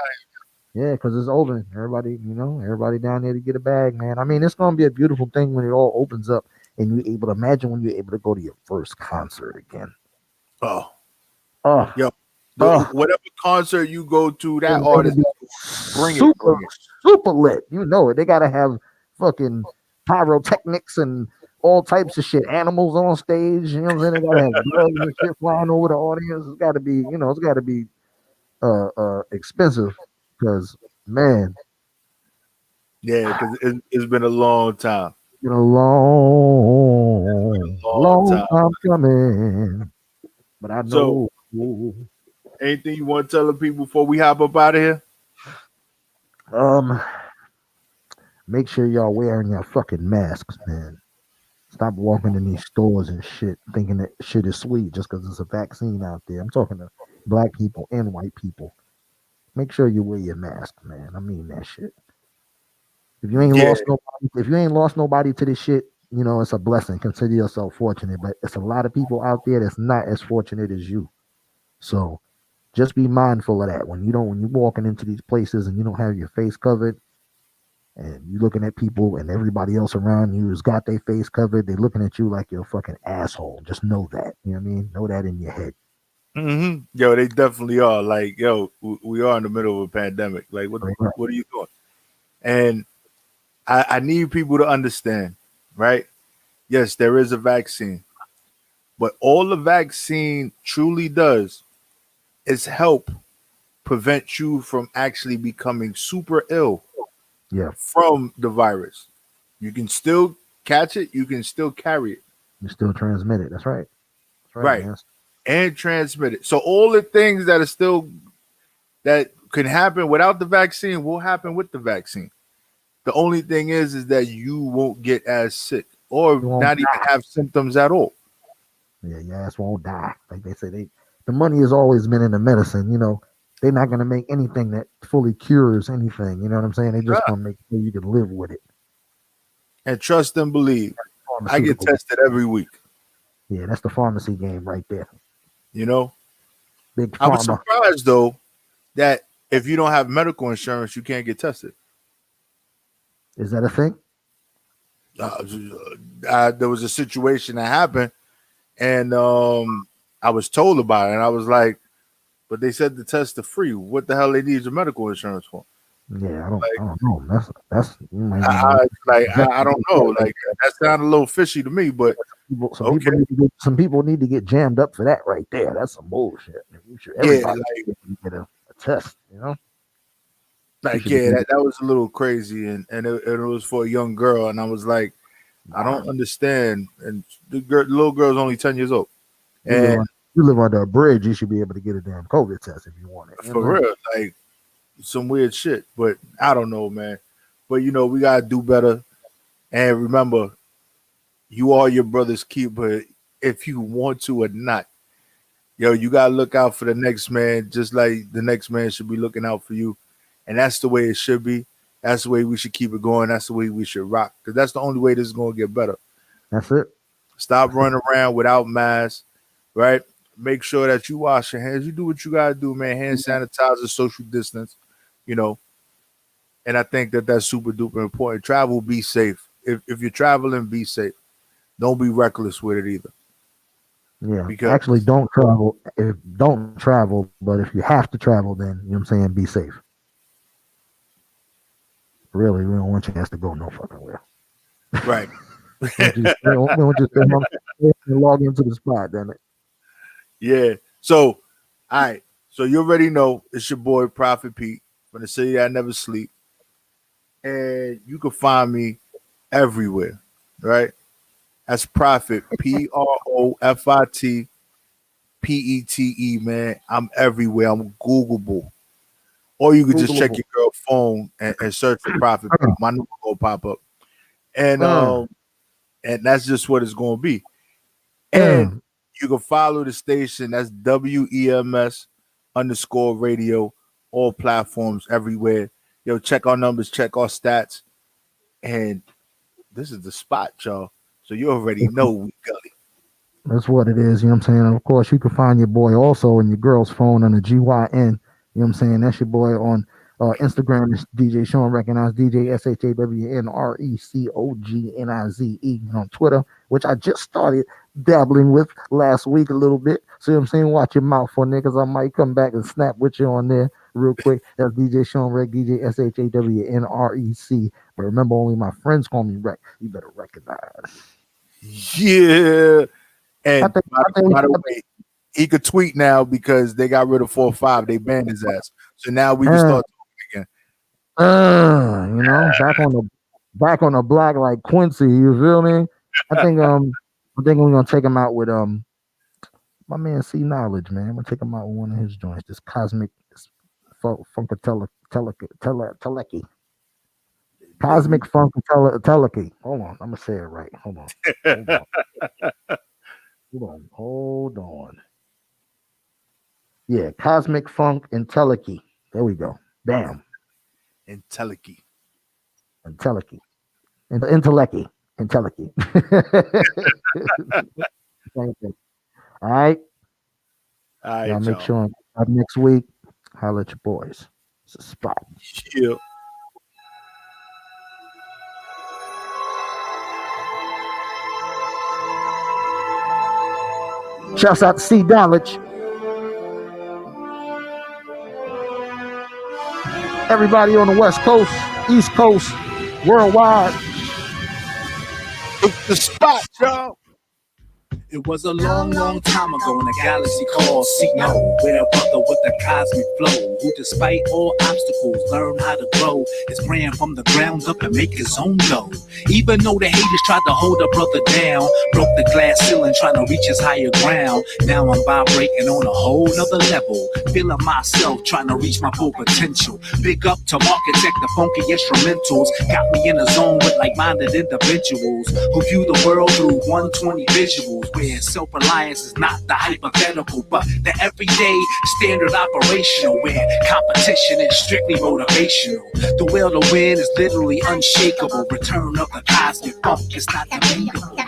S2: Yeah, because it's open. Everybody down there to get a bag, man. I mean, it's gonna be a beautiful thing when it all opens up and you're able to imagine when you're able to go to your first concert again.
S1: Whatever concert you go to, that artist bring it.
S2: Super lit. You know it. They gotta have fucking pyrotechnics and all types of shit. Animals on stage. You know what I'm saying? They gotta have gloves and shit flying over the audience. It's gotta be, expensive. Because man.
S1: Yeah, because it's been a long time.
S2: Been a long time coming. But I know.
S1: So, anything you want to tell the people before we hop up out of here?
S2: Make sure y'all wearing your fucking masks, man. Stop walking in these stores and shit thinking that shit is sweet just because it's a vaccine out there. I'm talking to black people and white people. Make sure you wear your mask, man. I mean that shit. If you ain't
S1: Yeah.
S2: lost nobody, if you ain't lost nobody to this shit, you know it's a blessing. Consider yourself fortunate. But it's a lot of people out there that's not as fortunate as you. So just be mindful of that. When you're walking into these places and you don't have your face covered, and you're looking at people and everybody else around you has got their face covered, they're looking at you like you're a fucking asshole. Just know that. You know what I mean? Know that in your head.
S1: Yo, they definitely are. Like, yo, we are in the middle of a pandemic. Like,
S2: Right.
S1: what are you doing? And I need people to understand, right? Yes, there is a vaccine, but all the vaccine truly does is help prevent you from actually becoming super ill
S2: Yeah.
S1: from the virus. You can still catch it, you can still carry it,
S2: You still transmit it. That's right. That's right,
S1: right?
S2: man.
S1: And transmit it. So all the things that are still that can happen without the vaccine will happen with the vaccine. The only thing is that you won't get as sick or
S2: You won't
S1: not even
S2: die.
S1: have symptoms at all.
S2: Yeah, your ass won't die. Like they say, the money has always been in the medicine. You know, they're not gonna make anything that fully cures anything. You know what I'm saying? They just
S1: Yeah.
S2: gonna make sure you can live with it.
S1: And trust and believe. I get
S2: Pharmaceutical.
S1: tested every week.
S2: Yeah, that's the pharmacy game right there.
S1: You know,
S2: Big
S1: I was
S2: pharma.
S1: surprised though that if you don't have medical insurance, you can't get tested.
S2: Is that a thing?
S1: Uh, there was a situation that happened, and I was told about it, and I was like, "But they said the tests are free. What the hell they need your medical insurance for?"
S2: Yeah, I
S1: Like,
S2: don't know. That's you might need to
S1: I don't
S2: investigate that
S1: know.
S2: right
S1: Like
S2: there.
S1: that sounded a little fishy to me, but okay,
S2: Some people need to get jammed up for that right there. That's some bullshit.
S1: yeah,
S2: Everybody should get a test. You know, you should be
S1: yeah,
S2: able
S1: that was a little crazy, and it was for a young girl, and I was like, I
S2: Nah,
S1: don't understand. And the little girl's only 10 years old,
S2: you live
S1: and
S2: on you live under a bridge. You should be able to get a damn COVID test if you want it. You know
S1: for
S2: what I'm saying?
S1: real, like some weird shit. But I don't know, man. But we gotta do better. And remember, you are your brother's keeper if you want to or not. Yo, you gotta look out for the next man, just like the next man should be looking out for you. And that's the way it should be. That's the way we should keep it going. That's the way we should rock. Because that's the only way this is gonna get better.
S2: That's it.
S1: Stop running around without masks, right? Make sure that you wash your hands. You do what you gotta do, man. Hand sanitizer, social distance, you know. And I think that that's super duper important. Travel, be safe. If you're traveling, be safe. Don't be reckless with it either.
S2: Yeah.
S1: Because
S2: Actually, don't travel. If don't travel, but if you have to travel, then you know what I'm saying. Be safe. Really, we don't want your ass to go no fucking where.
S1: right.
S2: We don't just log into the spot. Damn it.
S1: Yeah. So, all right. So you already know it's your boy Prophet Pete from the city that never sleep, and you can find me everywhere. Right? That's Prophet PROFITPETE. Man, I'm everywhere. I'm Googleable. Or you could just check
S2: Googleable.
S1: your girl phone and search for Prophet Pete. My number will pop up, and
S2: Uh,
S1: and that's just what it's going to be. And
S2: uh,
S1: you can follow the station. That's WEMS_radio, all platforms everywhere. Yo, check our numbers, check our stats. And this is the spot, y'all. So you already know we gully.
S2: That's what it is, you know what I'm saying? And of course, you can find your boy also in your girl's phone on the GYN. You know what I'm saying? That's your boy on Instagram. It's DJ Shawn Recognize, DJ SHAWNRECOGNIZE. And on Twitter, which I just started dabbling with last week a little bit. See what I'm saying? Watch your mouth for niggas. I might come back and snap with you on there real quick. That's DJ Shawn Rec, DJ SHAWNREC. But remember, only my friends call me Rec. You better recognize.
S1: Yeah.
S2: I
S1: And
S2: think,
S1: by,
S2: I think,
S1: by the way, he could tweet now because they got rid of 4-5. They banned his ass. So now we can start talking
S2: you know, back on the block like Quincy. You feel me? I think we're gonna take him out with my man C Knowledge, man. I'm gonna take him out with one of his joints. This cosmic, this Funkatele Teleki. Cosmic Funk and Teleki. Hold on, I'm gonna say it right. Hold on. Hold on. Yeah, Cosmic Funk and Teleki. There we go. Damn.
S1: Inteliki.
S2: And Teleki. And Inteleki. And Teleki. Same thing. All right.
S1: All right,
S2: Y'all make
S1: y'all.
S2: sure next week. Holla at your boys. It's a spot.
S1: Yeah.
S2: Shouts out to C Knowledge. Everybody on the West Coast, East Coast, worldwide.
S1: It's the spot, y'all.
S12: It was a long, long time ago in a galaxy called C-No, with a brother with a cosmic flow, who despite all obstacles learned how to grow his brand from the ground up and make his own dough. Even though the haters tried to hold a brother down, broke the glass ceiling trying to reach his higher ground. Now I'm vibrating on a whole nother level, feeling myself trying to reach my full potential. Big up to Architect, the funky instrumentals, got me in a zone with like-minded individuals who view the world through 120 visuals, where self-reliance is not the hypothetical, but the everyday standard operational, where competition is strictly motivational. The will to win is literally unshakable. Return of the cosmic funk is not debatable.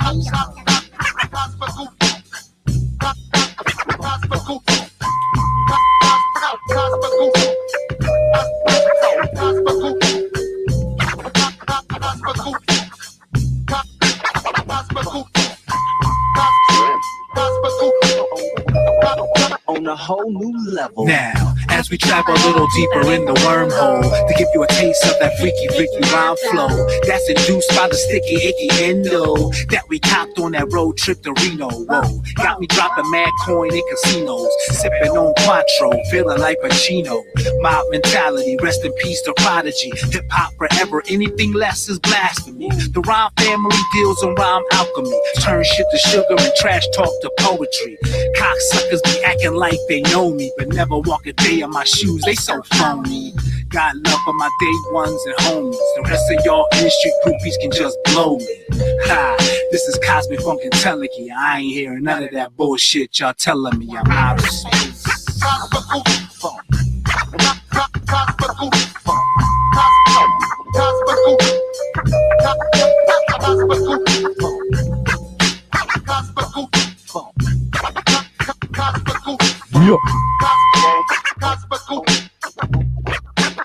S12: On a whole new level. Now, as we travel a little deeper in the wormhole, to give you a taste of that freaky rhyme flow that's induced by the sticky, icky endo that we copped on that road trip to Reno. Whoa, got me dropping mad coin in casinos, sipping on Quattro, feeling like Pacino. Mob mentality, rest in peace to Prodigy. Hip hop forever, anything less is blasphemy. The rhyme family deals on rhyme alchemy, turn shit to sugar and trash talk to poetry. Cocksuckers be acting like they know me, but never walk a day in my shoes, they so phony. Got love for my day ones and homies. The rest of y'all industry groupies can just blow me. Ha, this is Cosmic Funk and Teleki. I ain't hearing none of that bullshit y'all telling me. I'm out of space.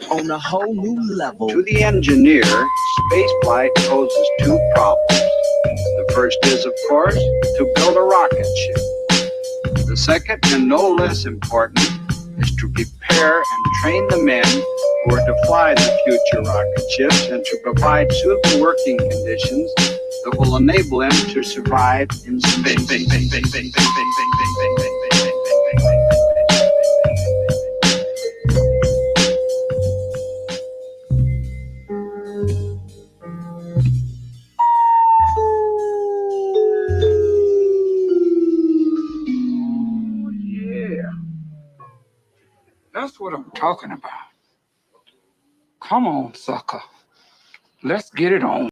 S12: On a whole new level.
S15: To the engineer, spaceflight poses two problems. The first is, of course, to build a rocket ship. The second, and no less important, is to prepare and train the men who are to fly the future rocket ships and to provide suitable working conditions that will enable them to survive in space.
S3: That's what I'm talking about. Come on, sucker. Let's get it on.